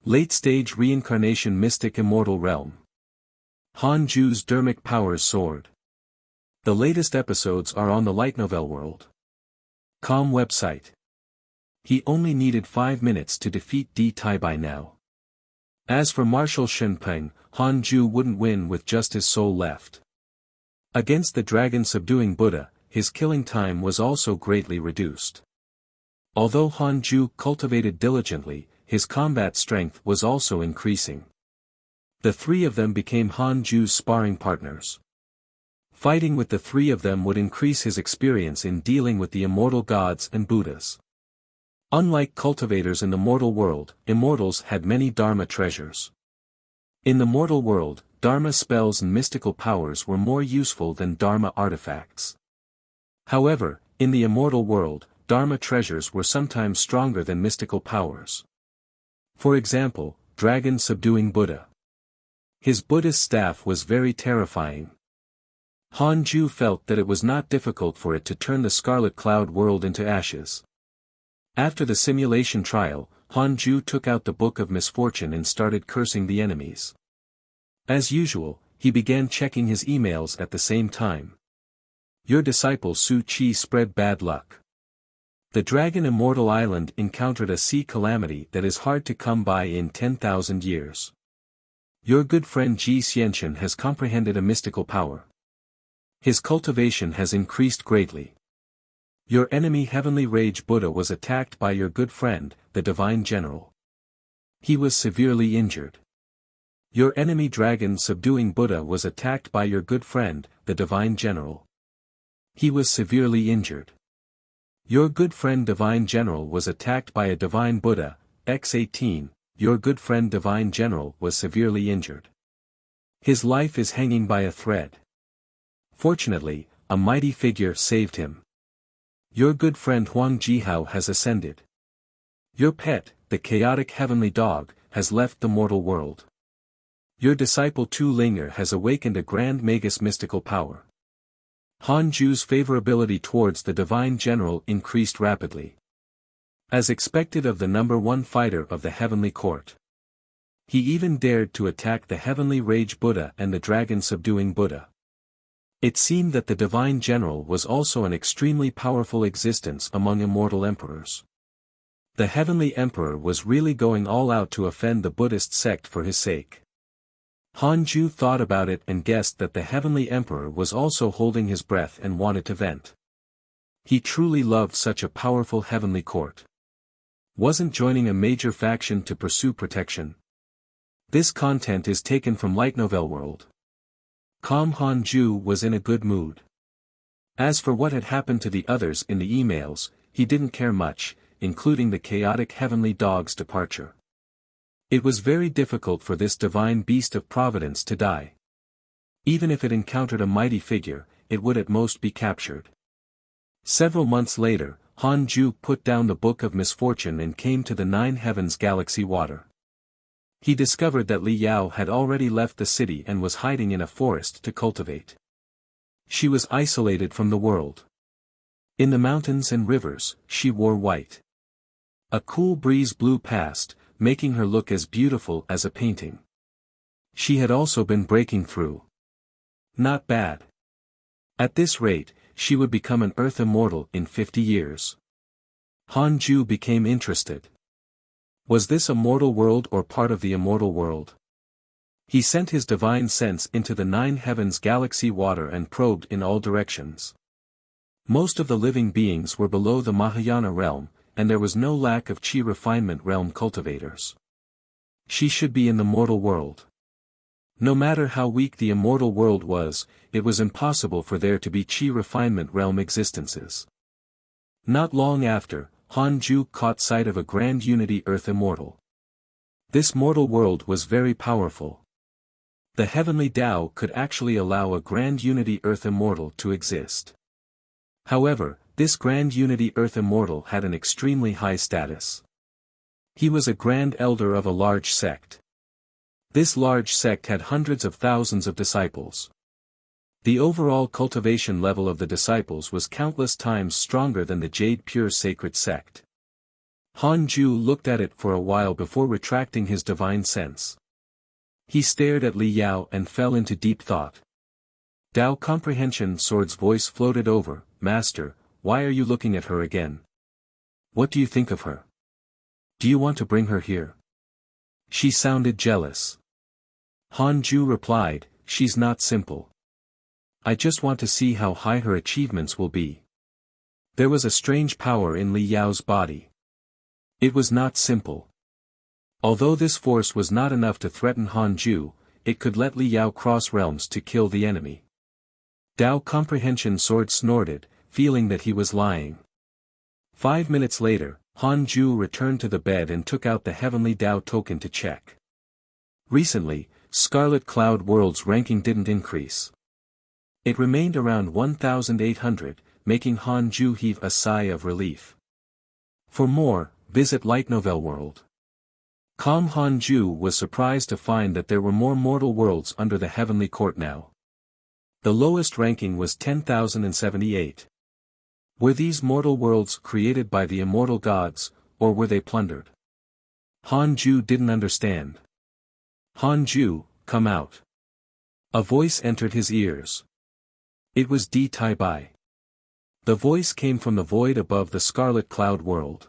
Speaker 1: Late-stage reincarnation mystic immortal realm. Han Ju's dermic powers soared. The latest episodes are on the light novel world.com website. He only needed 5 minutes to defeat Di Tai by now. As for Marshal Shenpeng, Han Ju wouldn't win with just his soul left. Against the dragon subduing Buddha, his killing time was also greatly reduced. Although Han Ju cultivated diligently, his combat strength was also increasing. The three of them became Han Ju's sparring partners. Fighting with the three of them would increase his experience in dealing with the immortal gods and Buddhas. Unlike cultivators in the mortal world, immortals had many Dharma treasures. In the mortal world, Dharma spells and mystical powers were more useful than Dharma artifacts. However, in the immortal world, Dharma treasures were sometimes stronger than mystical powers. For example, dragon subduing Buddha. His Buddhist staff was very terrifying. Han Ju felt that it was not difficult for it to turn the Scarlet Cloud world into ashes. After the simulation trial, Han Ju took out the Book of Misfortune and started cursing the enemies. As usual, he began checking his emails at the same time. Your disciple Su Chi spread bad luck. The Dragon Immortal Island encountered a sea calamity that is hard to come by in 10,000 years. Your good friend Ji Xianchen has comprehended a mystical power. His cultivation has increased greatly. Your enemy Heavenly Rage Buddha was attacked by your good friend, the Divine General. He was severely injured. Your enemy Dragon Subduing Buddha was attacked by your good friend, the Divine General. He was severely injured. Your good friend Divine General was attacked by a Divine Buddha, X18, your good friend Divine General was severely injured. His life is hanging by a thread. Fortunately, a mighty figure saved him. Your good friend Huang Jihao has ascended. Your pet, the chaotic heavenly dog, has left the mortal world. Your disciple Tu Linger has awakened a grand magus mystical power. Han Ju's favorability towards the Divine General increased rapidly. As expected of the number one fighter of the heavenly court. He even dared to attack the Heavenly Rage Buddha and the Dragon Subduing Buddha. It seemed that the Divine General was also an extremely powerful existence among immortal emperors. The Heavenly Emperor was really going all out to offend the Buddhist sect for his sake. Han Ju thought about it and guessed that the Heavenly Emperor was also holding his breath and wanted to vent. He truly loved such a powerful heavenly court. Wasn't joining a major faction to pursue protection. This content is taken from Light Novel World. Han Ju was in a good mood. As for what had happened to the others in the emails, he didn't care much, including the chaotic heavenly dog's departure. It was very difficult for this divine beast of providence to die. Even if it encountered a mighty figure, it would at most be captured. Several months later, Han Ju put down the Book of Misfortune and came to the Nine Heavens Galaxy Water. He discovered that Li Yao had already left the city and was hiding in a forest to cultivate. She was isolated from the world. In the mountains and rivers, she wore white. A cool breeze blew past, making her look as beautiful as a painting. She had also been breaking through. Not bad. At this rate, she would become an Earth Immortal in 50 years. Han Ju became interested. Was this a mortal world or part of the immortal world? He sent his divine sense into the Nine Heavens Galaxy Water and probed in all directions. Most of the living beings were below the Mahayana realm, and there was no lack of Qi refinement realm cultivators. She should be in the mortal world. No matter how weak the immortal world was, it was impossible for there to be Qi refinement realm existences. Not long after, Han Ju caught sight of a Grand Unity Earth Immortal. This mortal world was very powerful. The heavenly Tao could actually allow a Grand Unity Earth Immortal to exist. However, this Grand Unity Earth Immortal had an extremely high status. He was a Grand Elder of a large sect. This large sect had hundreds of thousands of disciples. The overall cultivation level of the disciples was countless times stronger than the Jade Pure Sacred sect. Han Ju looked at it for a while before retracting his divine sense. He stared at Li Yao and fell into deep thought. Dao Comprehension Sword's voice floated over, "Master, why are you looking at her again? What do you think of her? Do you want to bring her here?" She sounded jealous. Han Ju replied, "She's not simple. I just want to see how high her achievements will be." There was a strange power in Li Yao's body. It was not simple. Although this force was not enough to threaten Han Ju, it could let Li Yao cross realms to kill the enemy. Dao Comprehension Sword snorted, feeling that he was lying. 5 minutes later, Han Ju returned to the bed and took out the Heavenly Dao token to check. Recently, Scarlet Cloud World's ranking didn't increase. It remained around 1,800, making Han Ju heave a sigh of relief. For more, visit Light Novel World. Calm Han Ju was surprised to find that there were more mortal worlds under the Heavenly Court now. The lowest ranking was 10,078. Were these mortal worlds created by the immortal gods, or were they plundered? Han Ju didn't understand. "Han Ju, come out." A voice entered his ears. It was Di Tai Bai. The voice came from the void above the Scarlet Cloud World.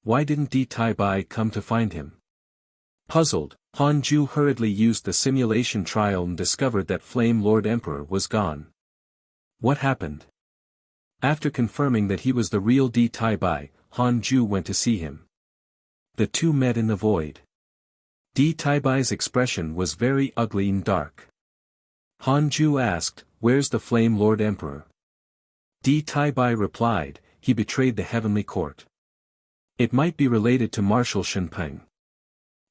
Speaker 1: Why didn't Di Tai Bai come to find him? Puzzled, Han Ju hurriedly used the simulation trial and discovered that Flame Lord Emperor was gone. What happened? After confirming that he was the real Di Tai Bai, Han Ju went to see him. The two met in the void. Di Tai Bai's expression was very ugly and dark. Han Ju asked, "Where's the Flame Lord Emperor?" Di Tai Bai replied, "He betrayed the Heavenly Court." It might be related to Marshal Shenpeng.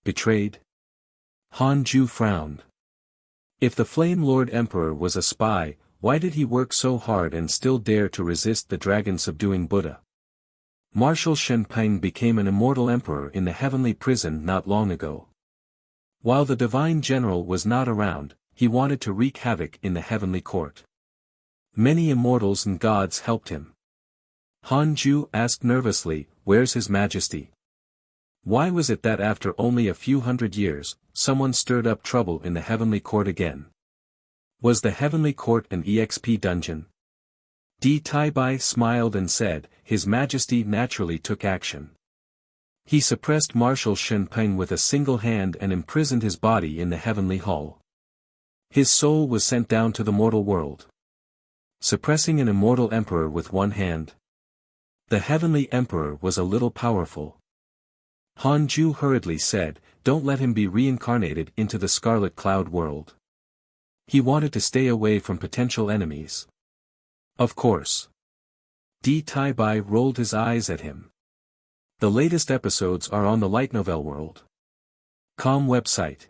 Speaker 1: Betrayed? Han Ju frowned. If the Flame Lord Emperor was a spy, why did he work so hard and still dare to resist the dragon subduing Buddha? Marshal Shenpeng became an immortal emperor in the heavenly prison not long ago. While the divine general was not around, he wanted to wreak havoc in the heavenly court. Many immortals and gods helped him. Han Ju asked nervously, "Where's His Majesty?" Why was it that after only a few hundred years, someone stirred up trouble in the heavenly court again? Was the heavenly court an EXP dungeon? Di Tai Bai smiled and said, "His Majesty naturally took action. He suppressed Marshal Shenpeng with a single hand and imprisoned his body in the heavenly hall. His soul was sent down to the mortal world. Suppressing an immortal emperor with one hand? The heavenly emperor was a little powerful." Han Ju hurriedly said, "Don't let him be reincarnated into the Scarlet Cloud World. He wanted to stay away from potential enemies." "Of course." Di Tai Bai rolled his eyes at him. The latest episodes are on the Light Novel World. Com website.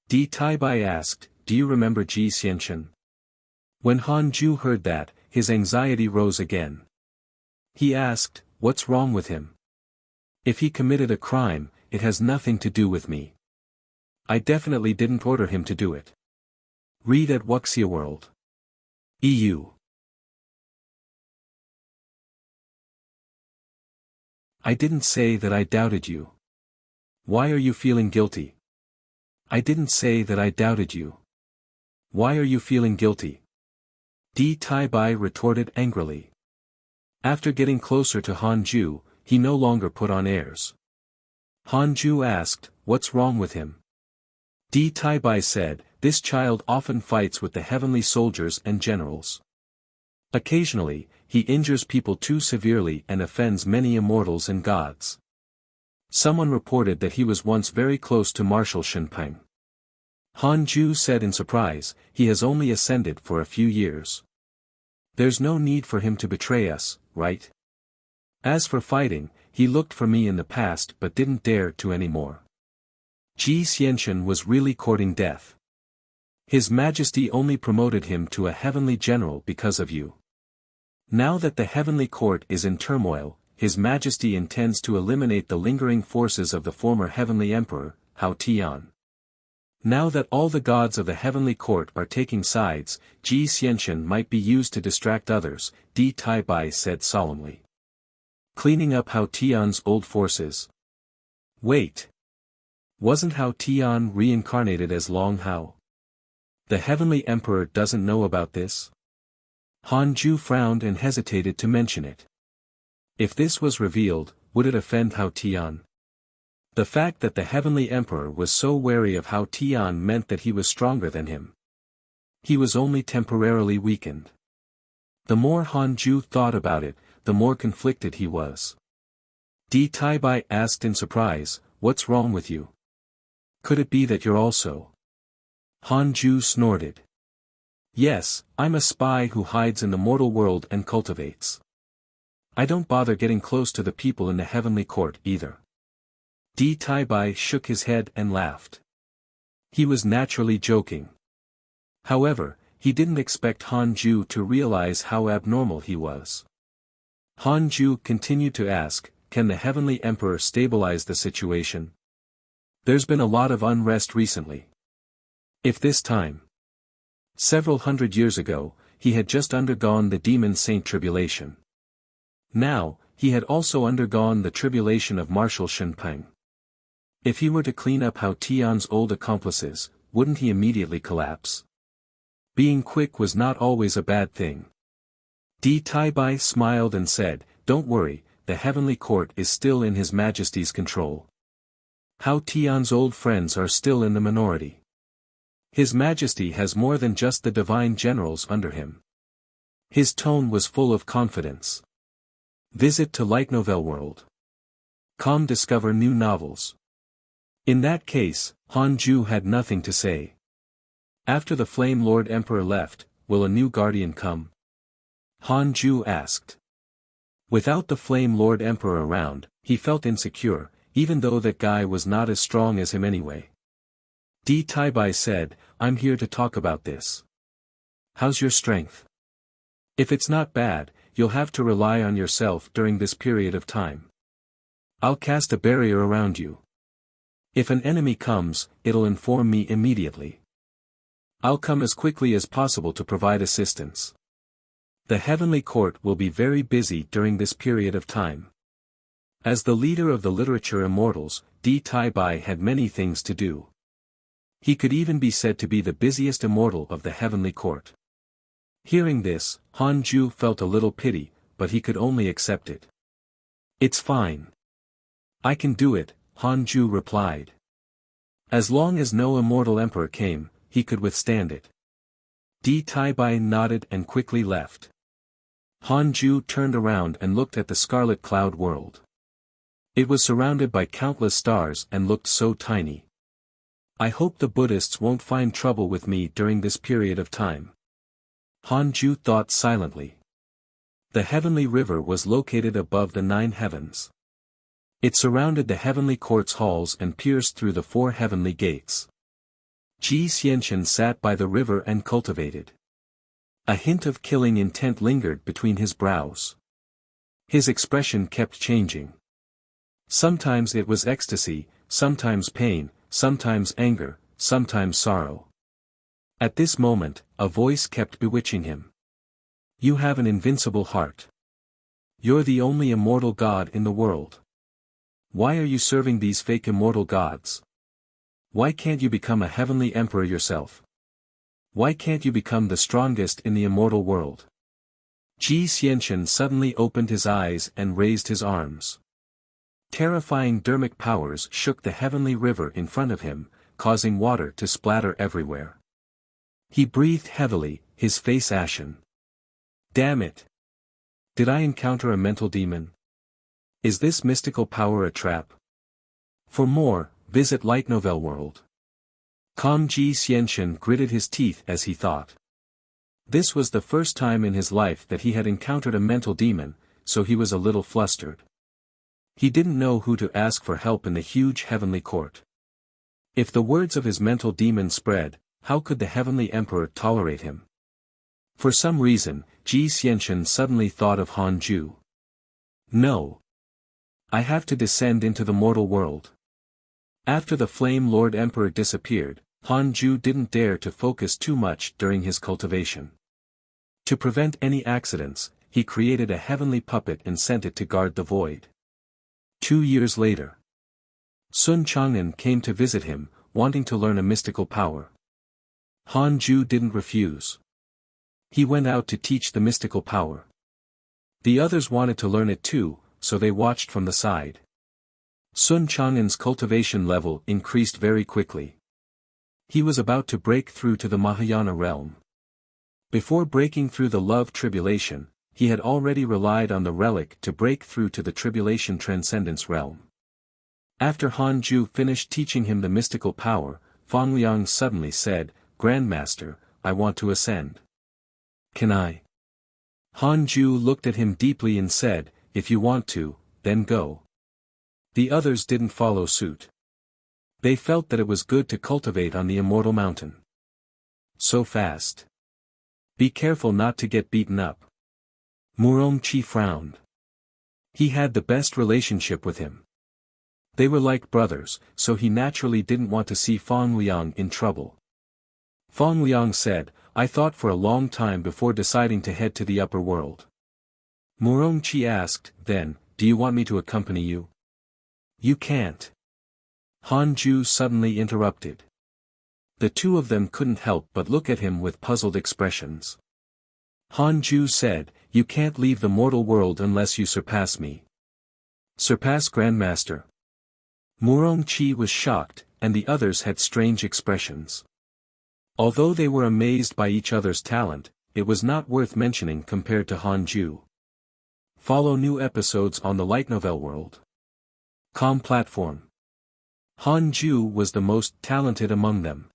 Speaker 1: Di Tai Bai asked, "Do you remember Ji Xianchen?" When Han Ju heard that, his anxiety rose again. He asked, "What's wrong with him? If he committed a crime, it has nothing to do with me. I definitely didn't order him to do it." Read at Wuxia World. EU. I didn't say that I doubted you. Why are you feeling guilty? I didn't say that I doubted you. Why are you feeling guilty? Di Tai Bai retorted angrily. After getting closer to Han Ju, he no longer put on airs. Han Ju asked, "What's wrong with him?" Di Tai Bai said, "This child often fights with the heavenly soldiers and generals. Occasionally, he injures people too severely and offends many immortals and gods. Someone reported that he was once very close to Marshal Shenpeng." Han Ju said in surprise, "He has only ascended for a few years. There's no need for him to betray us, right? As for fighting, he looked for me in the past but didn't dare to anymore. Ji Xianchen was really courting death. His Majesty only promoted him to a heavenly general because of you. Now that the heavenly court is in turmoil, His Majesty intends to eliminate the lingering forces of the former heavenly emperor, Hao Tian. Now that all the gods of the heavenly court are taking sides, Ji Xianxian might be used to distract others, Di Tai Bai said solemnly. Cleaning up Hao Tian's old forces. Wait. Wasn't Hao Tian reincarnated as Long Hao? The heavenly emperor doesn't know about this? Han Ju frowned and hesitated to mention it. If this was revealed, would it offend Hao Tian? The fact that the heavenly emperor was so wary of Hao Tian meant that he was stronger than him. He was only temporarily weakened. The more Han Ju thought about it, the more conflicted he was. Di Tai Bai asked in surprise, "What's wrong with you? Could it be that you're also?" Han Ju snorted. "Yes, I'm a spy who hides in the mortal world and cultivates. I don't bother getting close to the people in the heavenly court either." Di Tai Bai shook his head and laughed. He was naturally joking. However, he didn't expect Han Ju to realize how abnormal he was. Han Ju continued to ask, "Can the heavenly emperor stabilize the situation? There's been a lot of unrest recently. If this time, several hundred years ago, he had just undergone the demon saint tribulation. Now, he had also undergone the tribulation of Marshal Shenpeng. If he were to clean up Hao Tian's old accomplices, wouldn't he immediately collapse? Being quick was not always a bad thing." Di Tai Bai smiled and said, "Don't worry, the heavenly court is still in His Majesty's control. Hao Tian's old friends are still in the minority. His Majesty has more than just the divine generals under him." His tone was full of confidence. Visit to Light Novel World. Com discover new novels. In that case, Han Ju had nothing to say. After the Flame Lord Emperor left, will a new guardian come? Han Ju asked. Without the Flame Lord Emperor around, he felt insecure, even though that guy was not as strong as him anyway. Di Tai Bai said, "I'm here to talk about this. How's your strength? If it's not bad, you'll have to rely on yourself during this period of time. I'll cast a barrier around you. If an enemy comes, it'll inform me immediately. I'll come as quickly as possible to provide assistance. The heavenly court will be very busy during this period of time." As the leader of the literature immortals, Di Tai Bai had many things to do. He could even be said to be the busiest immortal of the heavenly court. Hearing this, Han Ju felt a little pity, but he could only accept it. "It's fine. I can do it," Han Ju replied. As long as no immortal emperor came, he could withstand it. Di Tai Bai nodded and quickly left. Han Ju turned around and looked at the Scarlet Cloud world. It was surrounded by countless stars and looked so tiny. "I hope the Buddhists won't find trouble with me during this period of time." Han Ju thought silently. The heavenly river was located above the 9 heavens. It surrounded the heavenly court's halls and pierced through the 4 heavenly gates. Ji Xianxian sat by the river and cultivated. A hint of killing intent lingered between his brows. His expression kept changing. Sometimes it was ecstasy, sometimes pain, sometimes anger, sometimes sorrow. At this moment, a voice kept bewitching him. "You have an invincible heart. You're the only immortal god in the world. Why are you serving these fake immortal gods? Why can't you become a heavenly emperor yourself? Why can't you become the strongest in the immortal world?" Ji Xianxian suddenly opened his eyes and raised his arms. Terrifying dermic powers shook the heavenly river in front of him, causing water to splatter everywhere. He breathed heavily, his face ashen. "Damn it! Did I encounter a mental demon? Is this mystical power a trap?" For more, visit Light Novel World. Com. Ji Xianxian gritted his teeth as he thought. This was the first time in his life that he had encountered a mental demon, so he was a little flustered. He didn't know who to ask for help in the huge heavenly court. If the words of his mental demon spread, how could the heavenly emperor tolerate him? For some reason, Ji Xianxian suddenly thought of Han Ju. "No. I have to descend into the mortal world." After the Flame Lord Emperor disappeared, Han Ju didn't dare to focus too much during his cultivation. To prevent any accidents, he created a heavenly puppet and sent it to guard the void. 2 years later, Sun Chang'an came to visit him, wanting to learn a mystical power. Han Ju didn't refuse. He went out to teach the mystical power. The others wanted to learn it too, so they watched from the side. Sun Chang'an's cultivation level increased very quickly. He was about to break through to the Mahayana realm. Before breaking through the love tribulation, he had already relied on the relic to break through to the tribulation transcendence realm. After Han Ju finished teaching him the mystical power, Fang Liang suddenly said, "Grandmaster, I want to ascend. Can I?" Han Ju looked at him deeply and said, "If you want to, then go." The others didn't follow suit. They felt that it was good to cultivate on the immortal mountain. So fast. Be careful not to get beaten up. Murongchi frowned. He had the best relationship with him. They were like brothers, so he naturally didn't want to see Fang Liang in trouble. Fang Liang said, "I thought for a long time before deciding to head to the upper world." Murongchi asked, "Then, do you want me to accompany you?" "You can't." Han Ju suddenly interrupted. The two of them couldn't help but look at him with puzzled expressions. Han Ju said, "You can't leave the mortal world unless you surpass me." "Surpass Grandmaster?" Murongchi was shocked, and the others had strange expressions. Although they were amazed by each other's talent, it was not worth mentioning compared to Han Ju. Follow new episodes on the Light Novel World. Com platform. Han Ju was the most talented among them.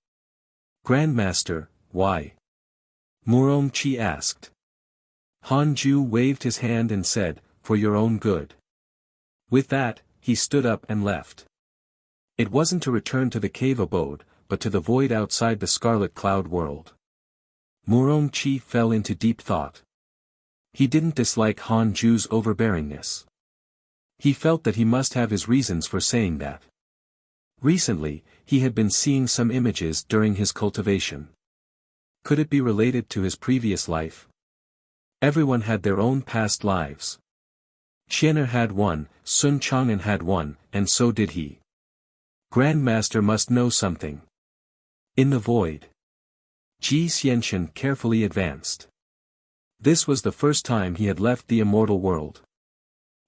Speaker 1: "Grandmaster, why?" Murongchi asked. Han Ju waved his hand and said, "For your own good." With that, he stood up and left. It wasn't to return to the cave abode, but to the void outside the Scarlet Cloud world. Murongchi fell into deep thought. He didn't dislike Han Ju's overbearingness. He felt that he must have his reasons for saying that. Recently, he had been seeing some images during his cultivation. Could it be related to his previous life? Everyone had their own past lives. Qianer had one, Sun Chang'an had one, and so did he. Grandmaster must know something. In the void, Ji Xianxian carefully advanced. This was the first time he had left the immortal world.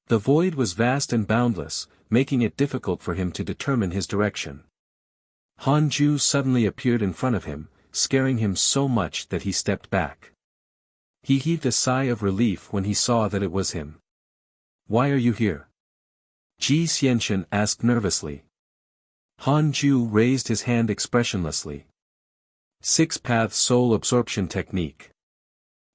Speaker 1: The void was vast and boundless, making it difficult for him to determine his direction. Han Ju suddenly appeared in front of him, scaring him so much that he stepped back. He heaved a sigh of relief when he saw that it was him. "Why are you here?" Ji Xianxian asked nervously. Han Ju raised his hand expressionlessly. 6-path soul absorption technique.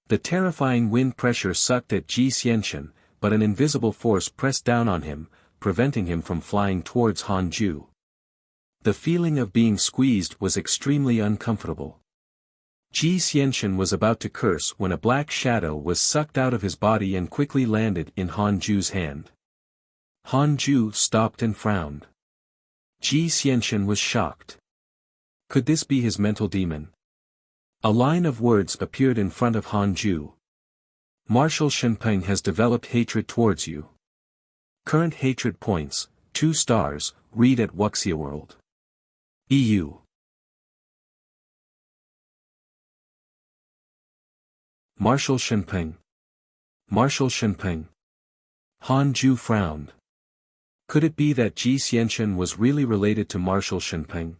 Speaker 1: The terrifying wind pressure sucked at Ji Xianxian, but an invisible force pressed down on him, preventing him from flying towards Han Ju. The feeling of being squeezed was extremely uncomfortable. Ji Xianxian was about to curse when a black shadow was sucked out of his body and quickly landed in Han Ju's hand. Han Ju stopped and frowned. Ji Xianxian was shocked. Could this be his mental demon? A line of words appeared in front of Han Ju. Marshal Shenpeng has developed hatred towards you. Current hatred points, 2 stars, read at Wuxia World. EU. Marshal Shenpeng. Marshal Shenpeng. Han Ju frowned. Could it be that Ji Xianxian was really related to Marshal Shenpeng?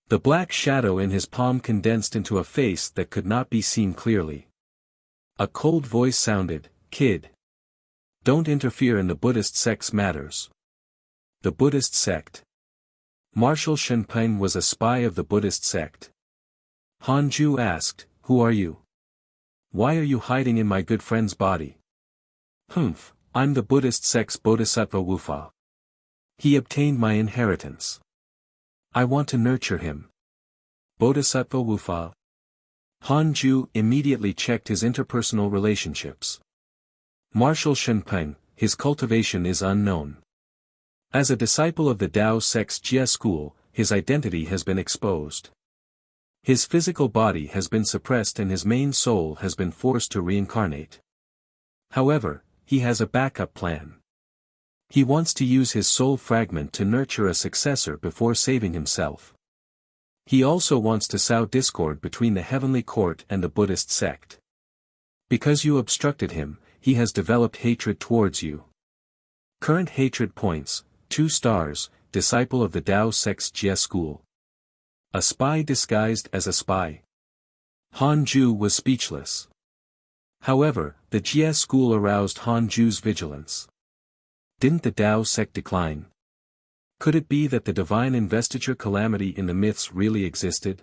Speaker 1: The black shadow in his palm condensed into a face that could not be seen clearly. A cold voice sounded, "Kid. Don't interfere in the Buddhist sect's matters." The Buddhist sect. Marshal Shenpeng was a spy of the Buddhist sect. Han Ju asked, "Who are you? Why are you hiding in my good friend's body?" "Humph, I'm the Buddhist sect's Bodhisattva Wufa. He obtained my inheritance. I want to nurture him." Bodhisattva Wufa. Han Ju immediately checked his interpersonal relationships. Marshal Shenpeng, his cultivation is unknown. As a disciple of the Tao sect's Jia school, his identity has been exposed. His physical body has been suppressed and his main soul has been forced to reincarnate. However, he has a backup plan. He wants to use his soul fragment to nurture a successor before saving himself. He also wants to sow discord between the heavenly court and the Buddhist sect. Because you obstructed him, he has developed hatred towards you. Current hatred points, 2 stars, disciple of the Tao sect's Jie school. A spy disguised as a spy. Han Ju was speechless. However, the Jie school aroused Han Ju's vigilance. Didn't the Tao sect decline? Could it be that the divine investiture calamity in the myths really existed?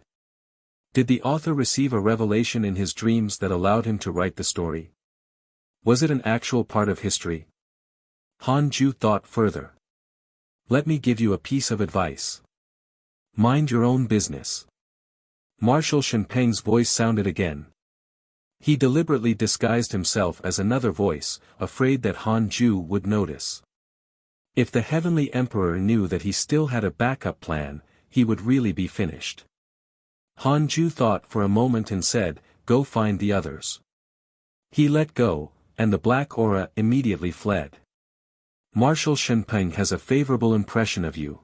Speaker 1: Did the author receive a revelation in his dreams that allowed him to write the story? Was it an actual part of history? Han Ju thought further. Let me give you a piece of advice. Mind your own business. Marshal Shenpeng's voice sounded again. He deliberately disguised himself as another voice, afraid that Han Ju would notice. If the Heavenly Emperor knew that he still had a backup plan, he would really be finished. Han Ju thought for a moment and said, "Go find the others." He let go, and the black aura immediately fled. Marshal Shenpeng has a favorable impression of you.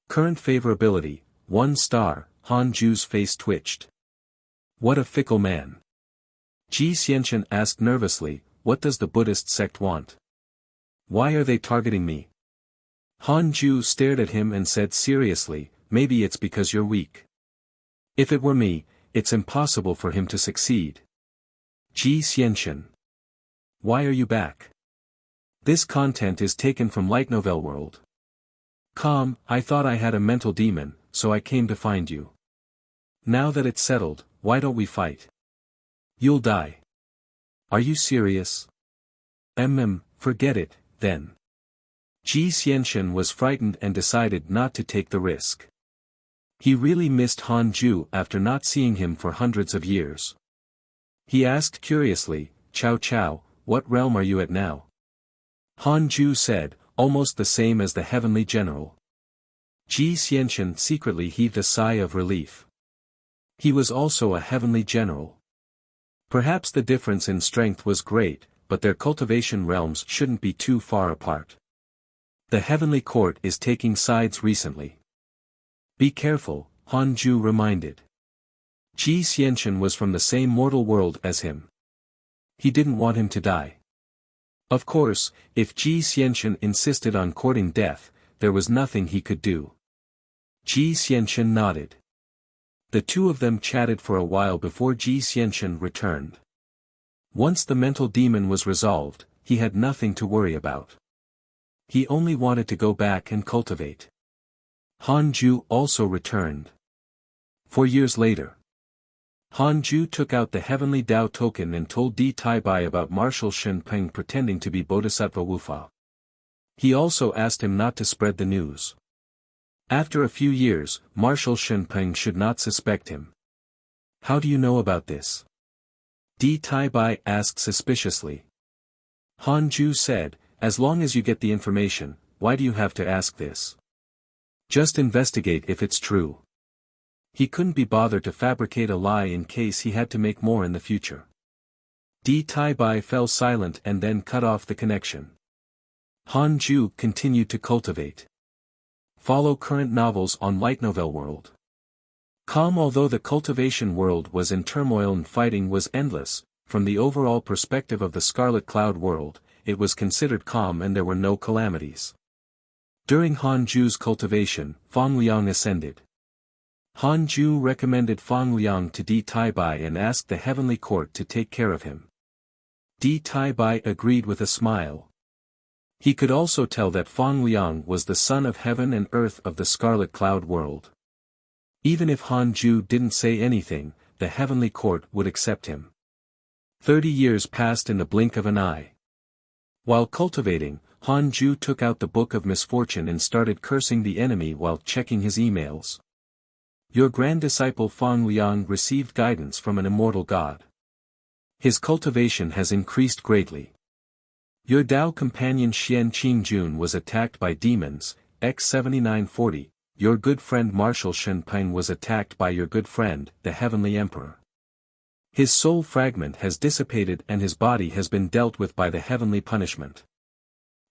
Speaker 1: Current favorability, 1 star, Han Ju's face twitched. What a fickle man. Ji Xianchen asked nervously, what does the Buddhist sect want? Why are they targeting me? Han Ju stared at him and said seriously, maybe it's because you're weak. If it were me, it's impossible for him to succeed. Ji Xianchen. Why are you back? This content is taken from Light Novel World. I thought I had a mental demon, so I came to find you. Now that it's settled, why don't we fight? You'll die. Are you serious? Forget it, then. Ji Xianchen was frightened and decided not to take the risk. He really missed Han Ju after not seeing him for hundreds of years. He asked curiously, Chow Chow, what realm are you at now? Han Ju said, almost the same as the Heavenly General. Ji Xianchen secretly heaved a sigh of relief. He was also a Heavenly General. Perhaps the difference in strength was great, but their cultivation realms shouldn't be too far apart. The Heavenly Court is taking sides recently. Be careful, Han Ju reminded. Ji Xianchen was from the same mortal world as him. He didn't want him to die. Of course, if Ji Xianchen insisted on courting death, there was nothing he could do. Ji Xianchen nodded. The two of them chatted for a while before Ji Xianchen returned. Once the mental demon was resolved, he had nothing to worry about. He only wanted to go back and cultivate. Han Ju also returned. 4 years later. Han Ju took out the Heavenly Tao token and told Di Taibai about Marshal Shenpeng pretending to be Bodhisattva Wufa. He also asked him not to spread the news. After a few years, Marshal Shenpeng should not suspect him. How do you know about this? Di Taibai asked suspiciously. Han Ju said, as long as you get the information, why do you have to ask this? Just investigate if it's true. He couldn't be bothered to fabricate a lie in case he had to make more in the future. Di Taibai fell silent and then cut off the connection. Han Ju continued to cultivate. Follow current novels on Light Novel World. Although the cultivation world was in turmoil and fighting was endless, from the overall perspective of the Scarlet Cloud world, it was considered calm and there were no calamities. During Han Ju's cultivation, Fang Liang ascended. Han Ju recommended Fang Liang to Di Taibai and asked the Heavenly Court to take care of him. Di Taibai agreed with a smile. He could also tell that Fang Liang was the son of heaven and earth of the Scarlet Cloud world. Even if Han Ju didn't say anything, the Heavenly Court would accept him. 30 years passed in the blink of an eye. While cultivating, Han Ju took out the Book of Misfortune and started cursing the enemy while checking his emails. Your grand disciple Fang Liang received guidance from an immortal god. His cultivation has increased greatly. Your Tao companion Xian Qingjun was attacked by demons, X7940, your good friend Marshal Shenpeng was attacked by your good friend, the Heavenly Emperor. His soul fragment has dissipated and his body has been dealt with by the heavenly punishment.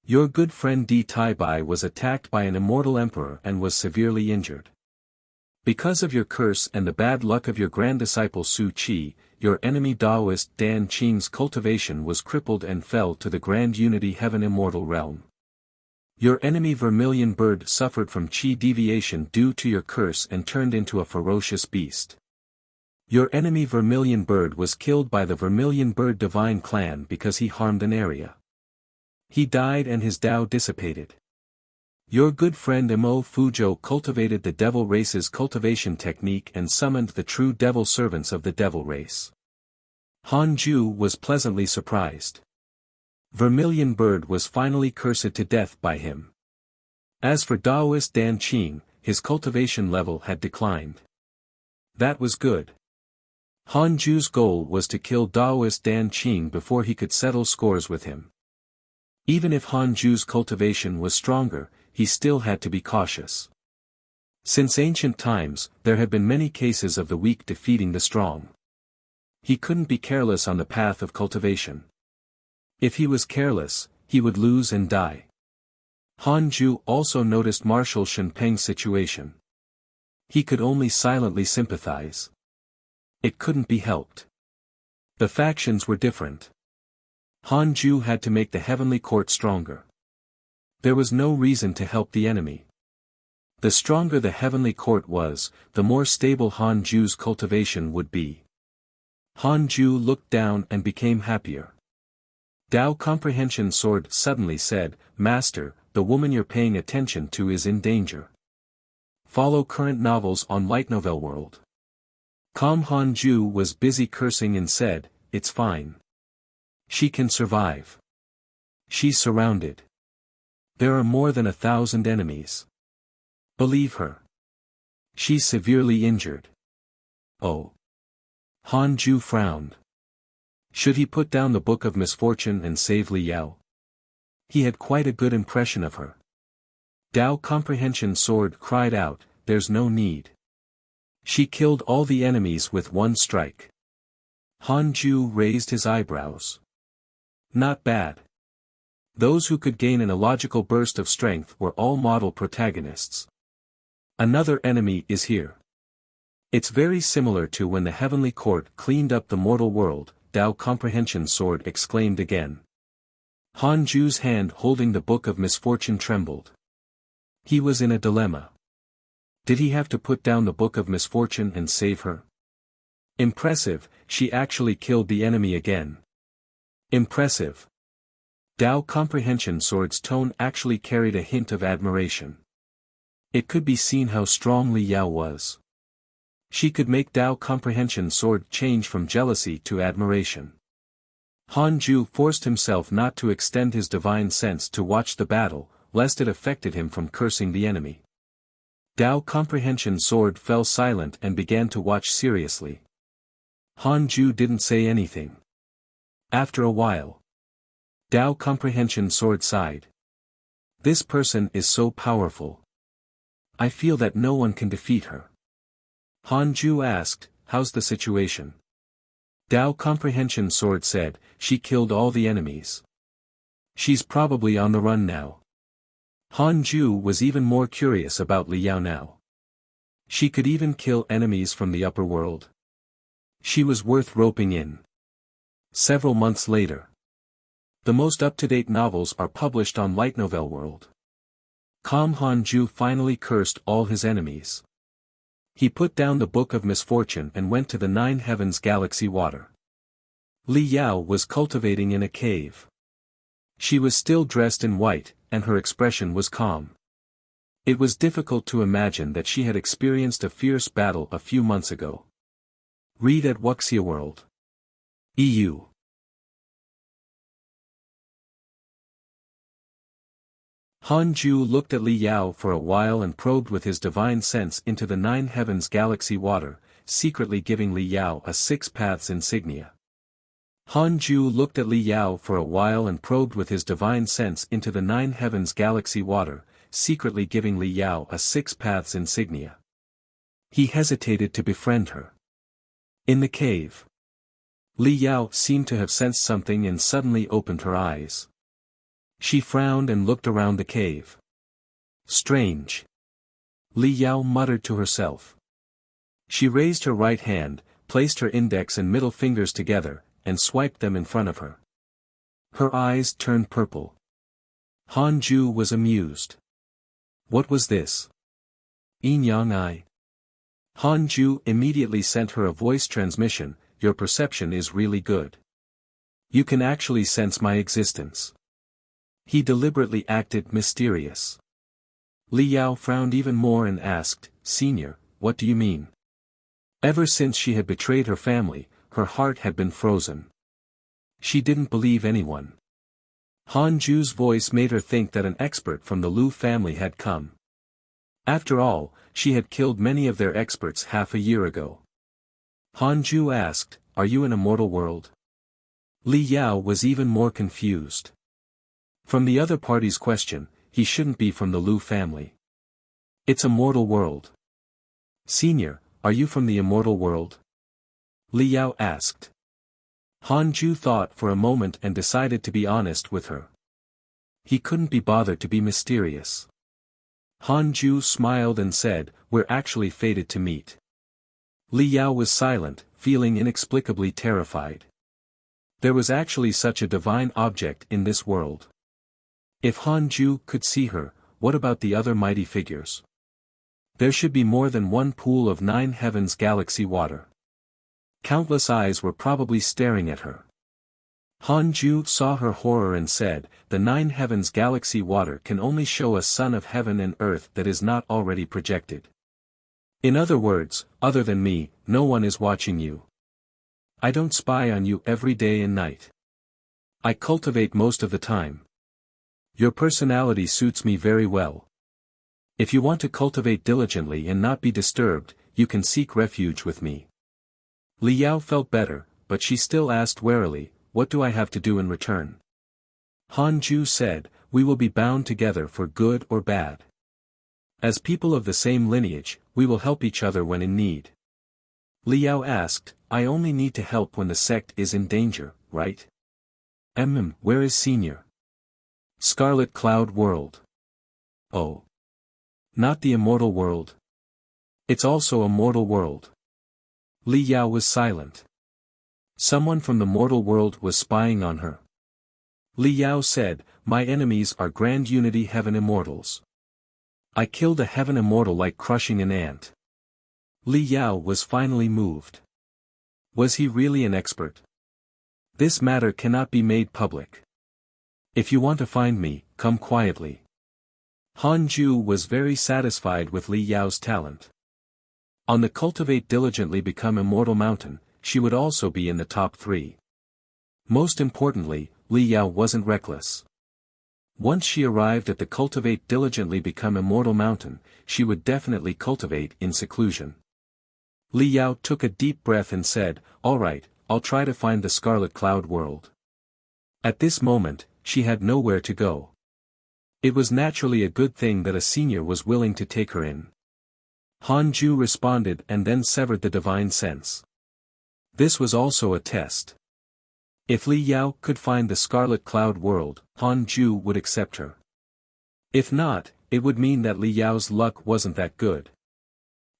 Speaker 1: Your good friend Di Taibai was attacked by an immortal emperor and was severely injured. Because of your curse and the bad luck of your grand disciple Su Qi, your enemy Taoist Dan Qing's cultivation was crippled and fell to the Grand Unity Heaven Immortal Realm. Your enemy Vermilion Bird suffered from Qi deviation due to your curse and turned into a ferocious beast. Your enemy Vermilion Bird was killed by the Vermilion Bird Divine Clan because he harmed an area. He died and his Tao dissipated. Your good friend Imo Fuzhou cultivated the devil race's cultivation technique and summoned the true devil servants of the devil race. Han Ju was pleasantly surprised. Vermilion Bird was finally cursed to death by him. As for Taoist Dan Qing, his cultivation level had declined. That was good. Han Ju's goal was to kill Taoist Dan Qing before he could settle scores with him. Even if Han Ju's cultivation was stronger, he still had to be cautious. Since ancient times, there had been many cases of the weak defeating the strong. He couldn't be careless on the path of cultivation. If he was careless, he would lose and die. Han Ju also noticed Marshal Shenpeng's situation. He could only silently sympathize. It couldn't be helped. The factions were different. Han Ju had to make the heavenly court stronger. There was no reason to help the enemy. The stronger the heavenly court was, the more stable Han Ju's cultivation would be. Han Ju looked down and became happier. Tao Comprehension Sword suddenly said, Master, the woman you're paying attention to is in danger. Follow current novels on Light Novel World. Han Ju was busy cursing and said, It's fine. She can survive. She's surrounded. There are more than 1,000 enemies. Believe her. She's severely injured. Oh. Han Ju frowned. Should he put down the Book of Misfortune and save Li Yao? He had quite a good impression of her. Tao Comprehension Sword cried out, There's no need. She killed all the enemies with one strike. Han Ju raised his eyebrows. Not bad. Those who could gain an illogical burst of strength were all model protagonists. Another enemy is here. It's very similar to when the heavenly court cleaned up the mortal world, Tao Comprehension Sword exclaimed again. Han Ju's hand holding the Book of Misfortune trembled. He was in a dilemma. Did he have to put down the Book of Misfortune and save her? Impressive, she actually killed the enemy again. Impressive. Tao Comprehension Sword's tone actually carried a hint of admiration. It could be seen how strong Li Yao was. She could make Tao Comprehension Sword change from jealousy to admiration. Han Ju forced himself not to extend his divine sense to watch the battle, lest it affected him from cursing the enemy. Tao Comprehension Sword fell silent and began to watch seriously. Han Ju didn't say anything. After a while, Tao Comprehension Sword sighed. This person is so powerful. I feel that no one can defeat her. Han Ju asked, How's the situation? Tao Comprehension Sword said, She killed all the enemies. She's probably on the run now. Han Ju was even more curious about Li Yao now. She could even kill enemies from the upper world. She was worth roping in. Several months later. The most up-to-date novels are published on Light Novel World. Han Ju finally cursed all his enemies. He put down the Book of Misfortune and went to the Nine Heavens Galaxy Water. Li Yao was cultivating in a cave. She was still dressed in white, and her expression was calm. It was difficult to imagine that she had experienced a fierce battle a few months ago. Read at Wuxia World. EU. Han Ju looked at Li Yao for a while and probed with his divine sense into the Nine Heavens Galaxy Water, secretly giving Li Yao a Six Paths insignia. Han Ju looked at Li Yao for a while and probed with his divine sense into the Nine Heavens Galaxy Water, secretly giving Li Yao a 6 paths insignia. He hesitated to befriend her. In the cave, Li Yao seemed to have sensed something and suddenly opened her eyes. She frowned and looked around the cave. Strange. Li Yao muttered to herself. She raised her right hand, placed her index and middle fingers together, and swiped them in front of her. Her eyes turned purple. Han Ju was amused. What was this? Yin Yang I. Han Ju immediately sent her a voice transmission. Your perception is really good. You can actually sense my existence. He deliberately acted mysterious. Li Yao frowned even more and asked, Senior, what do you mean? Ever since she had betrayed her family, her heart had been frozen. She didn't believe anyone. Han Ju's voice made her think that an expert from the Lu family had come. After all, she had killed many of their experts half a year ago. Han Ju asked, Are you in a mortal world? Li Yao was even more confused. From the other party's question, he shouldn't be from the Lu family. It's a mortal world. Senior, are you from the immortal world? Li Yao asked. Han Ju thought for a moment and decided to be honest with her. He couldn't be bothered to be mysterious. Han Ju smiled and said, We're actually fated to meet. Li Yao was silent, feeling inexplicably terrified. There was actually such a divine object in this world. If Han Ju could see her, what about the other mighty figures? There should be more than one pool of 9 heavens galaxy water. Countless eyes were probably staring at her. Han Ju saw her horror and said, The 9 heavens galaxy water can only show a son of heaven and earth that is not already projected. In other words, other than me, no one is watching you. I don't spy on you every day and night. I cultivate most of the time. Your personality suits me very well. If you want to cultivate diligently and not be disturbed, you can seek refuge with me. Li Yao felt better, but she still asked warily, What do I have to do in return? Han Ju said, We will be bound together for good or bad. As people of the same lineage, we will help each other when in need. Li Yao asked, I only need to help when the sect is in danger, right? Where is Senior? Scarlet Cloud World. Oh. Not the immortal world. It's also a mortal world. Li Yao was silent. Someone from the mortal world was spying on her. Li Yao said, My enemies are Grand Unity Heaven Immortals. I killed a Heaven Immortal like crushing an ant. Li Yao was finally moved. Was he really an expert? This matter cannot be made public. If you want to find me, come quietly. Han Ju was very satisfied with Li Yao's talent. On the Cultivate Diligently Become Immortal mountain, she would also be in the top 3. Most importantly, Li Yao wasn't reckless. Once she arrived at the Cultivate Diligently Become Immortal mountain, she would definitely cultivate in seclusion. Li Yao took a deep breath and said, All right, I'll try to find the Scarlet Cloud World. At this moment, she had nowhere to go. It was naturally a good thing that a senior was willing to take her in. Han Ju responded and then severed the divine sense. This was also a test. If Li Yao could find the Scarlet Cloud World, Han Ju would accept her. If not, it would mean that Li Yao's luck wasn't that good.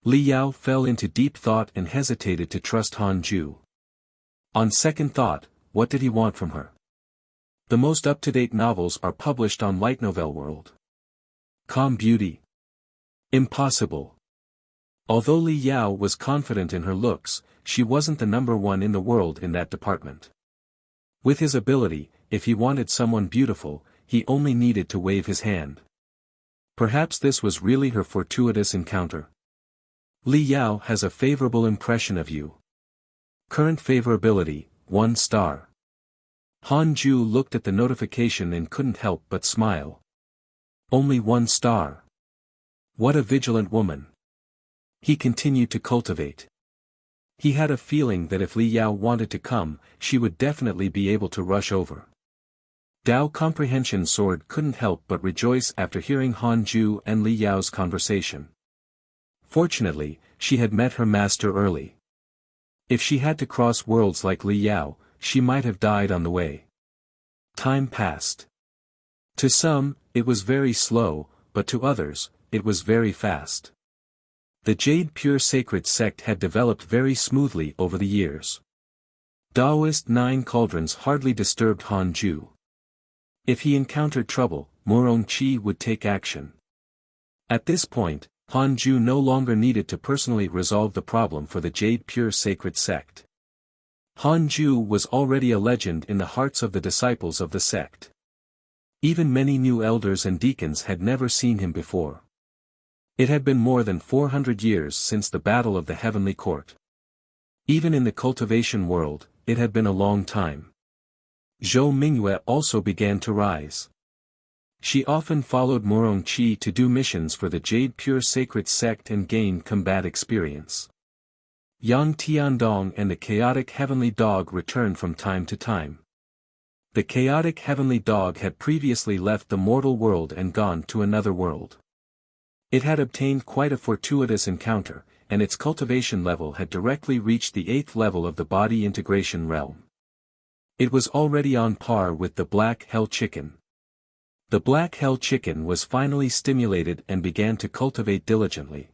Speaker 1: Li Yao fell into deep thought and hesitated to trust Han Ju. On second thought, what did he want from her? The most up-to-date novels are published on Light Novel World. Calm Beauty. Impossible. Although Li Yao was confident in her looks, she wasn't the number 1 in the world in that department. With his ability, if he wanted someone beautiful, he only needed to wave his hand. Perhaps this was really her fortuitous encounter. Li Yao has a favorable impression of you. Current favorability, 1 star. Han Ju looked at the notification and couldn't help but smile. Only 1 star. What a vigilant woman. He continued to cultivate. He had a feeling that if Li Yao wanted to come, she would definitely be able to rush over. Dao Comprehension Sword couldn't help but rejoice after hearing Han Ju and Li Yao's conversation. Fortunately, she had met her master early. If she had to cross worlds like Li Yao, she might have died on the way. Time passed. To some, it was very slow, but to others, it was very fast. The Jade Pure Sacred Sect had developed very smoothly over the years. Daoist 9 cauldrons hardly disturbed Han Ju. If he encountered trouble, Murong Qi would take action. At this point, Han Ju no longer needed to personally resolve the problem for the Jade Pure Sacred Sect. Han Ju was already a legend in the hearts of the disciples of the sect. Even many new elders and deacons had never seen him before. It had been more than 400 years since the Battle of the Heavenly Court. Even in the cultivation world, it had been a long time. Zhou Mingyue also began to rise. She often followed Murong Qi to do missions for the Jade Pure Sacred Sect and gain combat experience. Yang Tiandong and the Chaotic Heavenly Dog returned from time to time. The Chaotic Heavenly Dog had previously left the mortal world and gone to another world. It had obtained quite a fortuitous encounter, and its cultivation level had directly reached the 8th level of the body integration realm. It was already on par with the Black Hell Chicken. The Black Hell Chicken was finally stimulated and began to cultivate diligently.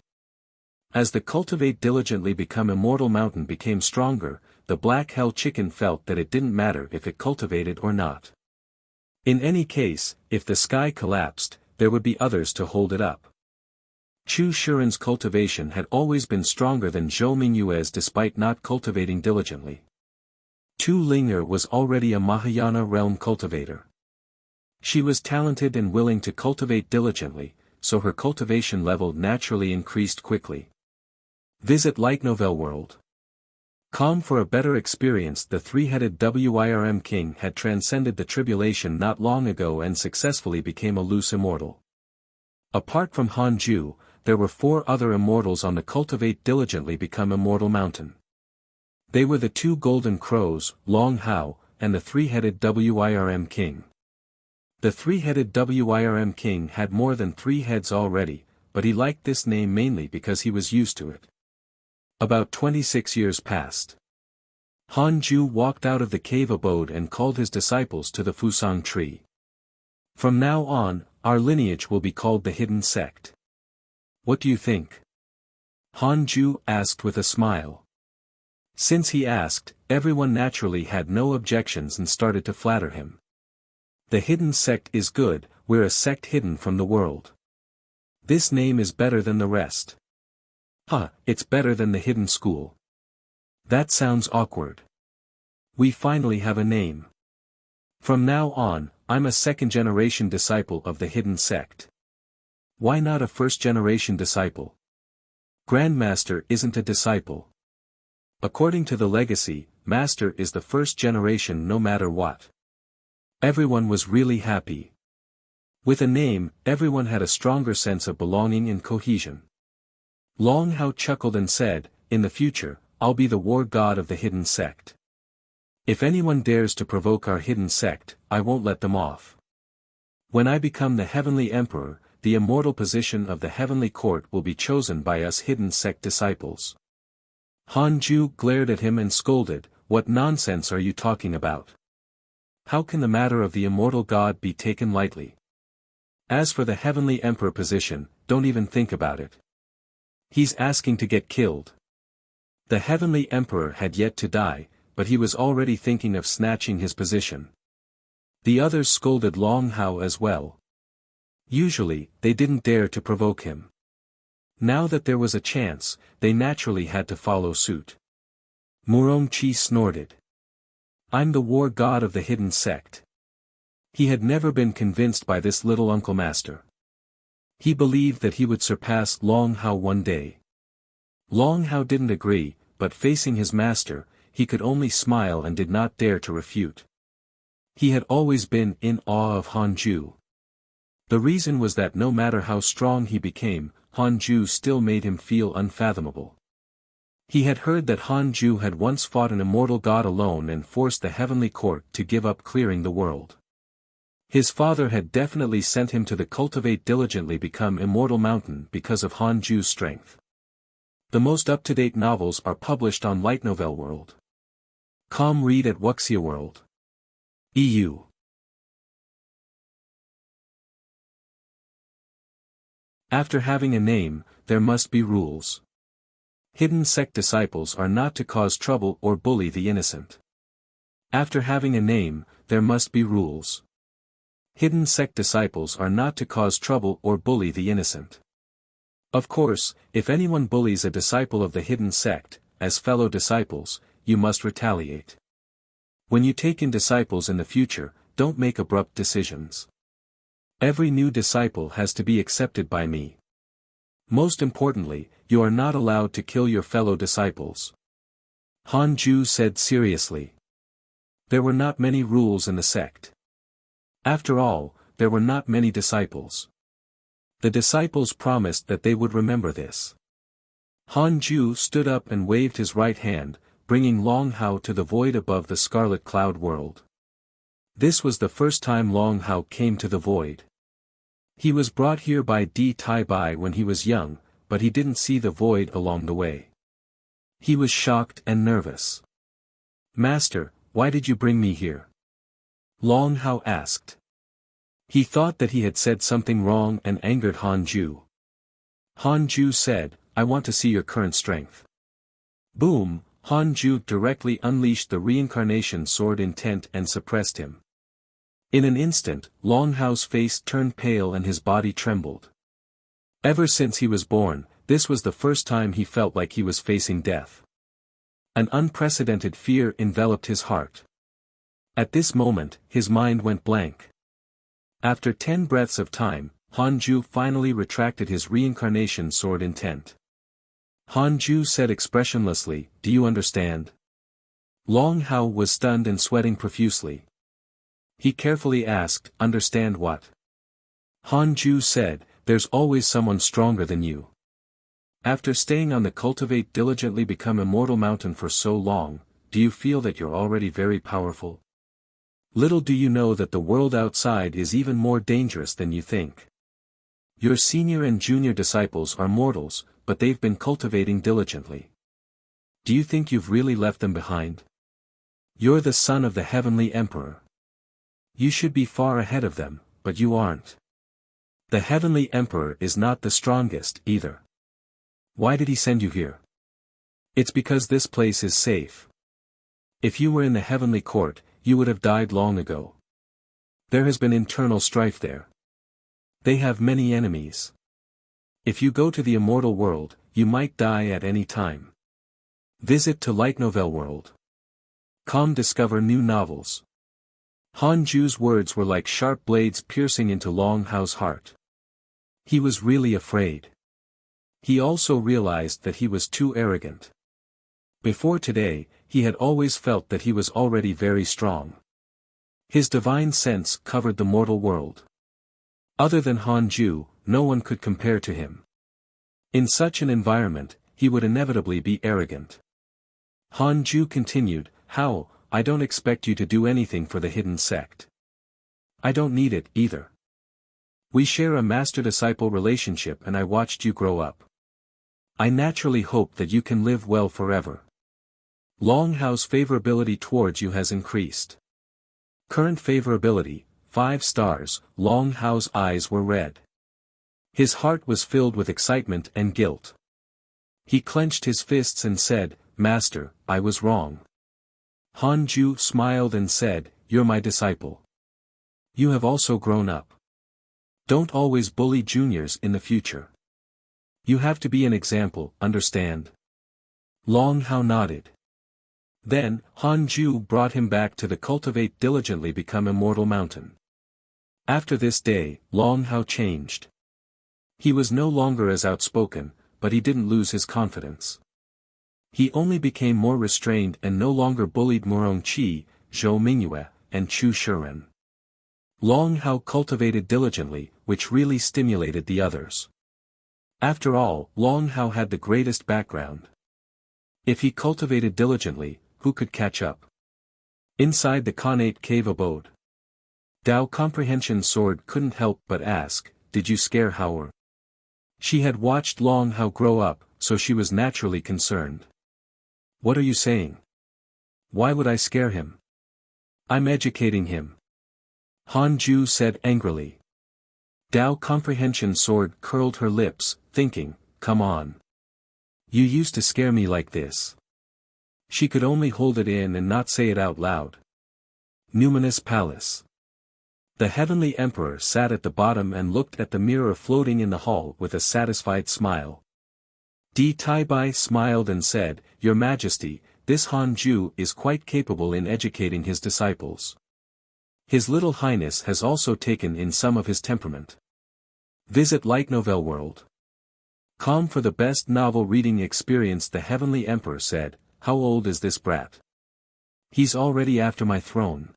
Speaker 1: As the cultivate diligently become immortal mountain became stronger, the Black Hell Chicken felt that it didn't matter if it cultivated or not. In any case, if the sky collapsed, there would be others to hold it up. Chu Shuren's cultivation had always been stronger than Zhou Mingyue's despite not cultivating diligently. Tu Ling'er was already a Mahayana realm cultivator. She was talented and willing to cultivate diligently, so her cultivation level naturally increased quickly. Visit Light Novel World. For a better experience. The three-headed Wirm king had transcended the tribulation not long ago and successfully became a loose immortal. Apart from Han Ju, there were 4 other immortals on the cultivate diligently become immortal mountain. They were the 2 golden crows, Long Hao, and the three-headed Wirm king. The three-headed Wirm king had more than 3 heads already, but he liked this name mainly because he was used to it. About 26 years passed. Han Ju walked out of the cave abode and called his disciples to the Fusang tree. From now on, our lineage will be called the Hidden Sect. What do you think? Han Ju asked with a smile. Since he asked, everyone naturally had no objections and started to flatter him. The Hidden Sect is good, we're a sect hidden from the world. This name is better than the rest. It's better than the Hidden School. That sounds awkward. We finally have a name. From now on, I'm a second-generation disciple of the Hidden Sect. Why not a first-generation disciple? Grandmaster isn't a disciple. According to the legacy, Master is the first generation no matter what. Everyone was really happy. With a name, everyone had a stronger sense of belonging and cohesion. Long Hao chuckled and said, in the future, I'll be the war god of the Hidden Sect. If anyone dares to provoke our Hidden Sect, I won't let them off. When I become the Heavenly Emperor, the immortal position of the Heavenly Court will be chosen by us Hidden Sect disciples. Han Ju glared at him and scolded, what nonsense are you talking about? How can the matter of the immortal god be taken lightly? As for the Heavenly Emperor position, don't even think about it. He's asking to get killed. The Heavenly Emperor had yet to die, but he was already thinking of snatching his position. The others scolded Long Hao as well. Usually, they didn't dare to provoke him. Now that there was a chance, they naturally had to follow suit. Murong Qi snorted. I'm the war god of the Hidden Sect. He had never been convinced by this little Uncle Master. He believed that he would surpass Long Hao one day. Long Hao didn't agree, but facing his master, he could only smile and did not dare to refute. He had always been in awe of Han Ju. The reason was that no matter how strong he became, Han Ju still made him feel unfathomable. He had heard that Han Ju had once fought an immortal god alone and forced the Heavenly Court to give up clearing the world. His father had definitely sent him to the Cultivate Diligently Become Immortal mountain because of Han Ju's strength. The most up-to-date novels are published on Light Novel World. Read at Wuxia World. EU. After having a name, there must be rules. Hidden sect disciples are not to cause trouble or bully the innocent. After having a name, there must be rules. Hidden sect disciples are not to cause trouble or bully the innocent. Of course, if anyone bullies a disciple of the hidden sect, as fellow disciples, you must retaliate. When you take in disciples in the future, don't make abrupt decisions. Every new disciple has to be accepted by me. Most importantly, you are not allowed to kill your fellow disciples. Han Ju said seriously. There were not many rules in the sect. After all, there were not many disciples. The disciples promised that they would remember this. Han Ju stood up and waved his right hand, bringing Long Hao to the void above the Scarlet Cloud world. This was the first time Long Hao came to the void. He was brought here by Di Tai Bai when he was young, but he didn't see the void along the way. He was shocked and nervous. Master, why did you bring me here? Long Hao asked. He thought that he had said something wrong and angered Han Ju. Han Ju said, I want to see your current strength. Boom, Han Ju directly unleashed the reincarnation sword intent and suppressed him. In an instant, Long Hao's face turned pale and his body trembled. Ever since he was born, this was the first time he felt like he was facing death. An unprecedented fear enveloped his heart. At this moment, his mind went blank. After 10 breaths of time, Han Ju finally retracted his reincarnation sword intent. Han Ju said expressionlessly, do you understand? Long Hao was stunned and sweating profusely. He carefully asked, understand what? Han Ju said, there's always someone stronger than you. After staying on the Cultivate Diligently Become Immortal mountain for so long, do you feel that you're already very powerful? Little do you know that the world outside is even more dangerous than you think. Your senior and junior disciples are mortals, but they've been cultivating diligently. Do you think you've really left them behind? You're the son of the Heavenly Emperor. You should be far ahead of them, but you aren't. The Heavenly Emperor is not the strongest, either. Why did he send you here? It's because this place is safe. If you were in the Heavenly Court, you would have died long ago. There has been internal strife there. They have many enemies. If you go to the immortal world, you might die at any time. Visit to Light Novel World. Discover new novels. Han Ju's words were like sharp blades piercing into Long Hao's heart. He was really afraid. He also realized that he was too arrogant. Before today, he had always felt that he was already very strong. His divine sense covered the mortal world. Other than Han Ju, no one could compare to him. In such an environment, he would inevitably be arrogant. Han Ju continued, How, I don't expect you to do anything for the hidden sect. I don't need it, either. We share a master-disciple relationship and I watched you grow up. I naturally hope that you can live well forever. Long Hao's favorability towards you has increased. Current favorability, 5 stars, Long Hao's eyes were red. His heart was filled with excitement and guilt. He clenched his fists and said, Master, I was wrong. Han Ju smiled and said, You're my disciple. You have also grown up. Don't always bully juniors in the future. You have to be an example, understand? Long Hao nodded. Then, Han Ju brought him back to the Cultivate Diligently Become Immortal mountain. After this day, Long Hao changed. He was no longer as outspoken, but he didn't lose his confidence. He only became more restrained and no longer bullied Murong Qi, Zhou Mingyue, and Chu Shiren. Long Hao cultivated diligently, which really stimulated the others. After all, Long Hao had the greatest background. If he cultivated diligently, who could catch up? Inside the Khanate cave abode. Dao Comprehension Sword couldn't help but ask, did you scare Howard? She had watched Long Hao grow up, so she was naturally concerned. What are you saying? Why would I scare him? I'm educating him. Han Ju said angrily. Dao Comprehension Sword curled her lips, thinking, come on. You used to scare me like this. She could only hold it in and not say it out loud. Numinous Palace. The Heavenly Emperor sat at the bottom and looked at the mirror floating in the hall with a satisfied smile. Di Taibai smiled and said, Your Majesty, this Han Ju is quite capable in educating his disciples. His Little Highness has also taken in some of his temperament. Visit Light Novel World. Com for the best novel reading experience. The Heavenly Emperor said, How old is this brat? He's already after my throne.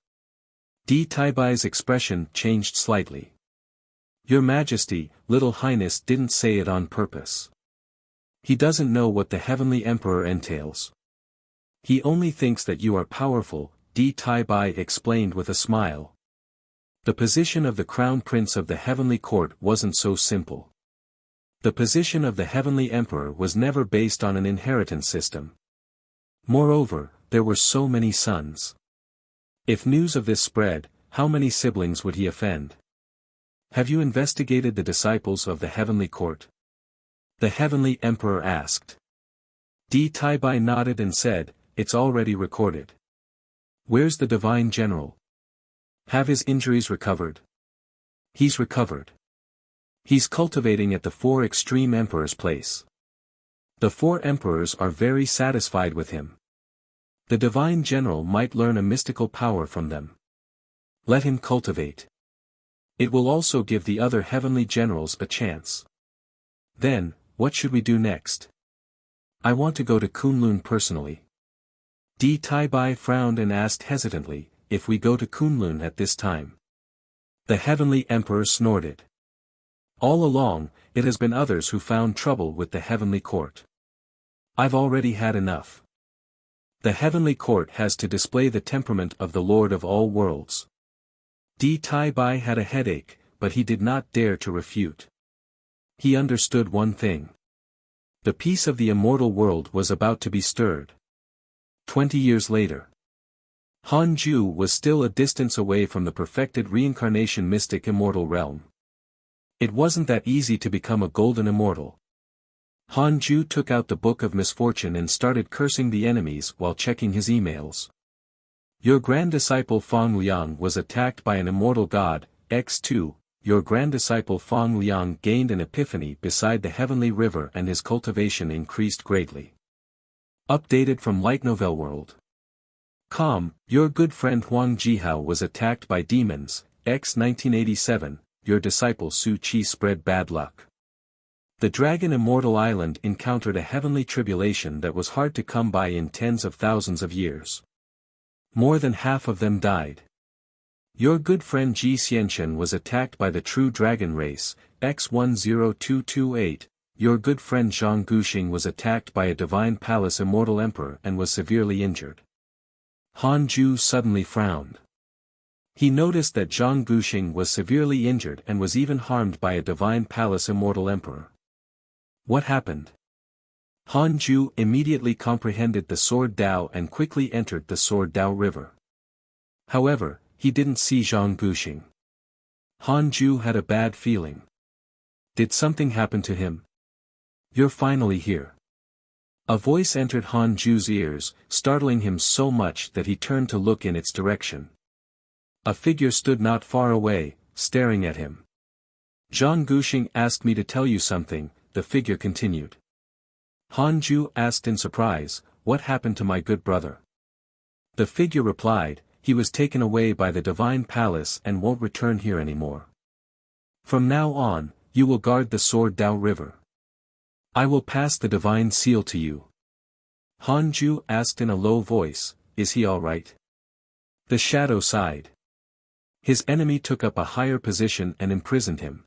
Speaker 1: Di Taibai's expression changed slightly. Your Majesty, Little Highness didn't say it on purpose. He doesn't know what the Heavenly Emperor entails. He only thinks that you are powerful, Di Taibai explained with a smile. The position of the Crown Prince of the Heavenly Court wasn't so simple. The position of the Heavenly Emperor was never based on an inheritance system. Moreover, there were so many sons. If news of this spread, how many siblings would he offend? Have you investigated the disciples of the Heavenly Court? The Heavenly Emperor asked. Di Taibai nodded and said, It's already recorded. Where's the Divine General? Have his injuries recovered? He's recovered. He's cultivating at the 4 extreme emperors' place. The 4 emperors are very satisfied with him. The Divine General might learn a mystical power from them. Let him cultivate. It will also give the other heavenly generals a chance. Then, what should we do next? I want to go to Kunlun personally. Di Taibai frowned and asked hesitantly, if we go to Kunlun at this time. The Heavenly Emperor snorted. All along, it has been others who found trouble with the Heavenly Court. I've already had enough. The Heavenly Court has to display the temperament of the Lord of all worlds. Di Taibai had a headache, but he did not dare to refute. He understood one thing. The peace of the immortal world was about to be stirred. 20 years later. Han Ju was still a distance away from the perfected reincarnation mystic immortal realm. It wasn't that easy to become a golden immortal. Han Ju took out the Book of Misfortune and started cursing the enemies while checking his emails. Your grand disciple Fang Liang was attacked by an immortal god, X2. Your grand disciple Fang Liang gained an epiphany beside the heavenly river and his cultivation increased greatly. Updated from Light Novel World. Your good friend Huang Jihao was attacked by demons, X 1987, your disciple Su Qi spread bad luck. The Dragon Immortal Island encountered a heavenly tribulation that was hard to come by in tens of thousands of years. More than half of them died. Your good friend Ji Xianchen was attacked by the true dragon race, X10228, your good friend Zhang Guxing was attacked by a divine palace immortal emperor and was severely injured. Han Ju suddenly frowned. He noticed that Zhang Guxing was severely injured and was even harmed by a divine palace immortal emperor. What happened? Han Ju immediately comprehended the Sword Dao and quickly entered the Sword Dao River. However, he didn't see Zhang Guxing. Han Ju had a bad feeling. Did something happen to him? You're finally here. A voice entered Han Ju's ears, startling him so much that he turned to look in its direction. A figure stood not far away, staring at him. Zhang Guxing asked me to tell you something, the figure continued. Han Ju asked in surprise, what happened to my good brother? The figure replied, he was taken away by the divine palace and won't return here anymore. From now on, you will guard the Sword Dao River. I will pass the divine seal to you. Han Ju asked in a low voice, is he all right? The shadow sighed. His enemy took up a higher position and imprisoned him.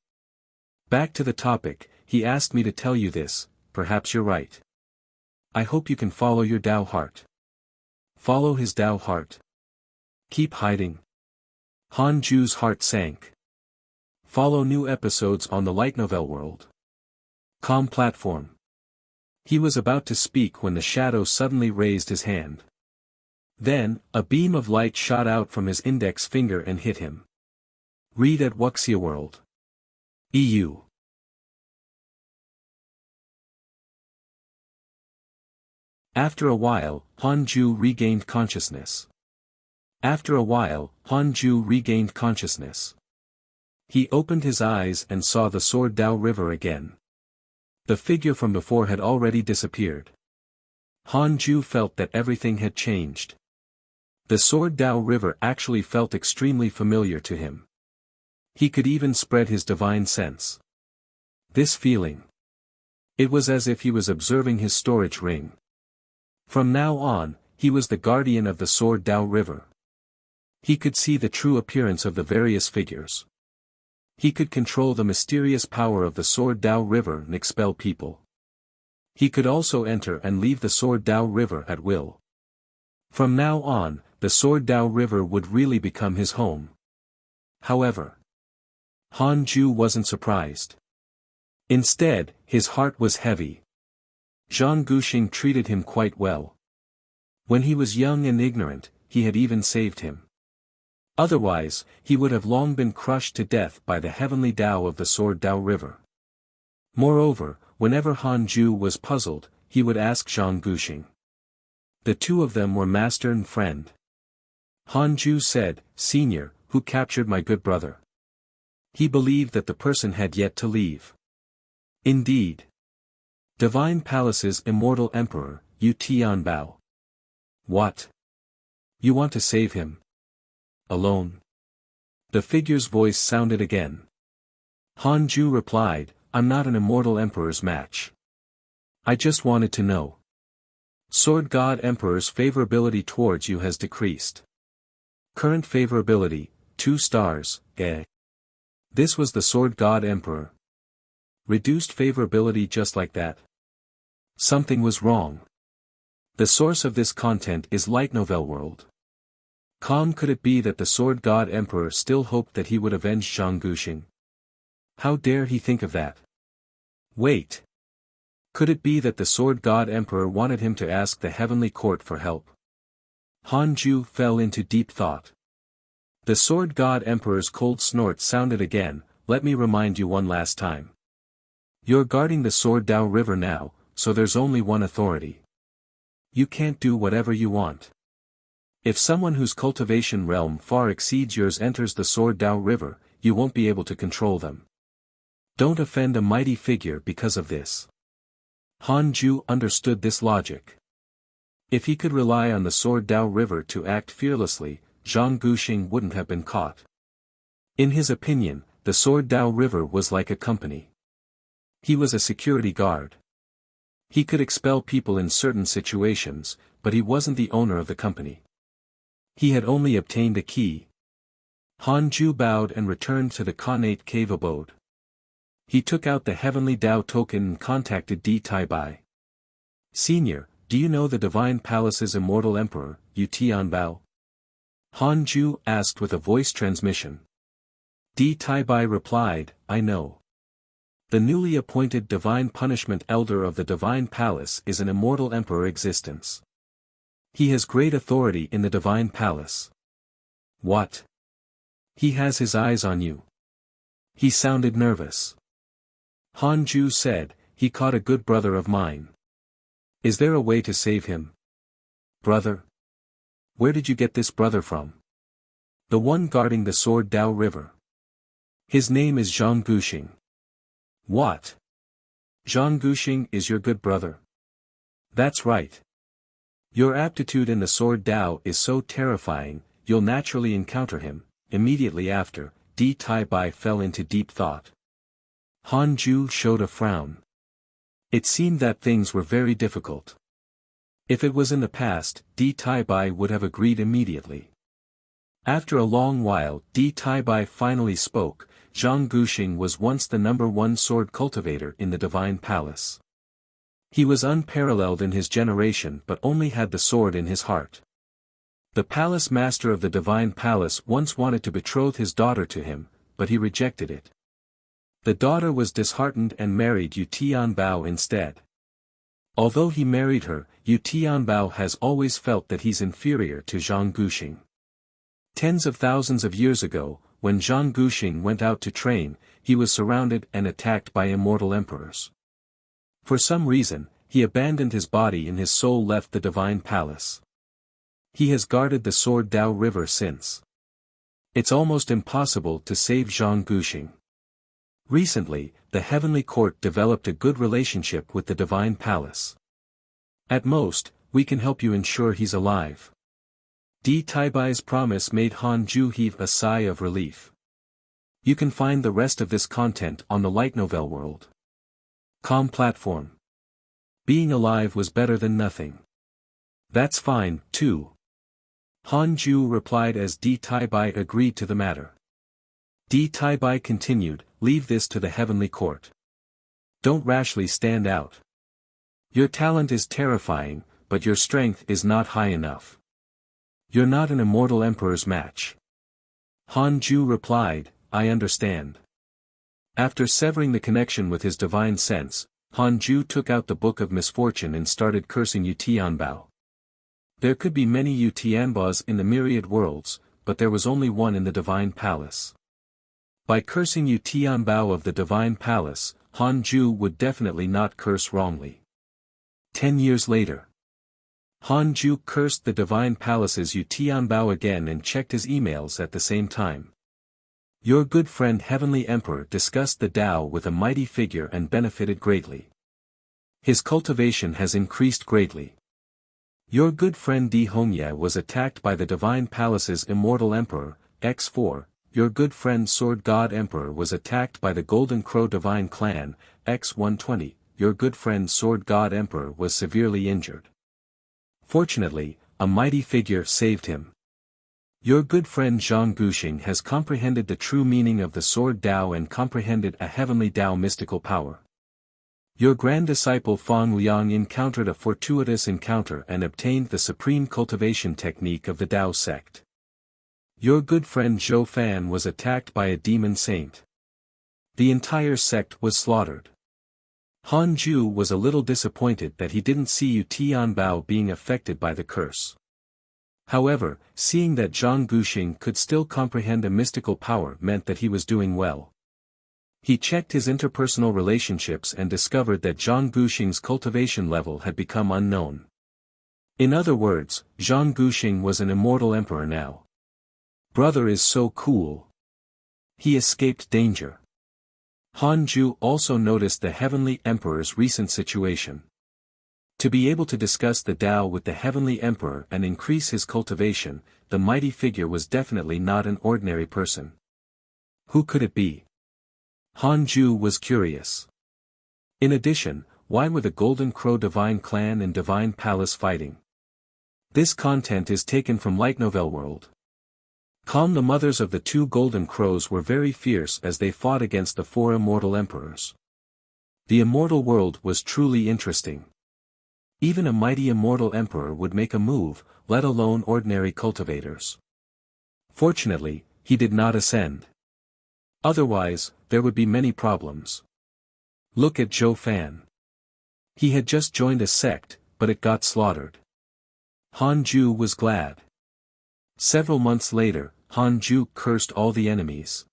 Speaker 1: Back to the topic, he asked me to tell you this, perhaps you're right. I hope you can follow your Dao heart. Follow his Dao heart. Keep hiding. Han Ju's heart sank. Follow new episodes on the light novel world. Com platform. He was about to speak when the shadow suddenly raised his hand. Then, a beam of light shot out from his index finger and hit him. Read at Wuxia World. EU. After a while, Han Ju regained consciousness. He opened his eyes and saw the Sword Dao River again. The figure from before had already disappeared. Han Ju felt that everything had changed. The Sword Dao River actually felt extremely familiar to him. He could even spread his divine sense. This feeling. It was as if he was observing his storage ring. From now on, he was the guardian of the Sword Dao River. He could see the true appearance of the various figures. He could control the mysterious power of the Sword Dao River and expel people. He could also enter and leave the Sword Dao River at will. From now on, the Sword Dao River would really become his home. However, Han Ju wasn't surprised. Instead, his heart was heavy. Zhang Guxing treated him quite well. When he was young and ignorant, he had even saved him. Otherwise, he would have long been crushed to death by the heavenly Dao of the Sword Dao River. Moreover, whenever Han Ju was puzzled, he would ask Zhang Guxing. The two of them were master and friend. Han Ju said, "Senior, who captured my good brother?" He believed that the person had yet to leave. Indeed. Divine Palace's immortal emperor, Yu Tianbao. What? You want to save him? Alone? The figure's voice sounded again. Han Ju replied, "I'm not an immortal emperor's match. I just wanted to know. Sword God Emperor's favorability towards you has decreased. Current favorability, 2 stars, eh?" This was the Sword God Emperor. Reduced favorability just like that. Something was wrong. The source of this content is Light Novel World. Could it be that the Sword God Emperor still hoped that he would avenge Zhang Guxing? How dare he think of that? Wait. Could it be that the Sword God Emperor wanted him to ask the Heavenly Court for help? Han Ju fell into deep thought. The Sword God Emperor's cold snort sounded again. "Let me remind you one last time. You're guarding the Sword Dao River now, so there's only one authority. You can't do whatever you want. If someone whose cultivation realm far exceeds yours enters the Sword Dao River, you won't be able to control them. Don't offend a mighty figure because of this." Han Ju understood this logic. If he could rely on the Sword Dao River to act fearlessly, Zhang Guxing wouldn't have been caught. In his opinion, the Sword Dao River was like a company. He was a security guard. He could expel people in certain situations, but he wasn't the owner of the company. He had only obtained a key. Han Ju bowed and returned to the Khanate cave abode. He took out the Heavenly Dao token and contacted Di Taibai. "Senior, do you know the Divine Palace's immortal emperor, Yu Tianbao?" Han Ju asked with a voice transmission. Di Taibai replied, "I know. The newly appointed Divine Punishment Elder of the Divine Palace is an immortal emperor existence. He has great authority in the Divine Palace." "What? He has his eyes on you." He sounded nervous. Han Ju said, "He caught a good brother of mine. Is there a way to save him?" "Brother? Where did you get this brother from?" "The one guarding the Sword Dao River. His name is Zhang Guxing." "What? Zhang Guxing is your good brother?" "That's right. Your aptitude in the Sword Dao is so terrifying, you'll naturally encounter him." Immediately after, Di Taibai fell into deep thought. Han Ju showed a frown. It seemed that things were very difficult. If it was in the past, Di Taibai would have agreed immediately. After a long while, Di Taibai finally spoke. Zhang Guxing was once the #1 sword cultivator in the Divine Palace. He was unparalleled in his generation but only had the sword in his heart. The palace master of the divine palace once wanted to betroth his daughter to him, but he rejected it. The daughter was disheartened and married Yu Tianbao instead. Although he married her, Yu Tianbao has always felt that he's inferior to Zhang Guxing. Tens of thousands of years ago, when Zhang Guxing went out to train, he was surrounded and attacked by immortal emperors. For some reason, he abandoned his body and his soul left the divine palace. He has guarded the Sword Dao River since. It's almost impossible to save Zhang Guxing. Recently, the Heavenly Court developed a good relationship with the divine palace. At most, we can help you ensure he's alive. Di Taibai's promise made Han Ju heave a sigh of relief. You can find the rest of this content on the Light Novel World. Com platform. Being alive was better than nothing. That's fine, too. Han Ju replied as Di Taibai agreed to the matter. Di Taibai continued, leave this to the Heavenly Court. Don't rashly stand out. Your talent is terrifying, but your strength is not high enough. You're not an immortal emperor's match. Han Ju replied, I understand. After severing the connection with his divine sense, Han Ju took out the Book of Misfortune and started cursing Yu Tianbao. There could be many Yu Tianbaos in the myriad worlds, but there was only one in the divine palace. By cursing Yu Tianbao of the divine palace, Han Ju would definitely not curse wrongly. 10 years later, Han Ju cursed the divine palace's Yu Tianbao again and checked his emails at the same time. Your good friend Heavenly Emperor discussed the Tao with a mighty figure and benefited greatly. His cultivation has increased greatly. Your good friend Di Hongye was attacked by the divine palace's immortal emperor, X4, your good friend Sword God Emperor was attacked by the Golden Crow divine clan, X120, your good friend Sword God Emperor was severely injured. Fortunately, a mighty figure saved him. Your good friend Zhang Guxing has comprehended the true meaning of the Sword Dao and comprehended a heavenly Dao mystical power. Your grand disciple Fang Liang encountered a fortuitous encounter and obtained the supreme cultivation technique of the Dao sect. Your good friend Zhou Fan was attacked by a demon saint. The entire sect was slaughtered. Han Ju was a little disappointed that he didn't see Yu Tianbao being affected by the curse. However, seeing that Zhang Guxing could still comprehend a mystical power meant that he was doing well. He checked his interpersonal relationships and discovered that Zhang Guxing's cultivation level had become unknown. In other words, Zhang Guxing was an immortal emperor now. Brother is so cool. He escaped danger. Han Ju also noticed the Heavenly Emperor's recent situation. To be able to discuss the Tao with the Heavenly Emperor and increase his cultivation, the mighty figure was definitely not an ordinary person. Who could it be? Han Ju was curious. In addition, why were the Golden Crow Divine Clan and Divine Palace fighting? This content is taken from Light Novel World. The mothers of the two Golden Crows were very fierce as they fought against the four immortal emperors. The immortal world was truly interesting. Even a mighty immortal emperor would make a move, let alone ordinary cultivators. Fortunately, he did not ascend. Otherwise, there would be many problems. Look at Zhou Fan. He had just joined a sect, but it got slaughtered. Han Ju was glad. Several months later, Han Ju cursed all the enemies.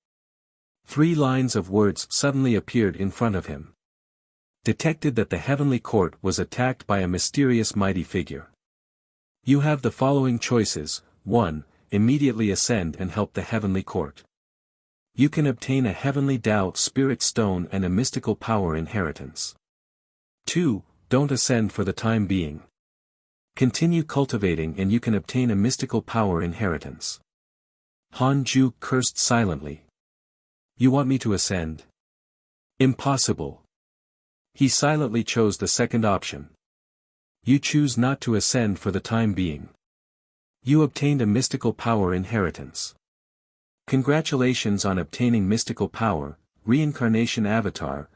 Speaker 1: 3 lines of words suddenly appeared in front of him. Detected that the Heavenly Court was attacked by a mysterious mighty figure. You have the following choices. 1. Immediately ascend and help the Heavenly Court. You can obtain a Heavenly Dao Spirit Stone and a mystical power inheritance. 2. Don't ascend for the time being. Continue cultivating and you can obtain a mystical power inheritance. Han Ju cursed silently. You want me to ascend? Impossible. He silently chose the second option. You choose not to ascend for the time being. You obtained a mystical power inheritance. Congratulations on obtaining mystical power, reincarnation avatar,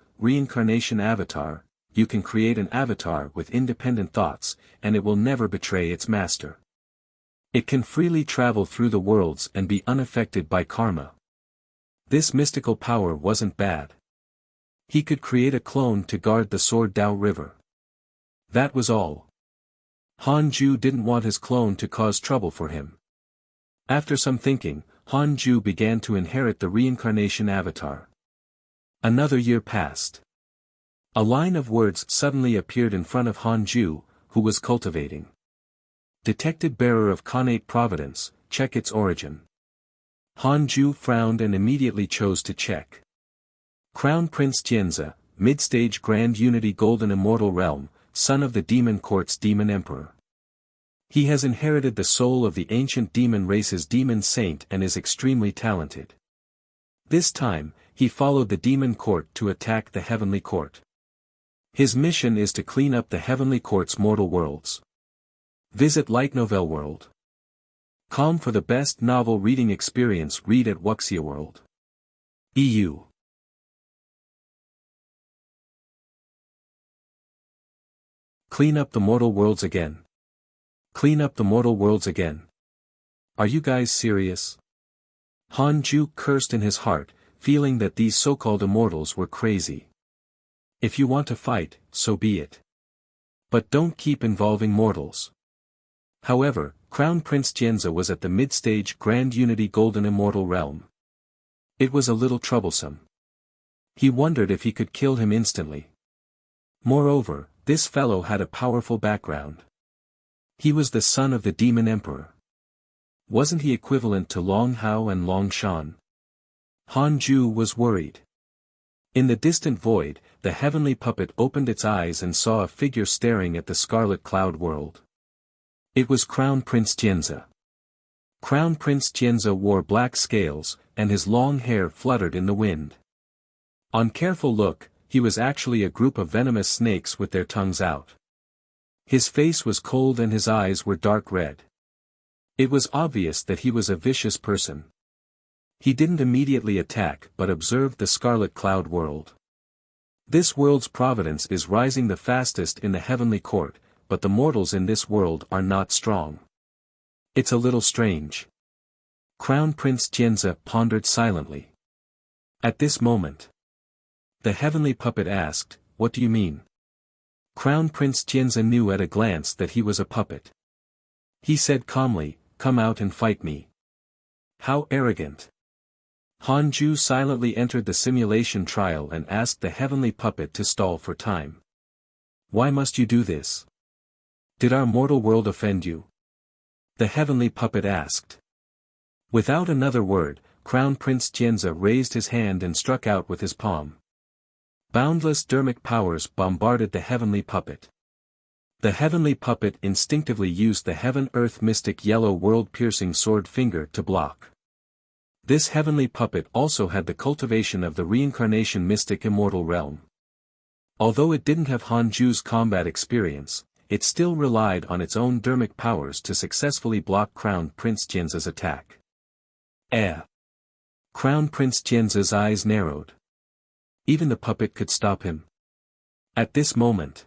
Speaker 1: you can create an avatar with independent thoughts, and it will never betray its master. It can freely travel through the worlds and be unaffected by karma. This mystical power wasn't bad. He could create a clone to guard the Sword Dao River. That was all. Han Ju didn't want his clone to cause trouble for him. After some thinking, Han Ju began to inherit the reincarnation avatar. Another year passed. A line of words suddenly appeared in front of Han Ju, who was cultivating. Detected bearer of connate providence, check its origin. Han Ju frowned and immediately chose to check. Crown Prince Jianzi, mid-stage Grand Unity Golden Immortal Realm, son of the Demon Court's Demon Emperor. He has inherited the soul of the ancient demon race's demon saint and is extremely talented. This time, he followed the Demon Court to attack the Heavenly Court. His mission is to clean up the Heavenly Court's mortal worlds. Visit Light Novel World. Com for the best novel reading experience. Read at Wuxia World. EU. Clean up the mortal worlds again. Clean up the mortal worlds again. Are you guys serious? Han Ju cursed in his heart, feeling that these so-called immortals were crazy. If you want to fight, so be it. But don't keep involving mortals. However, Crown Prince Jianzi was at the mid-stage Grand Unity Golden Immortal Realm. It was a little troublesome. He wondered if he could kill him instantly. Moreover, this fellow had a powerful background. He was the son of the Demon Emperor. Wasn't he equivalent to Long Hao and Long Shan? Han Ju was worried. In the distant void, the heavenly puppet opened its eyes and saw a figure staring at the Scarlet Cloud world. It was Crown Prince Jianzi. Crown Prince Jianzi wore black scales, and his long hair fluttered in the wind. On careful look, he was actually a group of venomous snakes with their tongues out. His face was cold and his eyes were dark red. It was obvious that he was a vicious person. He didn't immediately attack but observed the Scarlet Cloud world. This world's providence is rising the fastest in the Heavenly Court, but the mortals in this world are not strong. It's a little strange. Crown Prince Jianzi pondered silently. At this moment, the heavenly puppet asked, "What do you mean?" Crown Prince Jianzi knew at a glance that he was a puppet. He said calmly, "Come out and fight me." How arrogant. Han Ju silently entered the simulation trial and asked the heavenly puppet to stall for time. "Why must you do this? Did our mortal world offend you?" The heavenly puppet asked. Without another word, Crown Prince Jianzi raised his hand and struck out with his palm. Boundless dermic powers bombarded the heavenly puppet. The heavenly puppet instinctively used the heaven-earth mystic yellow world-piercing sword finger to block. This heavenly puppet also had the cultivation of the reincarnation mystic immortal realm. Although it didn't have Han Ju's combat experience, it still relied on its own dermic powers to successfully block Crown Prince Jianzi's attack. Crown Prince Jianzi's eyes narrowed. Even the puppet could stop him. At this moment,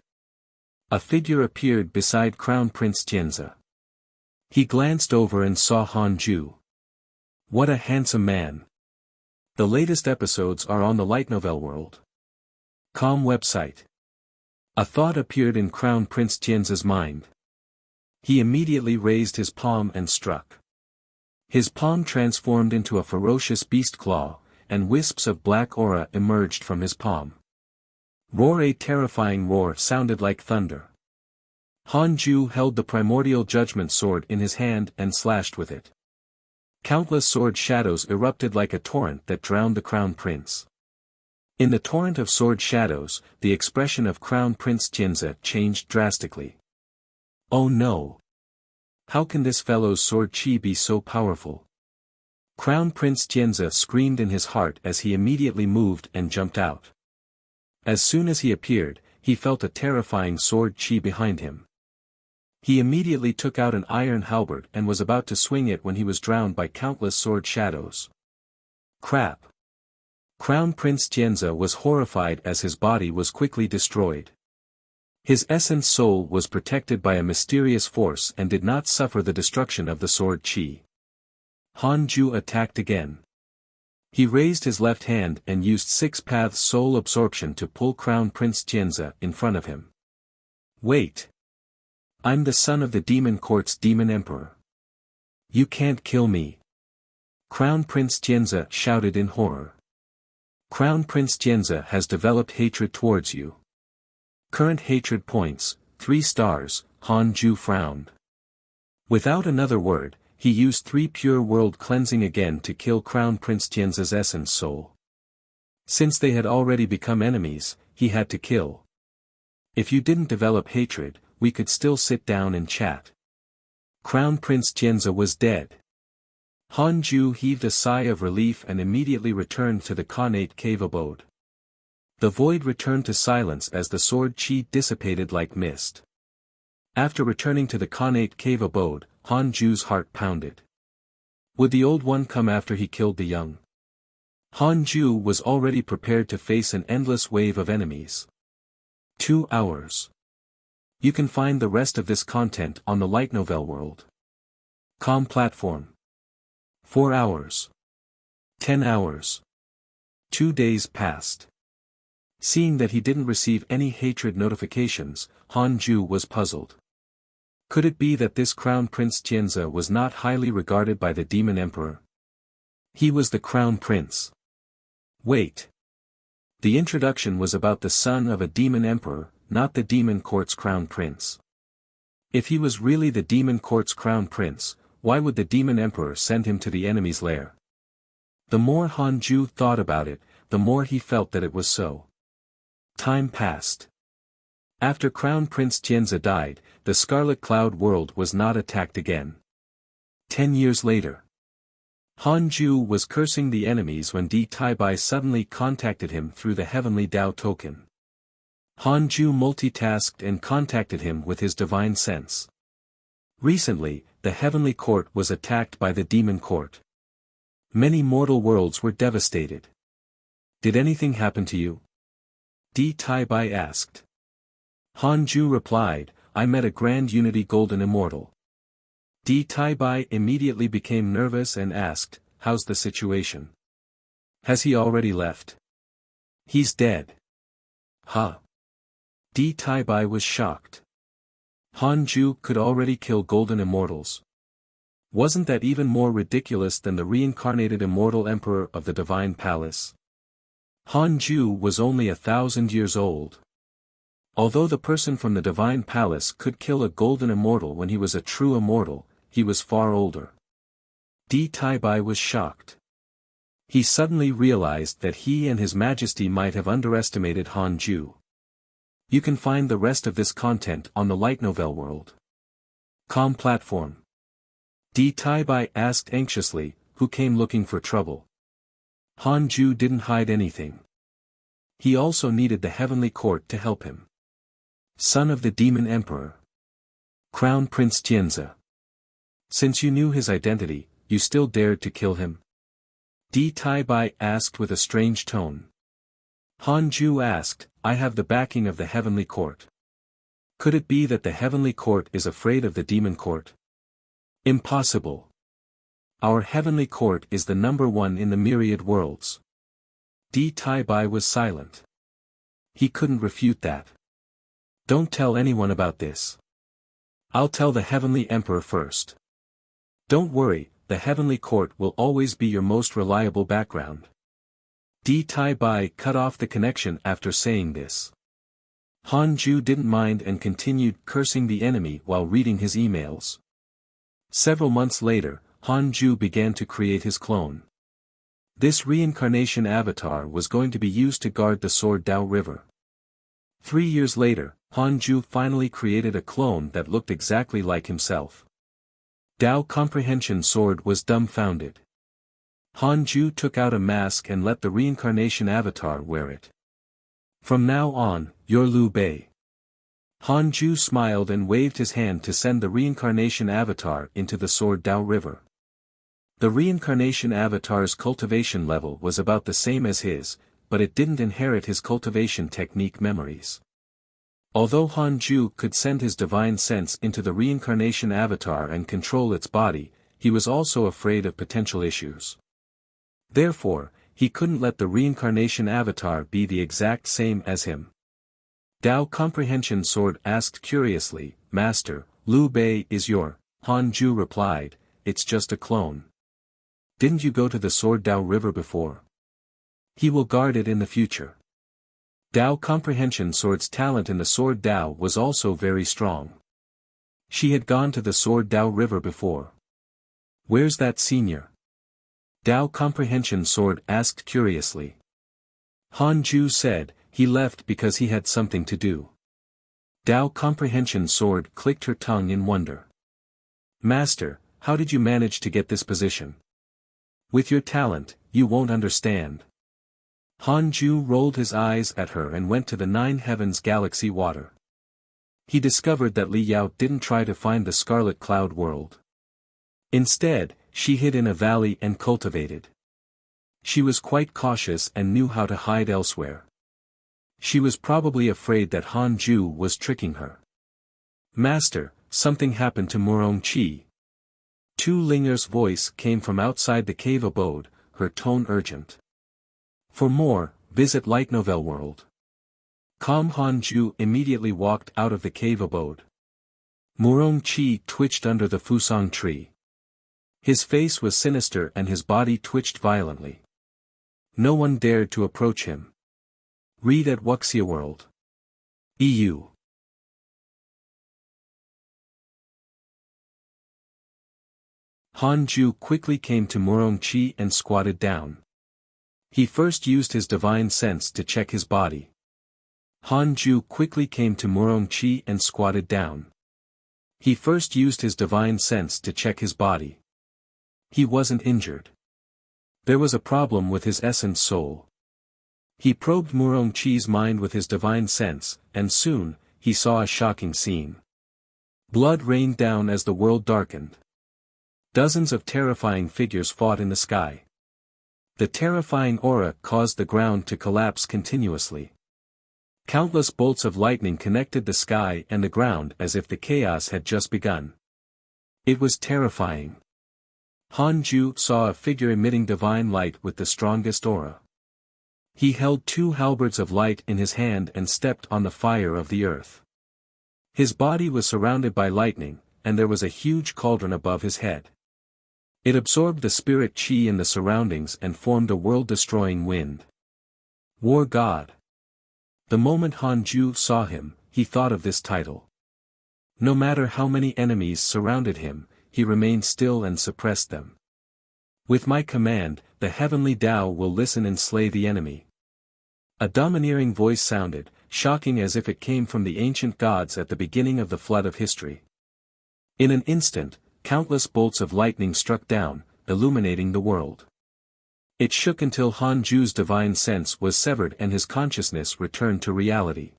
Speaker 1: a figure appeared beside Crown Prince Jianzi. He glanced over and saw Han Ju. What a handsome man. The latest episodes are on the Light Novel World. Com website. A thought appeared in Crown Prince Jianzi's mind. He immediately raised his palm and struck. His palm transformed into a ferocious beast claw, and wisps of black aura emerged from his palm. Roar! A terrifying roar sounded like thunder. Han Ju held the primordial judgment sword in his hand and slashed with it. Countless sword shadows erupted like a torrent that drowned the Crown Prince. In the torrent of sword shadows, the expression of Crown Prince Jianzi changed drastically. Oh no! How can this fellow's sword chi be so powerful? Crown Prince Jianzi screamed in his heart as he immediately moved and jumped out. As soon as he appeared, he felt a terrifying sword chi behind him. He immediately took out an iron halberd and was about to swing it when he was drowned by countless sword shadows. Crap! Crown Prince Jianzi was horrified as his body was quickly destroyed. His essence soul was protected by a mysterious force and did not suffer the destruction of the sword qi. Han Ju attacked again. He raised his left hand and used 6 paths soul absorption to pull Crown Prince Jianzi in front of him. Wait! I'm the son of the Demon Court's Demon Emperor. You can't kill me. Crown Prince Jianzi shouted in horror. Crown Prince Jianzi has developed hatred towards you. Current hatred points, 3 stars, Han Ju frowned. Without another word, he used 3 pure world cleansing again to kill Crown Prince Jianzi's essence soul. Since they had already become enemies, he had to kill. If you didn't develop hatred, we could still sit down and chat. Crown Prince Jianzi was dead. Han Ju heaved a sigh of relief and immediately returned to the Khanate cave abode. The void returned to silence as the sword qi dissipated like mist. After returning to the Khanate cave abode, Han Ju's heart pounded. Would the old one come after he killed the young? Han Ju was already prepared to face an endless wave of enemies. 2 hours. You can find the rest of this content on the light novel world. Com platform. 4 hours. 10 hours. 2 days passed. Seeing that he didn't receive any hatred notifications, Han Ju was puzzled. Could it be that this Crown Prince Jianzi was not highly regarded by the Demon Emperor? He was the Crown Prince. Wait. The introduction was about the son of a Demon Emperor, not the Demon Court's Crown Prince. If he was really the Demon Court's Crown Prince, why would the Demon Emperor send him to the enemy's lair? The more Han Ju thought about it, the more he felt that it was so. Time passed. After Crown Prince Jianzi died, the Scarlet Cloud world was not attacked again. 10 years later. Han Ju was cursing the enemies when Di Taibai suddenly contacted him through the Heavenly Dao token. Han Ju multitasked and contacted him with his divine sense. Recently, the Heavenly Court was attacked by the Demon Court. Many mortal worlds were devastated. Did anything happen to you? Di Taibai asked. Han Ju replied, I met a Grand Unity Golden Immortal. Di Taibai immediately became nervous and asked, how's the situation? Has he already left? He's dead. Huh? Di Taibai was shocked. Han Ju could already kill Golden Immortals. Wasn't that even more ridiculous than the reincarnated Immortal Emperor of the Divine Palace? Han Ju was only 1,000 years old. Although the person from the Divine Palace could kill a Golden Immortal when he was a true Immortal, he was far older. Di Taibai was shocked. He suddenly realized that he and His Majesty might have underestimated Han Ju. You can find the rest of this content on the light novel world. Com platform. Di Taibai asked anxiously, who came looking for trouble? Han Ju didn't hide anything. He also needed the Heavenly Court to help him. Son of the Demon Emperor. Crown Prince Jianzi. Since you knew his identity, you still dared to kill him? Di Taibai asked with a strange tone. Han Ju asked, I have the backing of the Heavenly Court. Could it be that the Heavenly Court is afraid of the Demon Court? Impossible. Our Heavenly Court is the #1 in the myriad worlds. Di Taibai was silent. He couldn't refute that. Don't tell anyone about this. I'll tell the Heavenly Emperor first. Don't worry, the Heavenly Court will always be your most reliable background. Di Taibai cut off the connection after saying this. Han Ju didn't mind and continued cursing the enemy while reading his emails. Several months later, Han Ju began to create his clone. This reincarnation avatar was going to be used to guard the Sword Dao River. 3 years later, Han Ju finally created a clone that looked exactly like himself. Dao Comprehension Sword was dumbfounded. Han Ju took out a mask and let the reincarnation avatar wear it. From now on, you're Liu Bei. Han Ju smiled and waved his hand to send the reincarnation avatar into the Sword Dao River. The reincarnation avatar's cultivation level was about the same as his, but it didn't inherit his cultivation technique memories. Although Hanju could send his divine sense into the reincarnation avatar and control its body, he was also afraid of potential issues. Therefore, he couldn't let the reincarnation avatar be the exact same as him. Dao Comprehension Sword asked curiously, Master, Liu Bei is your. Hanju replied, it's just a clone. Didn't you go to the Sword Dao River before? He will guard it in the future. Dao Comprehension Sword's talent in the Sword Dao was also very strong. She had gone to the Sword Dao River before. Where's that senior? Dao Comprehension Sword asked curiously. Hanju said, he left because he had something to do. Dao Comprehension Sword clicked her tongue in wonder. Master, how did you manage to get this position? With your talent, you won't understand. Hanju rolled his eyes at her and went to the Nine Heavens Galaxy water. He discovered that Li Yao didn't try to find the Scarlet Cloud world. Instead, she hid in a valley and cultivated. She was quite cautious and knew how to hide elsewhere. She was probably afraid that Hanju was tricking her. Master, something happened to Murong Qi. Tu Linger's voice came from outside the cave abode, her tone urgent. For more, visit Light Novel World. Calm Hanju immediately walked out of the cave abode. Murong Qi twitched under the fusang tree. His face was sinister and his body twitched violently. No one dared to approach him. Read at Wuxia World. EU. Hanju quickly came to Murong Qi and squatted down. He first used his divine sense to check his body. Hanju quickly came to Murong Qi and squatted down. He first used his divine sense to check his body. He wasn't injured. There was a problem with his essence soul. He probed Murong Qi's mind with his divine sense, and soon, he saw a shocking scene. Blood rained down as the world darkened. Dozens of terrifying figures fought in the sky. The terrifying aura caused the ground to collapse continuously. Countless bolts of lightning connected the sky and the ground as if the chaos had just begun. It was terrifying. Hanju saw a figure emitting divine light with the strongest aura. He held two halberds of light in his hand and stepped on the fire of the earth. His body was surrounded by lightning, and there was a huge cauldron above his head. It absorbed the spirit qi in the surroundings and formed a world-destroying wind. War God. The moment Hanju saw him, he thought of this title. No matter how many enemies surrounded him, he remained still and suppressed them. With my command, the heavenly Tao will listen and slay the enemy. A domineering voice sounded, shocking as if it came from the ancient gods at the beginning of the flood of history. In an instant, countless bolts of lightning struck down, illuminating the world. It shook until Hanju's divine sense was severed and his consciousness returned to reality.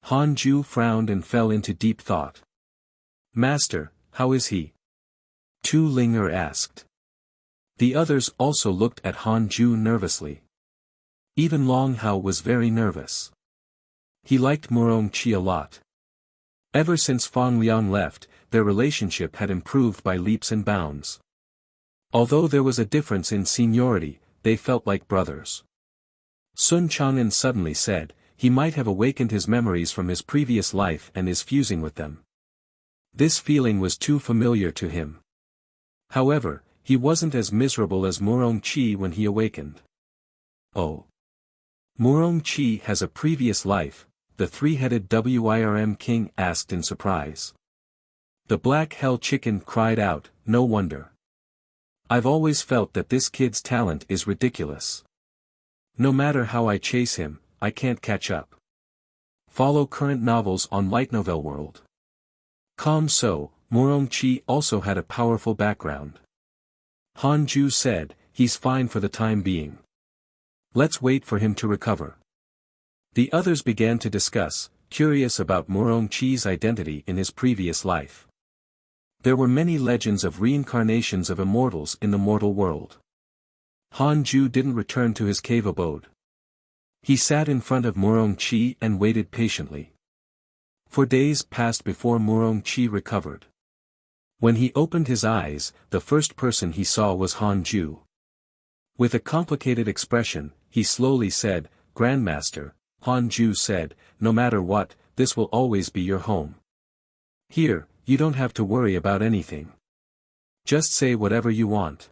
Speaker 1: Hanju frowned and fell into deep thought. Master, how is he? Tu Linger asked. The others also looked at Hanju nervously. Even Long Hao was very nervous. He liked Murong Qi a lot. Ever since Fang Liang left, their relationship had improved by leaps and bounds. Although there was a difference in seniority, they felt like brothers. Sun Chang'an suddenly said, he might have awakened his memories from his previous life and is fusing with them. This feeling was too familiar to him. However, he wasn't as miserable as Murong Qi when he awakened. Oh. Murong Qi has a previous life, the three-headed Wirm king asked in surprise. The black hell chicken cried out, no wonder. I've always felt that this kid's talent is ridiculous. No matter how I chase him, I can't catch up. Follow current novels on Light Novel World. So, Murong Qi also had a powerful background. Hanju said, he's fine for the time being. Let's wait for him to recover. The others began to discuss, curious about Murong Qi's identity in his previous life. There were many legends of reincarnations of immortals in the mortal world. Hanju didn't return to his cave abode. He sat in front of Murong Qi and waited patiently. For days passed before Murong-chi recovered. When he opened his eyes, the first person he saw was Han-ju. With a complicated expression, he slowly said, "Grandmaster." Han-ju said, "No matter what, this will always be your home. Here, you don't have to worry about anything. Just say whatever you want.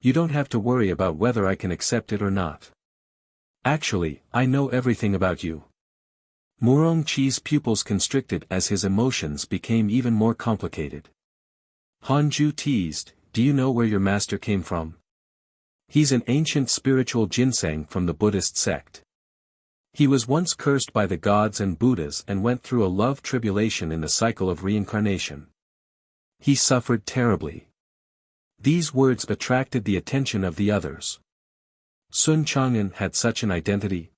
Speaker 1: You don't have to worry about whether I can accept it or not. Actually, I know everything about you." Murong-chi's pupils constricted as his emotions became even more complicated. Han-ju teased, "Do you know where your master came from? He's an ancient spiritual ginseng from the Buddhist sect. He was once cursed by the gods and Buddhas and went through a love tribulation in the cycle of reincarnation. He suffered terribly." These words attracted the attention of the others. Sun Chang'an had such an identity?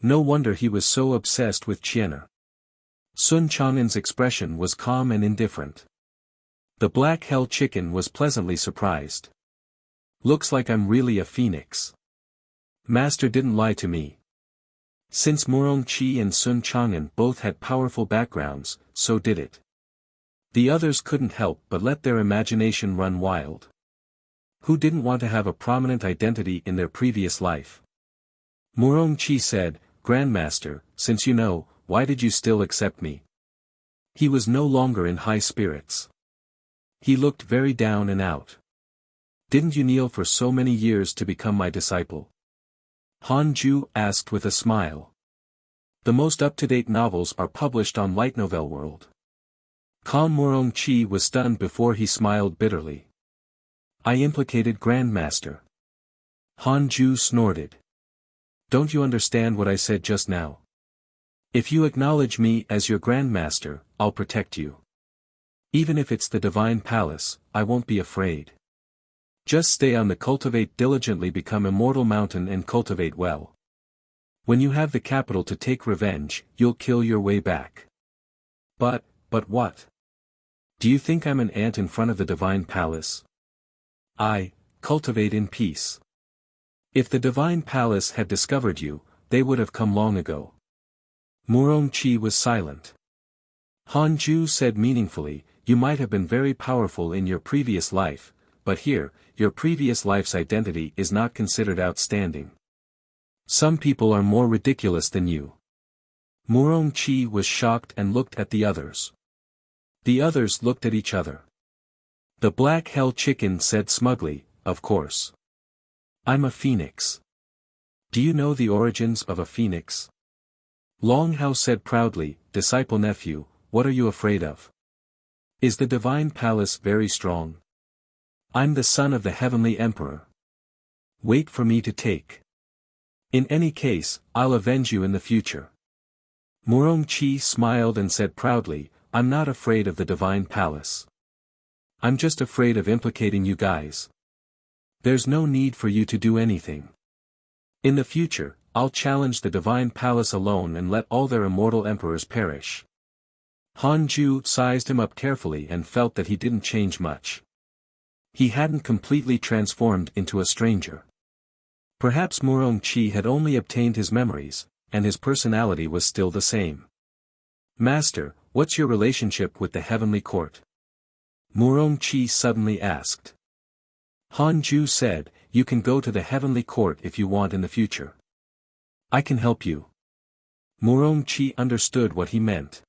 Speaker 1: No wonder he was so obsessed with Qian'er. Sun Chang'an's expression was calm and indifferent. The black hell chicken was pleasantly surprised. "Looks like I'm really a phoenix. Master didn't lie to me." Since Murong-chi and Sun Chang'an both had powerful backgrounds, so did it. The others couldn't help but let their imagination run wild. Who didn't want to have a prominent identity in their previous life? Murong-chi said, "Grandmaster, since you know, why did you still accept me?" He was no longer in high spirits. He looked very down and out. "Didn't you kneel for so many years to become my disciple?" Han-ju asked with a smile. "The most up-to-date novels are published on Light Novel World." Calm Murong-chi was stunned before he smiled bitterly. "I implicated Grandmaster." Han-ju snorted. "Don't you understand what I said just now? If you acknowledge me as your Grandmaster, I'll protect you. Even if it's the Divine Palace, I won't be afraid. Just stay on the Cultivate diligently, become Immortal Mountain and cultivate well. When you have the capital to take revenge, you'll kill your way back." But what? Do you think I'm an ant in front of the Divine Palace? I cultivate in peace. If the Divine Palace had discovered you, they would have come long ago." Murong-chi was silent. Han-ju said meaningfully, "You might have been very powerful in your previous life, but here, your previous life's identity is not considered outstanding. Some people are more ridiculous than you." Murong-chi was shocked and looked at the others. The others looked at each other. The black hell chicken said smugly, "Of course. I'm a phoenix." "Do you know the origins of a phoenix?" Long Hao said proudly, "Disciple nephew, what are you afraid of? Is the Divine Palace very strong? I'm the son of the Heavenly Emperor. Wait for me to take. In any case, I'll avenge you in the future." Murong-chi smiled and said proudly, "I'm not afraid of the Divine Palace. I'm just afraid of implicating you guys. There's no need for you to do anything. In the future, I'll challenge the Divine Palace alone and let all their immortal emperors perish." Han-ju sized him up carefully and felt that he didn't change much. He hadn't completely transformed into a stranger. Perhaps Murong-chi had only obtained his memories, and his personality was still the same. "Master, what's your relationship with the Heavenly Court?" Murong-chi suddenly asked. Han-ju said, "You can go to the Heavenly Court if you want in the future. I can help you." Murong-chi understood what he meant.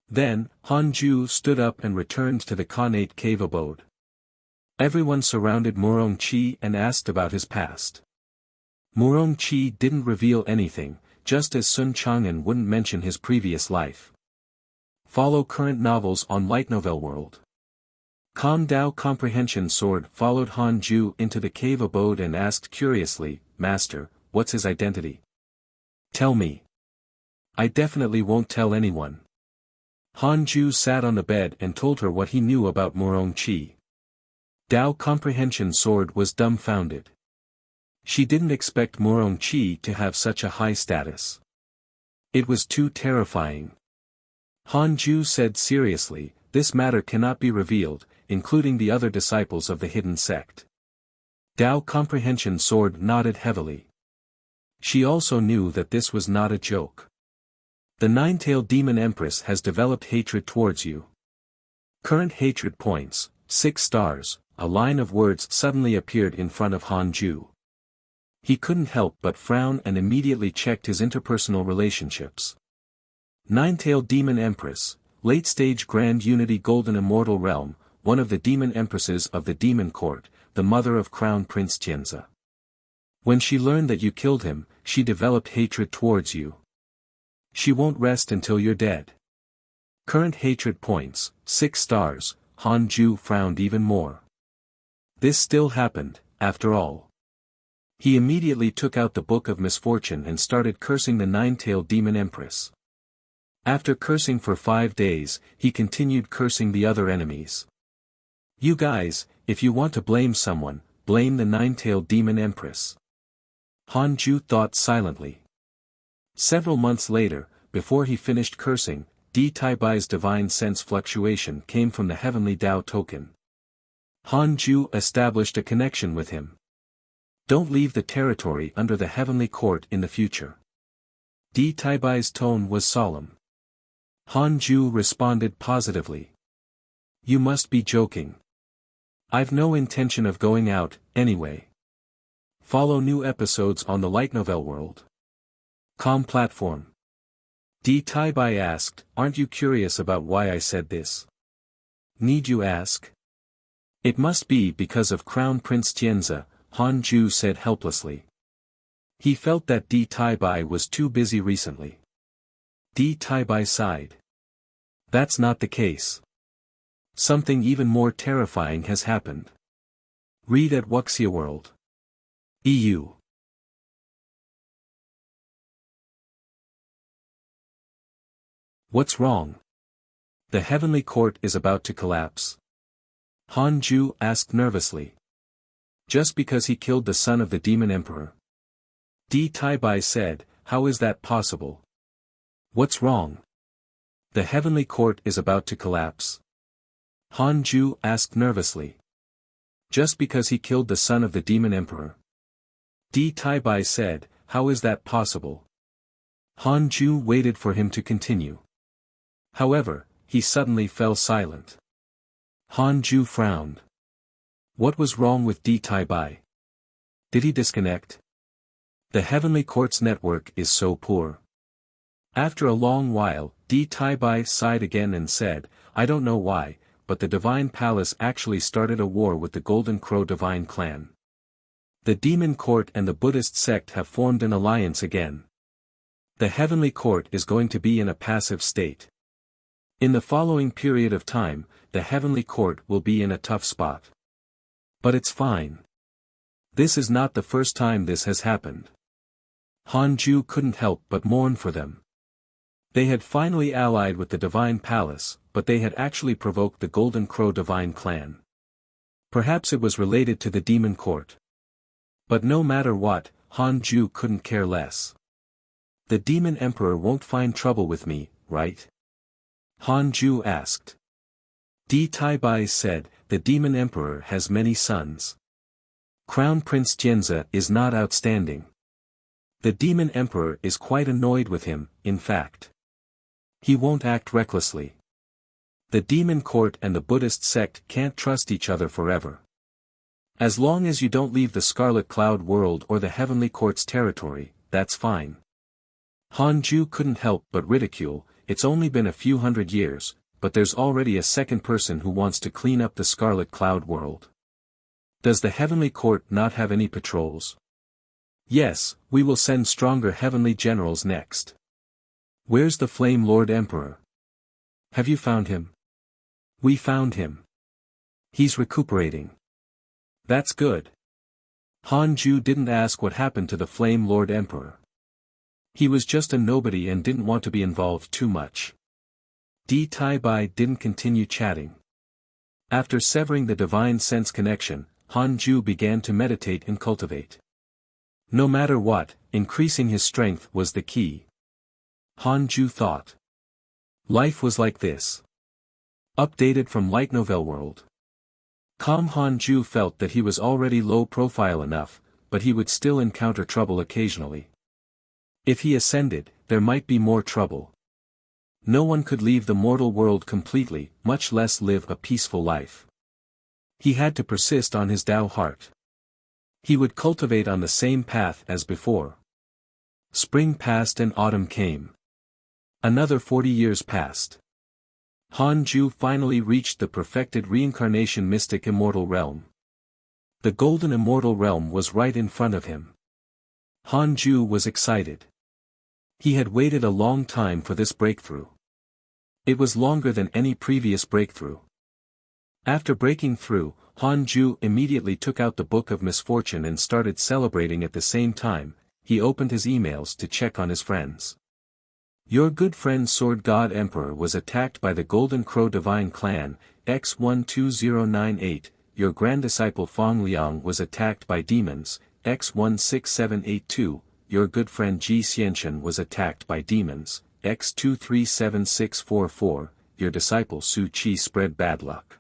Speaker 1: Then, Han-ju stood up and returned to the Khanate cave abode. Everyone surrounded Murong-chi and asked about his past. Murong-chi didn't reveal anything, just as Sun Chang'an wouldn't mention his previous life. Follow current novels on Light Novel World. Calm Dao Comprehension Sword followed Han-ju into the cave abode and asked curiously, "Master, what's his identity? Tell me." "I definitely won't tell anyone." Han-ju sat on the bed and told her what he knew about Murong-chi. Dao Comprehension Sword was dumbfounded. She didn't expect Murong-chi to have such a high status. It was too terrifying. Han-ju said seriously, "This matter cannot be revealed, including the other disciples of the hidden sect." Dao Comprehension Sword nodded heavily. She also knew that this was not a joke. The nine-tailed demon empress has developed hatred towards you. Current hatred points, 6 stars. A line of words suddenly appeared in front of Han Ju. He couldn't help but frown and immediately checked his interpersonal relationships. Nine-tailed demon empress, late-stage grand unity golden immortal realm, one of the demon empresses of the demon court, the mother of Crown Prince Tianzi. When she learned that you killed him, she developed hatred towards you. She won't rest until you're dead. Current hatred points, 6 stars. Han Ju frowned even more. This still happened, after all. He immediately took out the Book of Misfortune and started cursing the nine-tailed demon empress. After cursing for 5 days, he continued cursing the other enemies. You guys, if you want to blame someone, blame the nine-tailed demon empress. Han Ju thought silently. Several months later, before he finished cursing, Di Taibai's divine sense fluctuation came from the heavenly Tao token. Han Ju established a connection with him. Don't leave the territory under the heavenly court in the future. Di Taibai's tone was solemn. Han Ju responded positively. You must be joking. I've no intention of going out, anyway. Follow new episodes on the light novel world. Com platform. Di Taibai asked, aren't you curious about why I said this? Need you ask? It must be because of Crown Prince Tianzi, Han Ju said helplessly. He felt that Di Taibai was too busy recently. Di Taibai sighed. That's not the case. Something even more terrifying has happened. Read at Wuxia World. EU. What's wrong? The heavenly court is about to collapse. Han Ju asked nervously. Just because he killed the son of the demon emperor. Di Taibai said, how is that possible? What's wrong? The heavenly court is about to collapse. Han Ju asked nervously. Just because he killed the son of the demon emperor. Di Taibai said, how is that possible? Han Ju waited for him to continue. However, he suddenly fell silent. Han Ju frowned. What was wrong with Di Taibai? Did he disconnect? The heavenly court's network is so poor. After a long while, Di Taibai sighed again and said, I don't know why, but the Divine Palace actually started a war with the Golden Crow Divine Clan. The Demon Court and the Buddhist sect have formed an alliance again. The heavenly court is going to be in a passive state. In the following period of time, the heavenly court will be in a tough spot. But it's fine. This is not the first time this has happened. Han Ju couldn't help but mourn for them. They had finally allied with the Divine Palace, but they had actually provoked the Golden Crow Divine Clan. Perhaps it was related to the Demon Court. But no matter what, Han Ju couldn't care less. The Demon Emperor won't find trouble with me, right? Han Ju asked. Di Taibai said, the Demon Emperor has many sons. Crown Prince Tianzi is not outstanding. The Demon Emperor is quite annoyed with him, in fact. He won't act recklessly. The Demon Court and the Buddhist sect can't trust each other forever. As long as you don't leave the Scarlet Cloud world or the Heavenly Court's territory, that's fine. Han Ju couldn't help but ridicule, it's only been a few hundred years, but there's already a second person who wants to clean up the Scarlet Cloud world. Does the Heavenly Court not have any patrols? Yes, we will send stronger heavenly generals next. Where's the Flame Lord Emperor? Have you found him? We found him. He's recuperating. That's good. Han Ju didn't ask what happened to the Flame Lord Emperor. He was just a nobody and didn't want to be involved too much. Di Taibai didn't continue chatting. After severing the divine sense connection, Han Ju began to meditate and cultivate. No matter what, increasing his strength was the key. Han Ju thought. Life was like this. Updated from Light Novel World. Han Ju felt that he was already low profile enough, but he would still encounter trouble occasionally. If he ascended, there might be more trouble. No one could leave the mortal world completely, much less live a peaceful life. He had to persist on his Tao heart. He would cultivate on the same path as before. Spring passed and autumn came. Another 40 years passed. Han Ju finally reached the perfected reincarnation mystic immortal realm. The golden immortal realm was right in front of him. Han Ju was excited. He had waited a long time for this breakthrough. It was longer than any previous breakthrough. After breaking through, Han Ju immediately took out the Book of Misfortune and started celebrating at the same time. He opened his emails to check on his friends. Your good friend Sword God Emperor was attacked by the Golden Crow Divine Clan, X12098, your grand disciple Fong Liang was attacked by demons, X16782, your good friend Ji Xianchen was attacked by demons, X237644, your disciple Su Qi spread bad luck.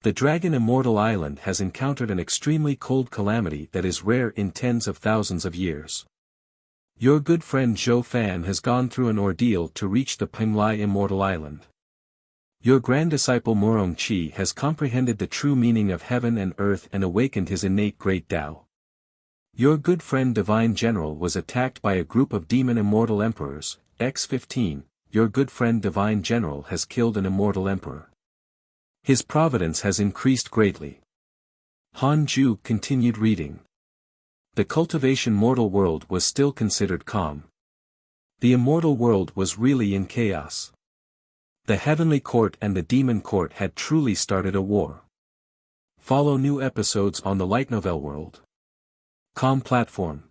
Speaker 1: The Dragon Immortal Island has encountered an extremely cold calamity that is rare in tens of thousands of years. Your good friend Zhou Fan has gone through an ordeal to reach the Penglai Immortal Island. Your grand disciple Murong Qi has comprehended the true meaning of heaven and earth and awakened his innate great Tao. Your good friend Divine General was attacked by a group of demon immortal emperors, X15, your good friend Divine General has killed an immortal emperor. His providence has increased greatly. Han Ju continued reading. The cultivation mortal world was still considered calm. The immortal world was really in chaos. The heavenly court and the demon court had truly started a war. Follow new episodes on the light novel world. Com platform.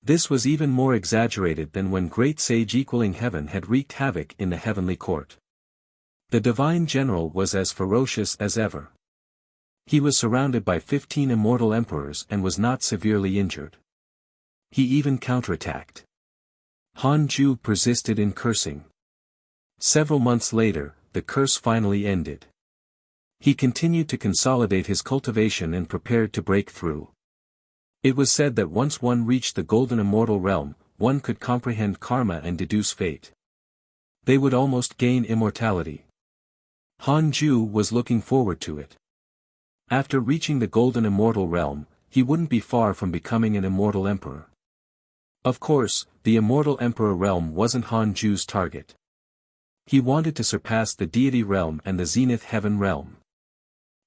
Speaker 1: This was even more exaggerated than when Great Sage equaling heaven had wreaked havoc in the heavenly court. The Divine General was as ferocious as ever. He was surrounded by 15 immortal emperors and was not severely injured. He even counterattacked. Han Ju persisted in cursing. Several months later, the curse finally ended. He continued to consolidate his cultivation and prepared to break through. It was said that once one reached the golden immortal realm, one could comprehend karma and deduce fate. They would almost gain immortality. Han Ju was looking forward to it. After reaching the golden immortal realm, he wouldn't be far from becoming an immortal emperor. Of course, the immortal emperor realm wasn't Han Ju's target. He wanted to surpass the deity realm and the zenith heaven realm.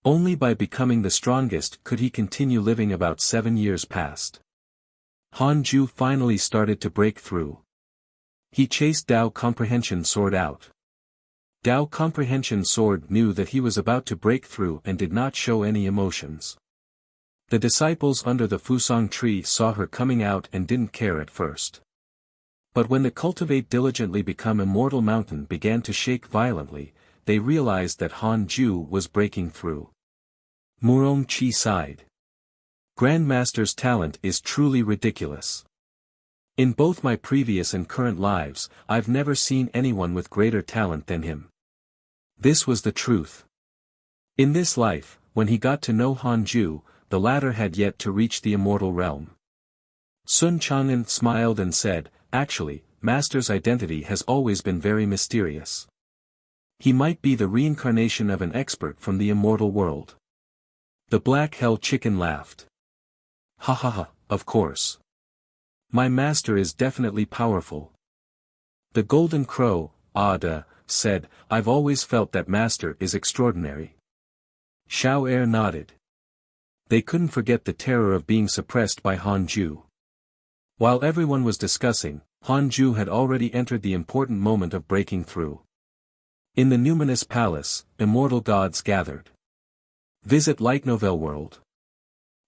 Speaker 1: Only by becoming the strongest could he continue living. About 7 years passed. Han Ju finally started to break through. He chased Tao Comprehension Sword out. Tao Comprehension Sword knew that he was about to break through and did not show any emotions. The disciples under the Fusang tree saw her coming out and didn't care at first. But when the Cultivate Diligently Become Immortal mountain began to shake violently, they realized that Han Ju was breaking through. Murong Qi sighed. Grandmaster's talent is truly ridiculous. In both my previous and current lives, I've never seen anyone with greater talent than him. This was the truth. In this life, when he got to know Han Ju, the latter had yet to reach the immortal realm. Sun Chang'an smiled and said, actually, Master's identity has always been very mysterious. He might be the reincarnation of an expert from the immortal world. The Black Hell Chicken laughed. Ha ha ha, of course. My master is definitely powerful. The Golden Crow, said, I've always felt that master is extraordinary. Xiao Er nodded. They couldn't forget the terror of being suppressed by Han Ju. While everyone was discussing, Han Ju had already entered the important moment of breaking through. In the numinous palace, immortal gods gathered. Visit Light Novel World.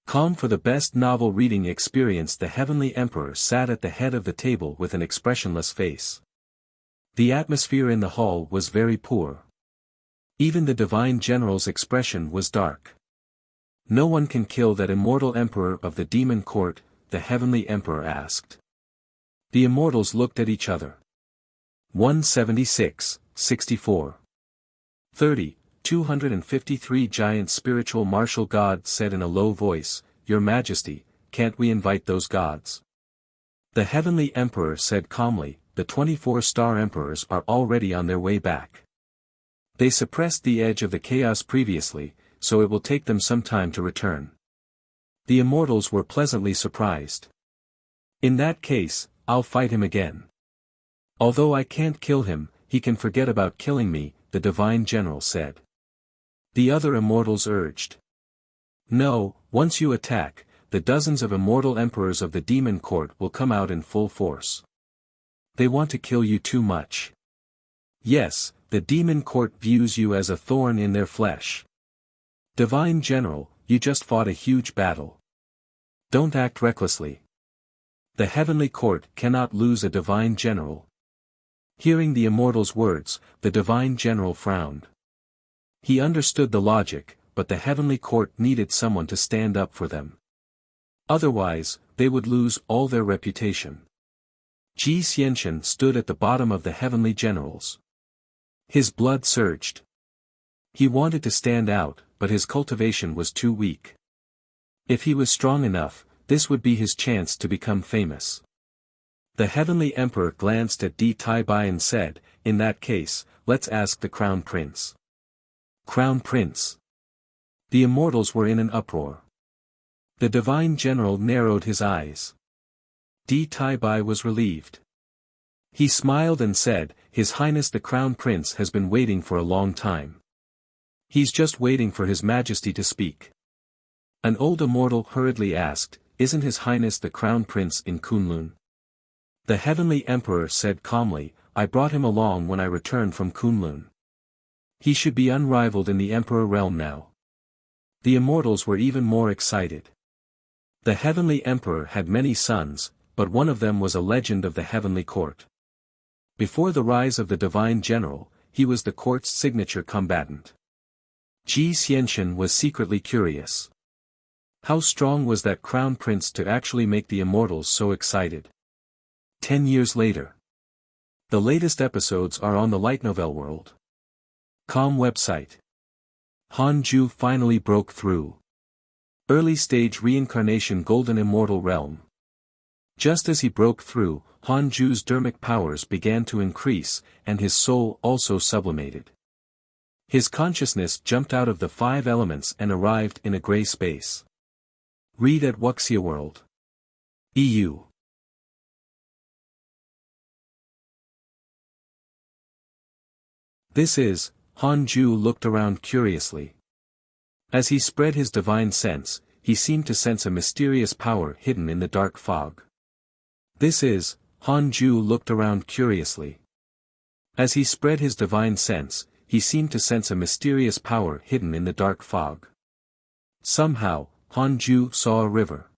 Speaker 1: Com for the best novel reading experience. The Heavenly Emperor sat at the head of the table with an expressionless face. The atmosphere in the hall was very poor. Even the Divine General's expression was dark. No one can kill that immortal emperor of the demon court, the Heavenly Emperor asked. The immortals looked at each other. 176, 64. 30, 253 Giant spiritual martial god said in a low voice, Your Majesty, can't we invite those gods? The Heavenly Emperor said calmly, the 24 star emperors are already on their way back. They suppressed the edge of the chaos previously, so it will take them some time to return. The immortals were pleasantly surprised. In that case, I'll fight him again. Although I can't kill him, he can forget about killing me, the divine general said. The other immortals urged. No, once you attack, the dozens of immortal emperors of the demon court will come out in full force. They want to kill you too much. Yes, the demon court views you as a thorn in their flesh. Divine General, you just fought a huge battle. Don't act recklessly. The heavenly court cannot lose a divine general. Hearing the immortal's words, the divine general frowned. He understood the logic, but the heavenly court needed someone to stand up for them. Otherwise, they would lose all their reputation. Ji Xianxian stood at the bottom of the heavenly generals. His blood surged. He wanted to stand out, but his cultivation was too weak. If he was strong enough, this would be his chance to become famous. The heavenly emperor glanced at Di Taibai and said, in that case, let's ask the crown prince. Crown prince. The immortals were in an uproar. The divine general narrowed his eyes. Di Taibai was relieved. He smiled and said, His Highness the Crown Prince has been waiting for a long time. He's just waiting for His Majesty to speak. An old immortal hurriedly asked, Isn't His Highness the Crown Prince in Kunlun? The heavenly emperor said calmly, I brought him along when I returned from Kunlun. He should be unrivaled in the emperor realm now. The immortals were even more excited. The heavenly emperor had many sons, but one of them was a legend of the heavenly court. Before the rise of the divine general, he was the court's signature combatant. Ji Xianxian was secretly curious. How strong was that crown prince to actually make the immortals so excited? 10 years later. The latest episodes are on the light novel world. Com website. Hanju finally broke through. Early stage reincarnation golden immortal realm. Just as he broke through, Hanju's dermic powers began to increase, and his soul also sublimated. His consciousness jumped out of the 5 elements and arrived in a gray space. Read at Wuxia World. EU. This is, Hanju looked around curiously. As he spread his divine sense, he seemed to sense a mysterious power hidden in the dark fog. This is, Hanju looked around curiously. As he spread his divine sense, he seemed to sense a mysterious power hidden in the dark fog. Somehow, Hanju saw a river.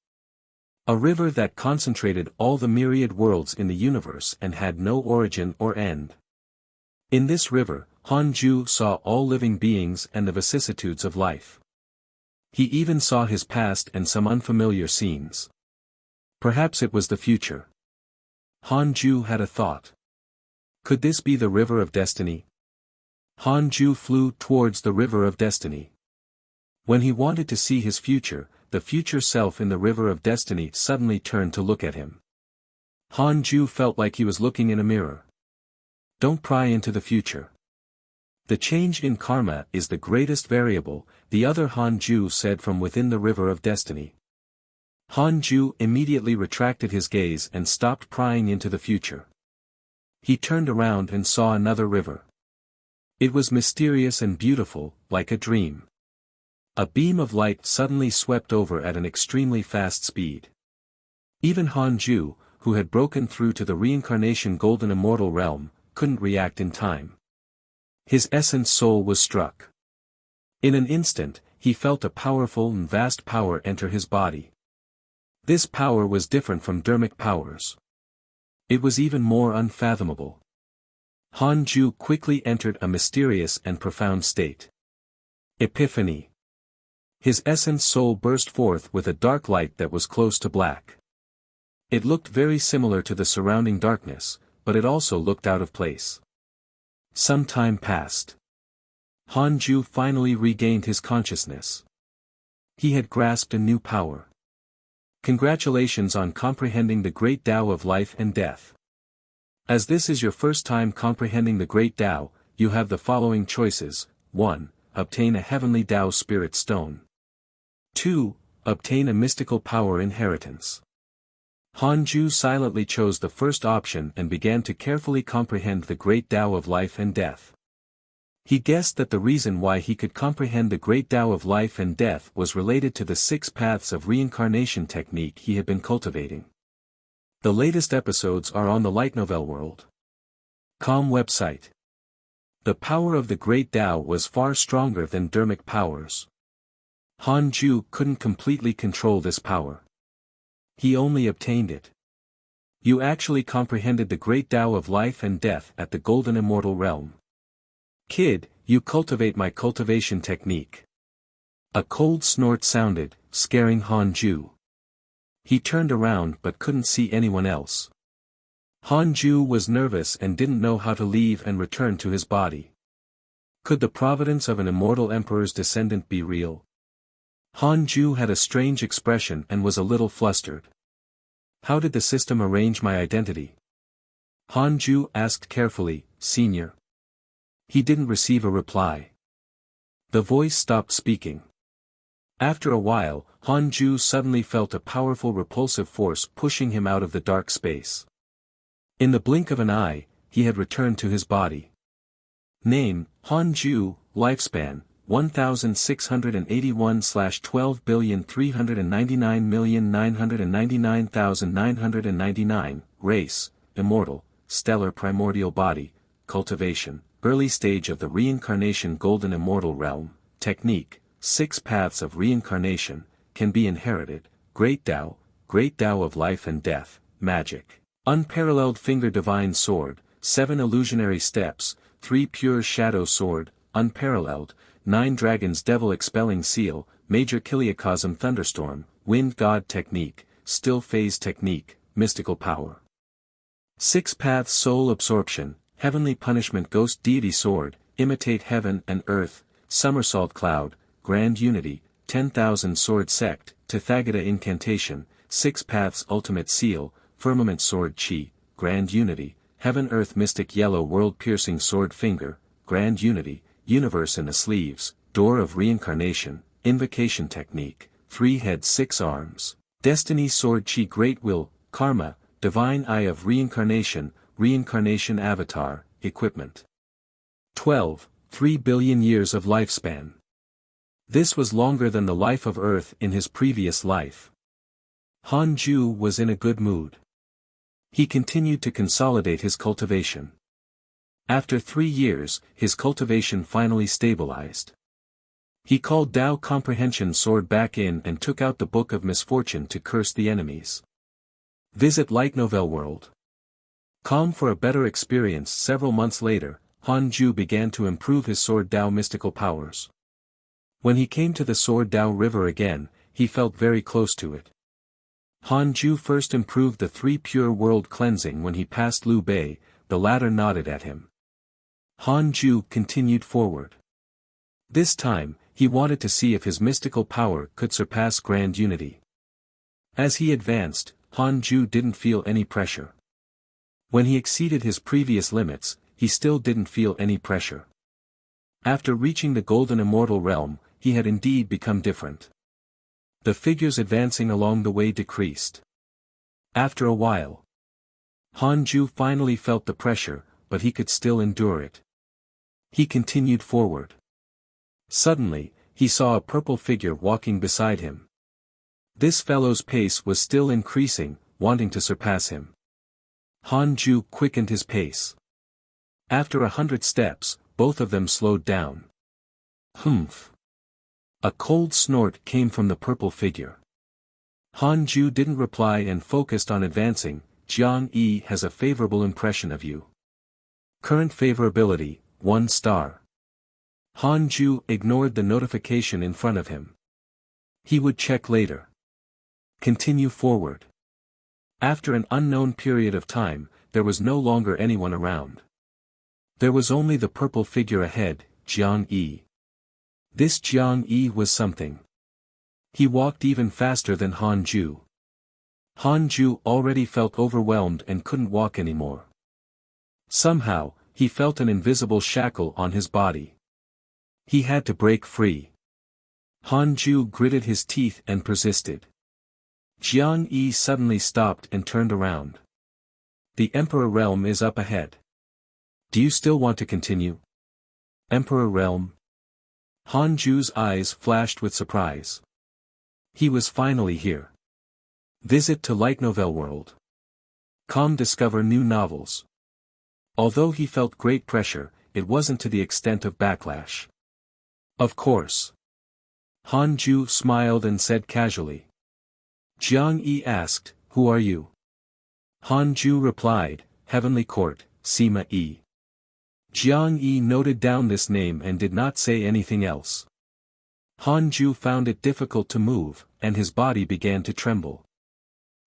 Speaker 1: A river that concentrated all the myriad worlds in the universe and had no origin or end. In this river, Hanju saw all living beings and the vicissitudes of life. He even saw his past and some unfamiliar scenes. Perhaps it was the future. Hanju had a thought. Could this be the river of destiny? Hanju flew towards the river of destiny. When he wanted to see his future, the future self in the river of destiny suddenly turned to look at him. Hanju felt like he was looking in a mirror. Don't pry into the future. The change in karma is the greatest variable, the other Hanju said from within the river of destiny. Hanju immediately retracted his gaze and stopped prying into the future. He turned around and saw another river. It was mysterious and beautiful, like a dream. A beam of light suddenly swept over at an extremely fast speed. Even Hanju, who had broken through to the reincarnation golden immortal realm, couldn't react in time. His essence soul was struck. In an instant, he felt a powerful and vast power enter his body. This power was different from dermic powers. It was even more unfathomable. Hanju quickly entered a mysterious and profound state. Epiphany. His essence soul burst forth with a dark light that was close to black. It looked very similar to the surrounding darkness, but it also looked out of place. Some time passed. Hanju finally regained his consciousness. He had grasped a new power. Congratulations on comprehending the great Tao of life and death. As this is your first time comprehending the Great Tao, you have the following choices. 1. Obtain a heavenly Tao spirit stone. 2. Obtain a mystical power inheritance. Han Ju silently chose the first option and began to carefully comprehend the Great Tao of life and death. He guessed that the reason why he could comprehend the Great Tao of life and death was related to the 6 paths of reincarnation technique he had been cultivating. The latest episodes are on the light novel world.com website. The power of the Great Tao was far stronger than dharmic powers. Han Ju couldn't completely control this power. He only obtained it. You actually comprehended the Great Tao of life and death at the Golden Immortal Realm. Kid, you cultivate my cultivation technique. A cold snort sounded, scaring Han Ju. He turned around but couldn't see anyone else. Han Ju was nervous and didn't know how to leave and return to his body. Could the providence of an immortal emperor's descendant be real? Han Ju had a strange expression and was a little flustered. How did the system arrange my identity? Han Ju asked carefully, Senior. He didn't receive a reply. The voice stopped speaking. After a while, Han Ju suddenly felt a powerful repulsive force pushing him out of the dark space. In the blink of an eye, he had returned to his body. Name, Han Ju, lifespan, 1681/12,399,999,999, race, immortal, stellar primordial body, cultivation, early stage of the reincarnation golden immortal realm, technique, 6 paths of reincarnation, can be inherited, Great Tao of life and death, magic, unparalleled finger divine sword, 7 illusionary steps, 3 pure shadow sword, unparalleled, 9 dragons devil expelling seal, major kiliacosm thunderstorm, wind god technique, still phase technique, mystical power. 6 paths soul absorption, heavenly punishment ghost deity sword, imitate heaven and earth, somersault cloud, grand unity, 10,000 sword sect, Tathagata incantation, 6 paths ultimate seal, firmament sword chi, grand unity, heaven earth mystic yellow world piercing sword finger, grand unity, universe in the sleeves, door of reincarnation, invocation technique, 3 heads 6 arms, destiny sword chi great will, karma, divine eye of reincarnation, reincarnation avatar, equipment. 12. 3 billion years of lifespan. This was longer than the life of Earth in his previous life. Han Ju was in a good mood. He continued to consolidate his cultivation. After 3 years, his cultivation finally stabilized. He called Tao Comprehension Sword back in and took out the Book of Misfortune to curse the enemies. Visit Light Novel World.com for a better experience. Several months later, Han Ju began to improve his Sword Tao mystical powers. When he came to the Sword Tao River again, he felt very close to it. Han Ju first improved the 3 pure world cleansing when he passed Liu Bei, the latter nodded at him. Han Ju continued forward. This time, he wanted to see if his mystical power could surpass grand unity. As he advanced, Han Ju didn't feel any pressure. When he exceeded his previous limits, he still didn't feel any pressure. After reaching the golden immortal realm, he had indeed become different. The figures advancing along the way decreased. After a while, Han Ju finally felt the pressure, but he could still endure it. He continued forward. Suddenly, he saw a purple figure walking beside him. This fellow's pace was still increasing, wanting to surpass him. Han Ju quickened his pace. After 100 steps, both of them slowed down. Humph! A cold snort came from the purple figure. Han Ju didn't reply and focused on advancing. Jiang Yi has a favorable impression of you. Current favorability, 1 star. Han Ju ignored the notification in front of him. He would check later. Continue forward. After an unknown period of time, there was no longer anyone around. There was only the purple figure ahead, Jiang Yi. This Jiang Yi was something. He walked even faster than Han Ju. Han Ju already felt overwhelmed and couldn't walk anymore. Somehow, he felt an invisible shackle on his body. He had to break free. Han Ju gritted his teeth and persisted. Jiang Yi suddenly stopped and turned around. The Emperor Realm is up ahead. Do you still want to continue? Emperor Realm? Han Ju's eyes flashed with surprise. He was finally here. Visit to Light Novel World. Discover new novels. Although he felt great pressure, it wasn't to the extent of backlash. Of course. Han Ju smiled and said casually. Jiang Yi asked, "Who are you?" Han Ju replied, "Heavenly Court, Sima Yi." Jiang Yi noted down this name and did not say anything else. Han Ju found it difficult to move, and his body began to tremble.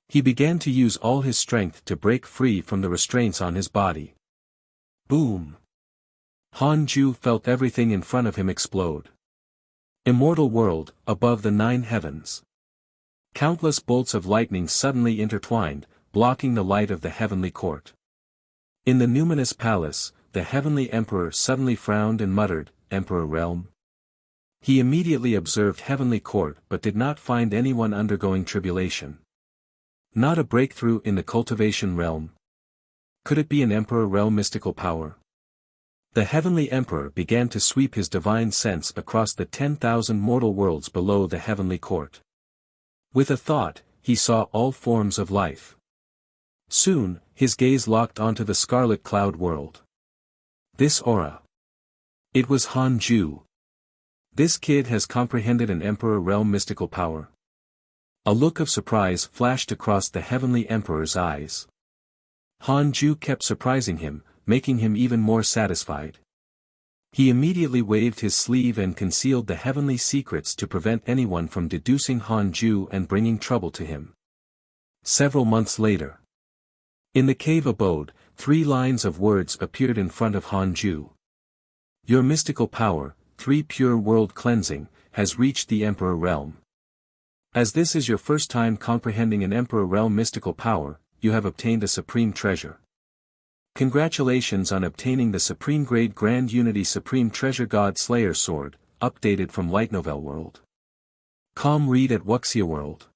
Speaker 1: He began to use all his strength to break free from the restraints on his body. Boom! Han Ju felt everything in front of him explode. Immortal world, above the 9 heavens. Countless bolts of lightning suddenly intertwined, blocking the light of the heavenly court. In the numinous palace, the heavenly emperor suddenly frowned and muttered, "Emperor Realm?" He immediately observed heavenly court but did not find anyone undergoing tribulation. Not a breakthrough in the cultivation realm. Could it be an Emperor Realm mystical power? The heavenly emperor began to sweep his divine sense across the 10,000 mortal worlds below the heavenly court. With a thought, he saw all forms of life. Soon, his gaze locked onto the scarlet cloud world. This aura. It was Han Ju. This kid has comprehended an Emperor Realm mystical power. A look of surprise flashed across the heavenly emperor's eyes. Han Ju kept surprising him, making him even more satisfied. He immediately waved his sleeve and concealed the heavenly secrets to prevent anyone from deducing Han Ju and bringing trouble to him. Several months later. In the cave abode, 3 lines of words appeared in front of Han Ju. Your mystical power, 3 pure world cleansing, has reached the Emperor Realm. As this is your first time comprehending an Emperor Realm mystical power, you have obtained a supreme treasure. Congratulations on obtaining the Supreme Grade Grand Unity Supreme Treasure God Slayer Sword, updated from Light Novel World. Read at Wuxia World.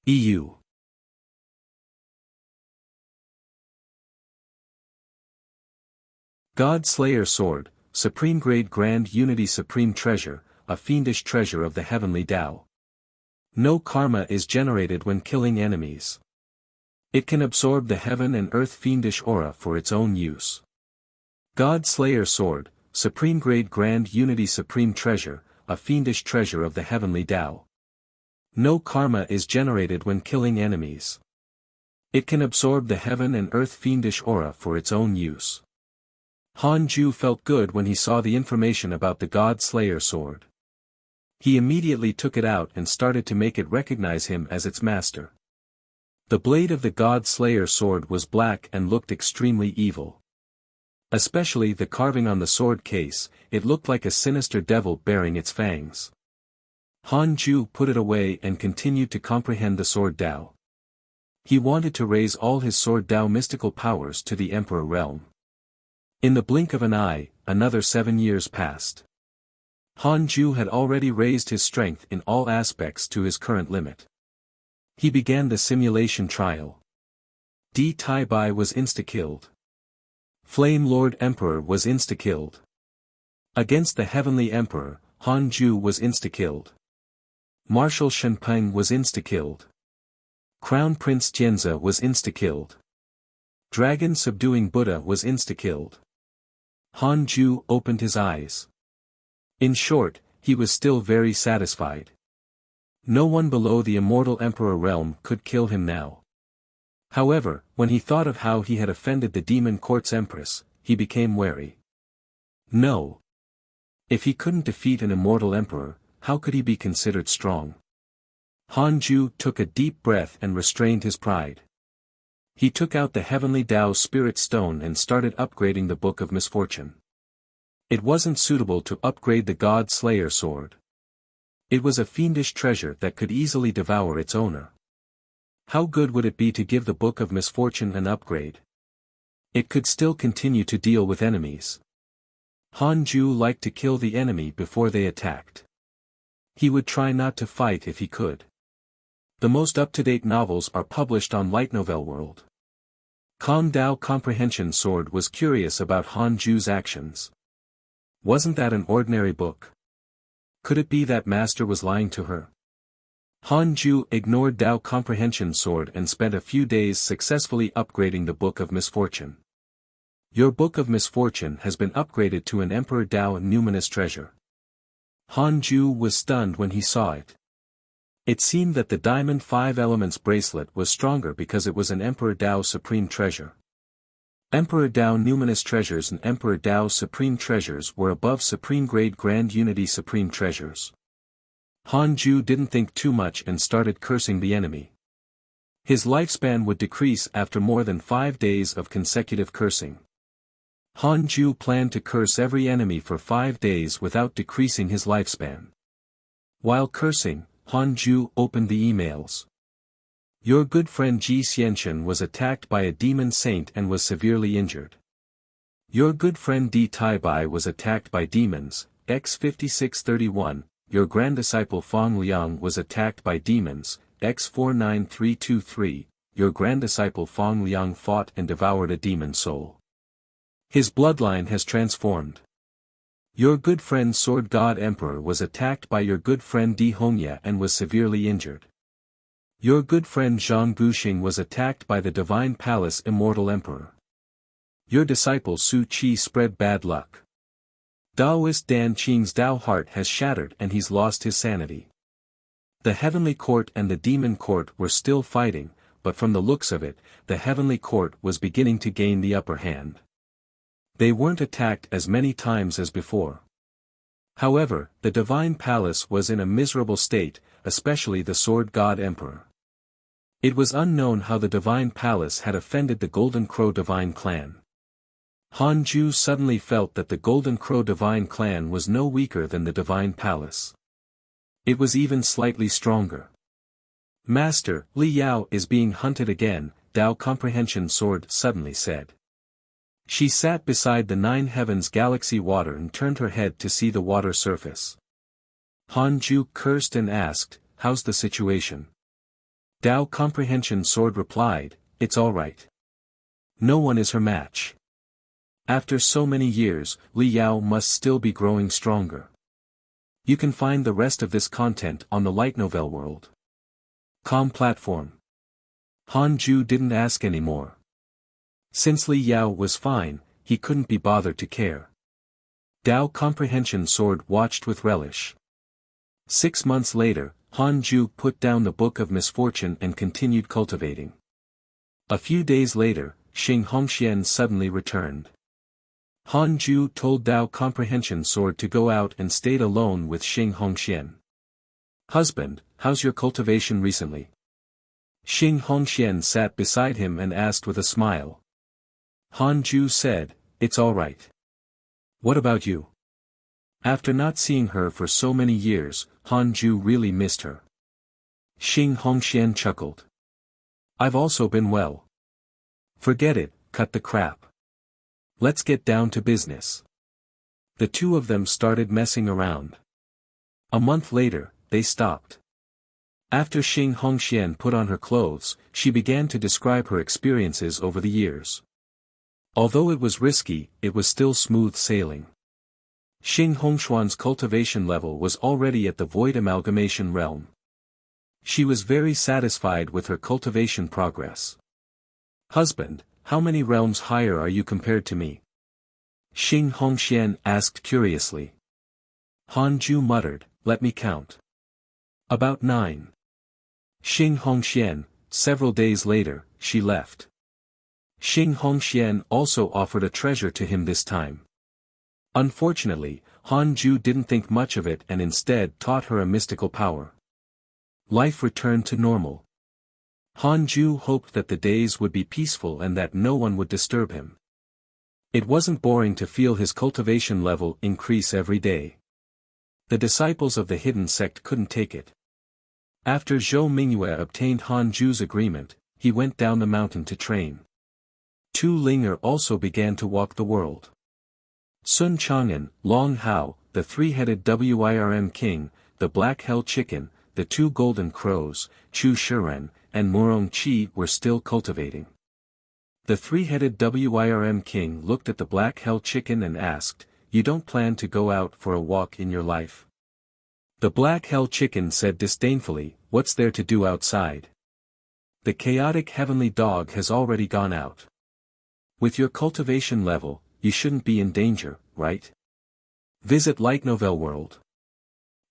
Speaker 1: EU. God Slayer Sword, Supreme Grade Grand Unity Supreme Treasure, a fiendish treasure of the Heavenly Tao. No karma is generated when killing enemies. It can absorb the heaven and earth fiendish aura for its own use. God Slayer Sword, Supreme Grade Grand Unity Supreme Treasure, a fiendish treasure of the Heavenly Tao. No karma is generated when killing enemies. It can absorb the heaven and earth fiendish aura for its own use. Han Ju felt good when he saw the information about the God Slayer Sword. He immediately took it out and started to make it recognize him as its master. The blade of the God Slayer Sword was black and looked extremely evil. Especially the carving on the sword case, it looked like a sinister devil bearing its fangs. Han Ju put it away and continued to comprehend the Sword Tao. He wanted to raise all his Sword Tao mystical powers to the Emperor Realm. In the blink of an eye, another 7 years passed. Han Ju had already raised his strength in all aspects to his current limit. He began the simulation trial. Di Tai Bai was insta-killed. Flame Lord Emperor was insta-killed. Against the Heavenly Emperor, Han Ju was insta-killed. Marshal Shenpeng was insta-killed. Crown Prince Jianze was insta-killed. Dragon Subduing Buddha was insta-killed. Han Ju opened his eyes. In short, he was still very satisfied. No one below the immortal Emperor Realm could kill him now. However, when he thought of how he had offended the Demon Court's Empress, he became wary. No. If he couldn't defeat an immortal emperor, how could he be considered strong? Han Ju took a deep breath and restrained his pride. He took out the Heavenly Tao Spirit Stone and started upgrading the Book of Misfortune. It wasn't suitable to upgrade the God Slayer Sword. It was a fiendish treasure that could easily devour its owner. How good would it be to give the Book of Misfortune an upgrade? It could still continue to deal with enemies. Han Ju liked to kill the enemy before they attacked. He would try not to fight if he could. The most up-to-date novels are published on Light Novel World. Kong Dao Comprehension Sword was curious about Han Ju's actions. Wasn't that an ordinary book? Could it be that Master was lying to her? Han Ju ignored Dao Comprehension Sword and spent a few days successfully upgrading the Book of Misfortune. Your Book of Misfortune has been upgraded to an Emperor Dao Numinous Treasure. Han Ju was stunned when he saw it. It seemed that the Diamond 5 Elements bracelet was stronger because it was an Emperor Dao Supreme Treasure. Emperor Dao Numinous Treasures and Emperor Dao Supreme Treasures were above Supreme Grade Grand Unity Supreme Treasures. Han Ju didn't think too much and started cursing the enemy. His lifespan would decrease after more than 5 days of consecutive cursing. Han Ju planned to curse every enemy for 5 days without decreasing his lifespan. While cursing, Han Ju opened the emails. Your good friend Ji Xianxian was attacked by a demon saint and was severely injured. Your good friend Di Taibai was attacked by demons, X5631, your granddisciple Fang Liang was attacked by demons, X49323, your granddisciple Fang Liang fought and devoured a demon soul. His bloodline has transformed. Your good friend Sword God Emperor was attacked by your good friend Di Hongya and was severely injured. Your good friend Zhang Guxing was attacked by the Divine Palace Immortal Emperor. Your disciple Su Qi spread bad luck. Daoist Dan Qing's Dao heart has shattered and he's lost his sanity. The Heavenly Court and the Demon Court were still fighting, but from the looks of it, the Heavenly Court was beginning to gain the upper hand. They weren't attacked as many times as before. However, the Divine Palace was in a miserable state, especially the Sword God Emperor. It was unknown how the Divine Palace had offended the Golden Crow Divine Clan. Han Ju suddenly felt that the Golden Crow Divine Clan was no weaker than the Divine Palace. It was even slightly stronger. Master, Li Yao is being hunted again, Dao Comprehension Sword suddenly said. She sat beside the Nine Heavens Galaxy water and turned her head to see the water surface. Han Ju cursed and asked, "How's the situation?" Dao Comprehension Sword replied, "It's all right. No one is her match. After so many years, Li Yao must still be growing stronger." You can find the rest of this content on the Light Novel World. Com platform. Han Ju didn't ask anymore. Since Li Yao was fine, he couldn't be bothered to care. Dao Comprehension Sword watched with relish. 6 months later, Han Ju put down the Book of Misfortune and continued cultivating. A few days later, Xing Hongxian suddenly returned. Han Ju told Dao Comprehension Sword to go out and stayed alone with Xing Hongxian. "Husband, how's your cultivation recently?" Xing Hongxian sat beside him and asked with a smile. Han Ju said, "It's all right. What about you?" After not seeing her for so many years, Han Ju really missed her. Xing Hongxian chuckled. "I've also been well." "Forget it, cut the crap. Let's get down to business." The two of them started messing around. A month later, they stopped. After Xing Hongxian put on her clothes, she began to describe her experiences over the years. Although it was risky, it was still smooth sailing. Xing Hongshuan's cultivation level was already at the void amalgamation realm. She was very satisfied with her cultivation progress. "Husband, how many realms higher are you compared to me?" Xing Hongxian asked curiously. Han Ju muttered, "Let me count. About 9. Xing Hongxian. Several days later, she left. Xing Hongxian also offered a treasure to him this time. Unfortunately, Han Ju didn't think much of it and instead taught her a mystical power. Life returned to normal. Han Ju hoped that the days would be peaceful and that no one would disturb him. It wasn't boring to feel his cultivation level increase every day. The disciples of the hidden sect couldn't take it. After Zhou Mingyue obtained Han Ju's agreement, he went down the mountain to train. Tu Linger also began to walk the world. Sun Chang'an, Long Hao, the three-headed Wirm king, the black hell chicken, the two golden crows, Chu Shiren, and Murong Chi were still cultivating. The three-headed Wirm king looked at the black hell chicken and asked, "You don't plan to go out for a walk in your life?" The black hell chicken said disdainfully, "What's there to do outside? The chaotic heavenly dog has already gone out. With your cultivation level, you shouldn't be in danger, right? Visit Light Novel World.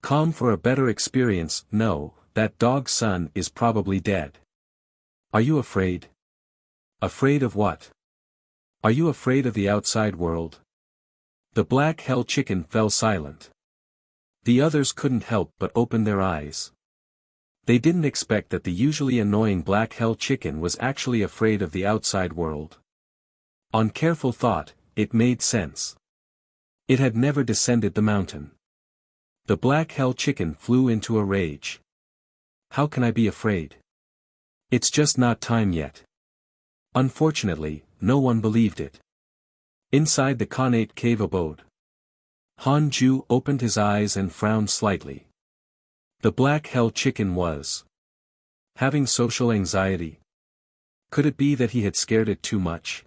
Speaker 1: Come for a better experience. No, that dog's son is probably dead. Are you afraid? Afraid of what? Are you afraid of the outside world?" The black hell chicken fell silent. The others couldn't help but open their eyes. They didn't expect that the usually annoying black hell chicken was actually afraid of the outside world. On careful thought, it made sense. It had never descended the mountain. The black hell chicken flew into a rage. "How can I be afraid? It's just not time yet." Unfortunately, no one believed it. Inside the Khanate cave abode, Han Ju opened his eyes and frowned slightly. The black hell chicken was having social anxiety. Could it be that he had scared it too much?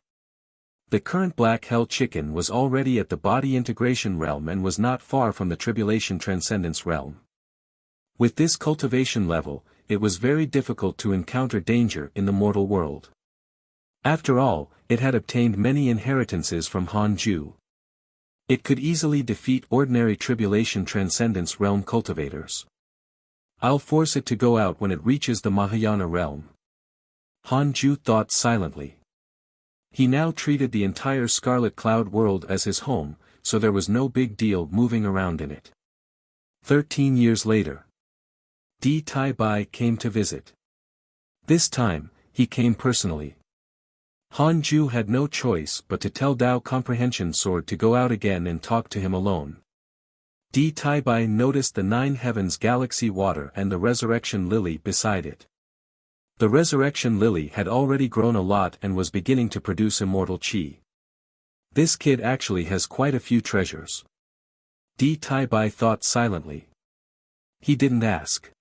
Speaker 1: The current black hell chicken was already at the body integration realm and was not far from the tribulation transcendence realm. With this cultivation level, it was very difficult to encounter danger in the mortal world. After all, it had obtained many inheritances from Han Ju. It could easily defeat ordinary tribulation transcendence realm cultivators. "I'll force it to go out when it reaches the Mahayana realm." Han Ju thought silently. He now treated the entire Scarlet Cloud world as his home, so there was no big deal moving around in it. 13 years later, Di Tai Bai came to visit. This time, he came personally. Han Ju had no choice but to tell Dao Comprehension Sword to go out again and talk to him alone. Di Tai Bai noticed the Nine Heavens Galaxy water and the Resurrection Lily beside it. The Resurrection Lily had already grown a lot and was beginning to produce immortal chi. This kid actually has quite a few treasures. Di Tai Bai thought silently. He didn't ask.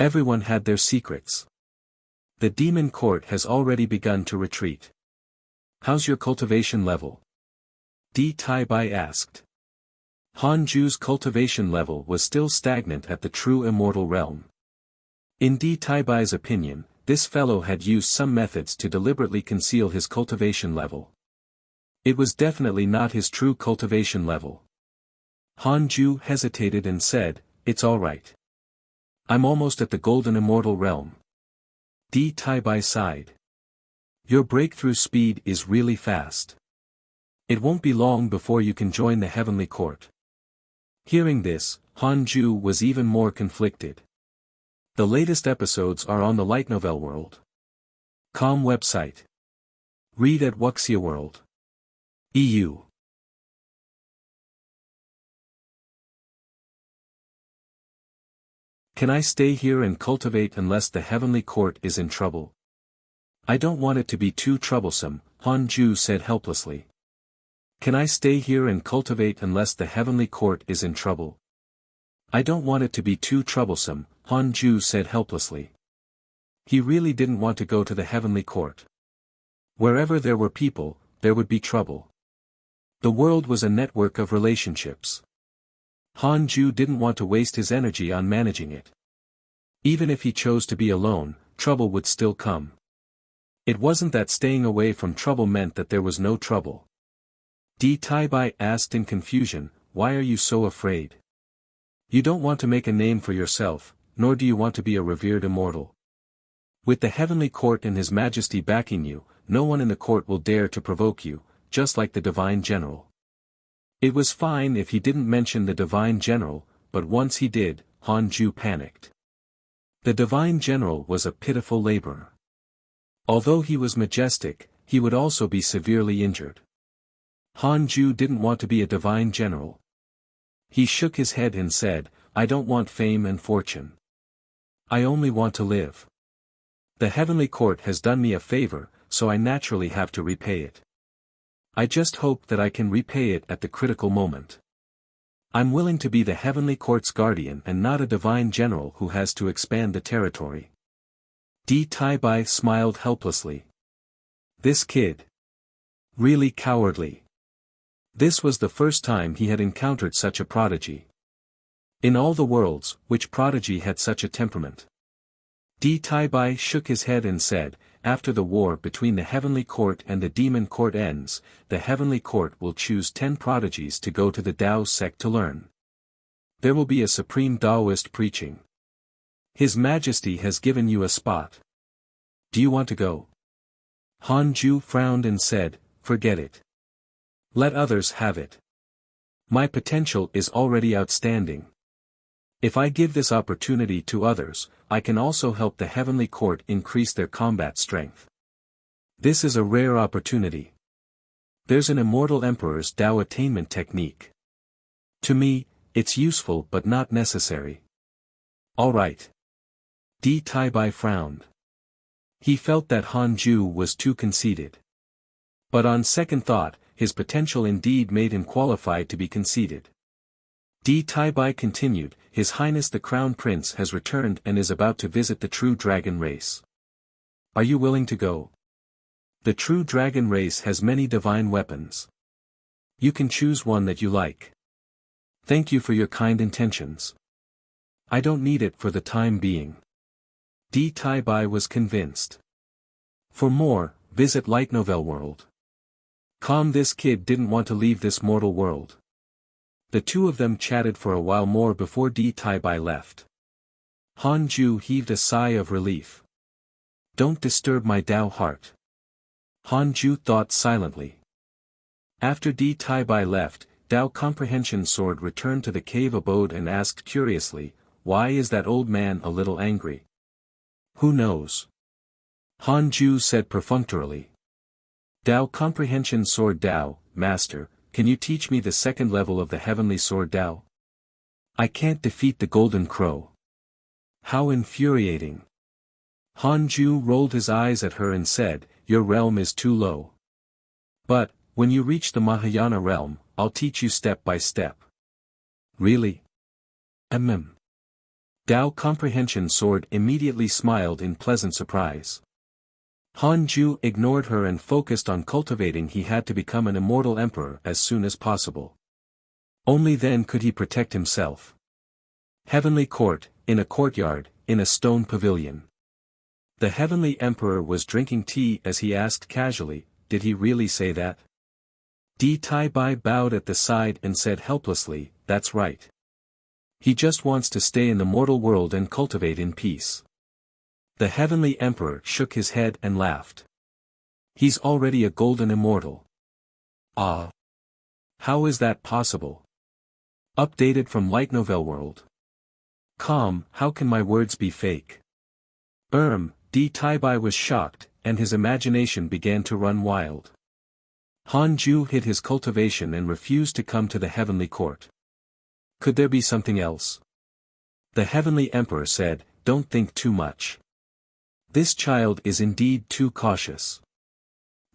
Speaker 1: Everyone had their secrets. The demon court has already begun to retreat. "How's your cultivation level?" Di Tai Bai asked. Han Ju's cultivation level was still stagnant at the true immortal realm. In Di Tai Bai's opinion, this fellow had used some methods to deliberately conceal his cultivation level. It was definitely not his true cultivation level. Han Ju hesitated and said, "It's all right. I'm almost at the golden immortal realm." Di Tai Bai sighed. "Your breakthrough speed is really fast. It won't be long before you can join the heavenly court." Hearing this, Han Ju was even more conflicted. The latest episodes are on the Light Novel World.com website. Read at Wuxia World. EU. Can I stay here and cultivate unless the heavenly court is in trouble? I don't want it to be too troublesome, Han Ju said helplessly. Can I stay here and cultivate unless the heavenly court is in trouble? I don't want it to be too troublesome, Han Ju said helplessly. He really didn't want to go to the heavenly court. Wherever there were people, there would be trouble. The world was a network of relationships. Han Ju didn't want to waste his energy on managing it. Even if he chose to be alone, trouble would still come. It wasn't that staying away from trouble meant that there was no trouble. Di Tai Bai asked in confusion, "Why are you so afraid? You don't want to make a name for yourself, nor do you want to be a revered immortal. With the heavenly court and His Majesty backing you, no one in the court will dare to provoke you, just like the Divine General." It was fine if he didn't mention the Divine General, but once he did, Han Ju panicked. The Divine General was a pitiful laborer. Although he was majestic, he would also be severely injured. Han Ju didn't want to be a Divine General. He shook his head and said, "I don't want fame and fortune. I only want to live. The heavenly court has done me a favor, so I naturally have to repay it. I just hope that I can repay it at the critical moment. I'm willing to be the heavenly court's guardian and not a divine general who has to expand the territory. Tai Bai smiled helplessly. This kid. Really cowardly. This was the first time he had encountered such a prodigy. In all the worlds, which prodigy had such a temperament? Tai Bai shook his head and said, after the war between the heavenly court and the demon court ends, the heavenly court will choose 10 prodigies to go to the Tao sect to learn. There will be a supreme Taoist preaching. His Majesty has given you a spot. Do you want to go? Han Ju frowned and said, forget it. Let others have it. My potential is already outstanding. If I give this opportunity to others, I can also help the heavenly court increase their combat strength. This is a rare opportunity. There's an immortal emperor's Tao attainment technique. To me, it's useful but not necessary. All right. Tai Bai frowned. He felt that Han Ju was too conceited. But on second thought, his potential indeed made him qualified to be conceited. Tai Bai continued, His Highness the Crown Prince has returned and is about to visit the true dragon race. Are you willing to go? The true dragon race has many divine weapons. You can choose one that you like. Thank you for your kind intentions. I don't need it for the time being. Tai Bai was convinced. For more, visit Light Novel World. This kid didn't want to leave this mortal world. The two of them chatted for a while more before Tai Bai left. Han Ju heaved a sigh of relief. Don't disturb my Tao heart. Han Ju thought silently. After Tai Bai left, Tao Comprehension Sword returned to the cave abode and asked curiously, why is that old man a little angry? Who knows? Han Ju said perfunctorily. Tao Comprehension Sword Tao, Master, can you teach me the second level of the heavenly sword Tao? I can't defeat the golden crow. How infuriating. Han Ju rolled his eyes at her and said, your realm is too low. But, when you reach the Mahayana realm, I'll teach you step by step. Really? Tao Comprehension Sword immediately smiled in pleasant surprise. Han Ju ignored her and focused on cultivating. He had to become an immortal emperor as soon as possible. Only then could he protect himself. Heavenly Court, in a courtyard, in a stone pavilion. The heavenly emperor was drinking tea as he asked casually, did he really say that? Tai Bai bowed at the side and said helplessly, that's right. He just wants to stay in the mortal world and cultivate in peace. The heavenly emperor shook his head and laughed. He's already a golden immortal. Ah. How is that possible? Updated from Light Novel World. How can my words be fake? Tai Bai was shocked, and his imagination began to run wild. Han Ju hid his cultivation and refused to come to the heavenly court. Could there be something else? The heavenly emperor said, don't think too much. This child is indeed too cautious.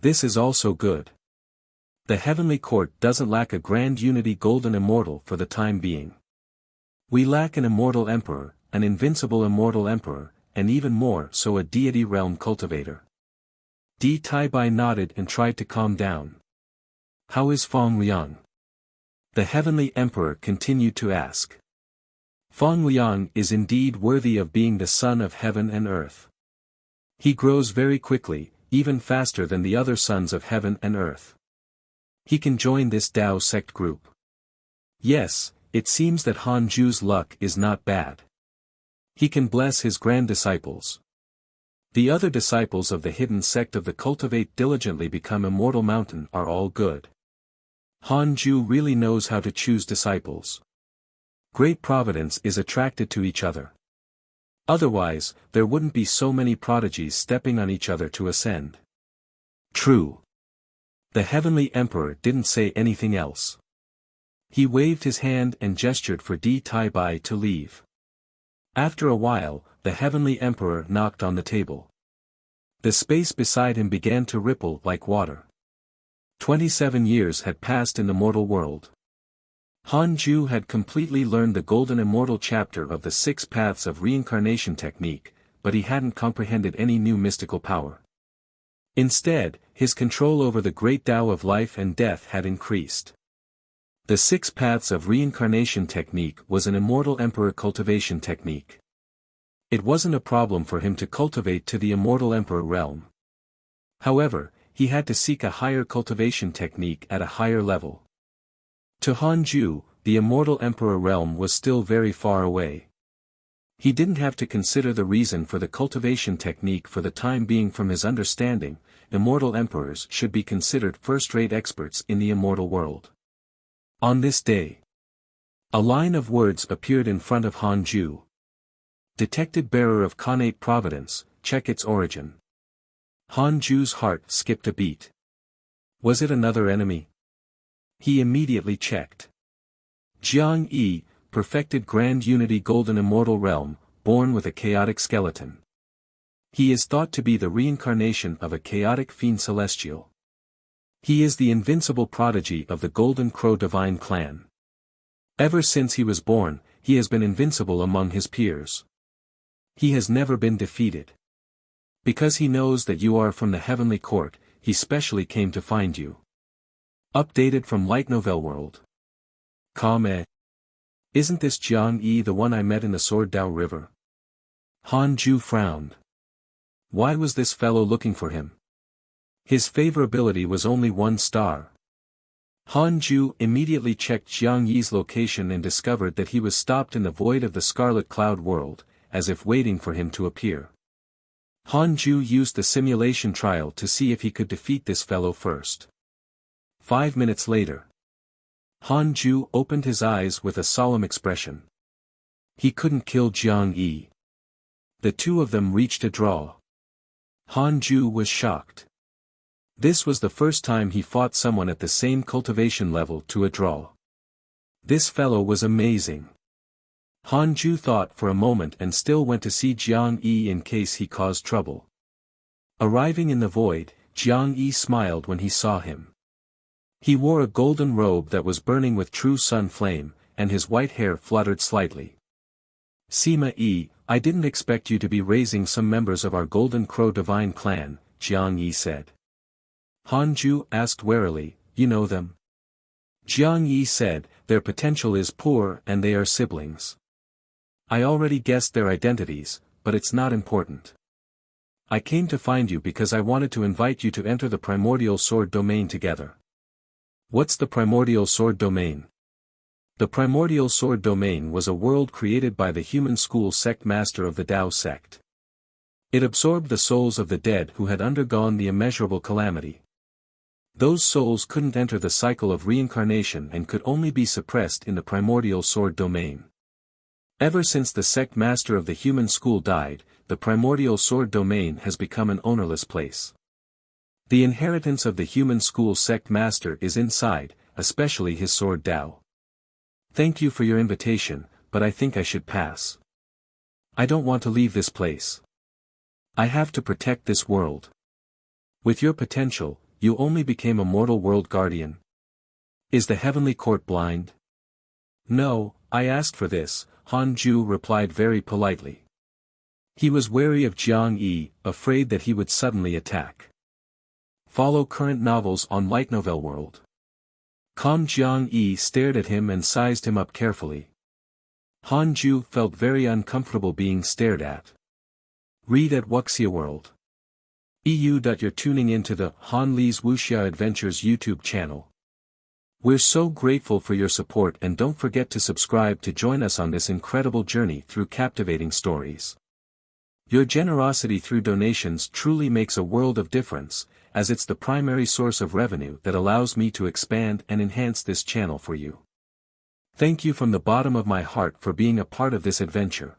Speaker 1: This is also good. The heavenly court doesn't lack a grand unity golden immortal for the time being. We lack an immortal emperor, an invincible immortal emperor, and even more so a deity realm cultivator. Tai Bai nodded and tried to calm down. How is Feng Liang? The heavenly emperor continued to ask. Feng Liang is indeed worthy of being the son of heaven and earth. He grows very quickly, even faster than the other sons of heaven and earth. He can join this Tao sect group. Yes, it seems that Han Ju's luck is not bad. He can bless his grand disciples. The other disciples of the hidden sect of the Cultivate diligently become immortal mountain are all good. Han Ju really knows how to choose disciples. Great providence is attracted to each other. Otherwise, there wouldn't be so many prodigies stepping on each other to ascend. True. The heavenly emperor didn't say anything else. He waved his hand and gestured for Tai Bai to leave. After a while, the heavenly emperor knocked on the table. The space beside him began to ripple like water. 27 years had passed in the mortal world. Han Ju had completely learned the golden immortal chapter of the 6 paths of reincarnation technique, but he hadn't comprehended any new mystical power. Instead, his control over the great Tao of life and death had increased. The 6 paths of reincarnation technique was an immortal emperor cultivation technique. It wasn't a problem for him to cultivate to the immortal emperor realm. However, he had to seek a higher cultivation technique at a higher level. To Han Ju, the immortal emperor realm was still very far away. He didn't have to consider the reason for the cultivation technique for the time being. From his understanding, immortal emperors should be considered first-rate experts in the immortal world. On this day, a line of words appeared in front of Han Ju. Detected bearer of connate providence, check its origin. Han Ju's heart skipped a beat. Was it another enemy? He immediately checked. Jiang Yi, perfected grand unity golden immortal realm, born with a chaotic skeleton. He is thought to be the reincarnation of a chaotic fiend celestial. He is the invincible prodigy of the Golden Crow divine clan. Ever since he was born, he has been invincible among his peers. He has never been defeated. Because he knows that you are from the heavenly court, he specially came to find you. Updated from Light Novel World. Kame. Isn't this Jiang Yi the one I met in the Sword Dao River? Han Ju frowned. Why was this fellow looking for him? His favorability was only 1 star. Han Ju immediately checked Jiang Yi's location and discovered that he was stopped in the void of the Scarlet Cloud world, as if waiting for him to appear. Han Ju used the simulation trial to see if he could defeat this fellow first. 5 minutes later, Han Ju opened his eyes with a solemn expression. He couldn't kill Jiang Yi. The two of them reached a draw. Han Ju was shocked. This was the first time he fought someone at the same cultivation level to a draw. This fellow was amazing. Han Ju thought for a moment and still went to see Jiang Yi in case he caused trouble. Arriving in the void, Jiang Yi smiled when he saw him. He wore a golden robe that was burning with true sun flame, and his white hair fluttered slightly. Sima Yi, I didn't expect you to be raising some members of our Golden Crow divine clan, Jiang Yi said. Han Ju asked warily, you know them? Jiang Yi said, their potential is poor and they are siblings. I already guessed their identities, but it's not important. I came to find you because I wanted to invite you to enter the Primordial Sword Domain together. What's the Primordial Sword Domain? The Primordial Sword Domain was a world created by the human school sect master of the Tao sect. It absorbed the souls of the dead who had undergone the immeasurable calamity. Those souls couldn't enter the cycle of reincarnation and could only be suppressed in the Primordial Sword Domain. Ever since the sect master of the human school died, the Primordial Sword Domain has become an ownerless place. The inheritance of the human school sect master is inside, especially his sword Tao. Thank you for your invitation, but I think I should pass. I don't want to leave this place. I have to protect this world. With your potential, you only became a mortal world guardian. Is the heavenly court blind? No, I asked for this, Han Ju replied very politely. He was wary of Jiang Yi, afraid that he would suddenly attack. Follow current novels on Light Novel World. Jiang Yi stared at him and sized him up carefully. Han Ju felt very uncomfortable being stared at. Read at Wuxia World. You're tuning into the Han Li's Wuxia Adventures YouTube channel. We're so grateful for your support and don't forget to subscribe to join us on this incredible journey through captivating stories. Your generosity through donations truly makes a world of difference, as it's the primary source of revenue that allows me to expand and enhance this channel for you. Thank you from the bottom of my heart for being a part of this adventure.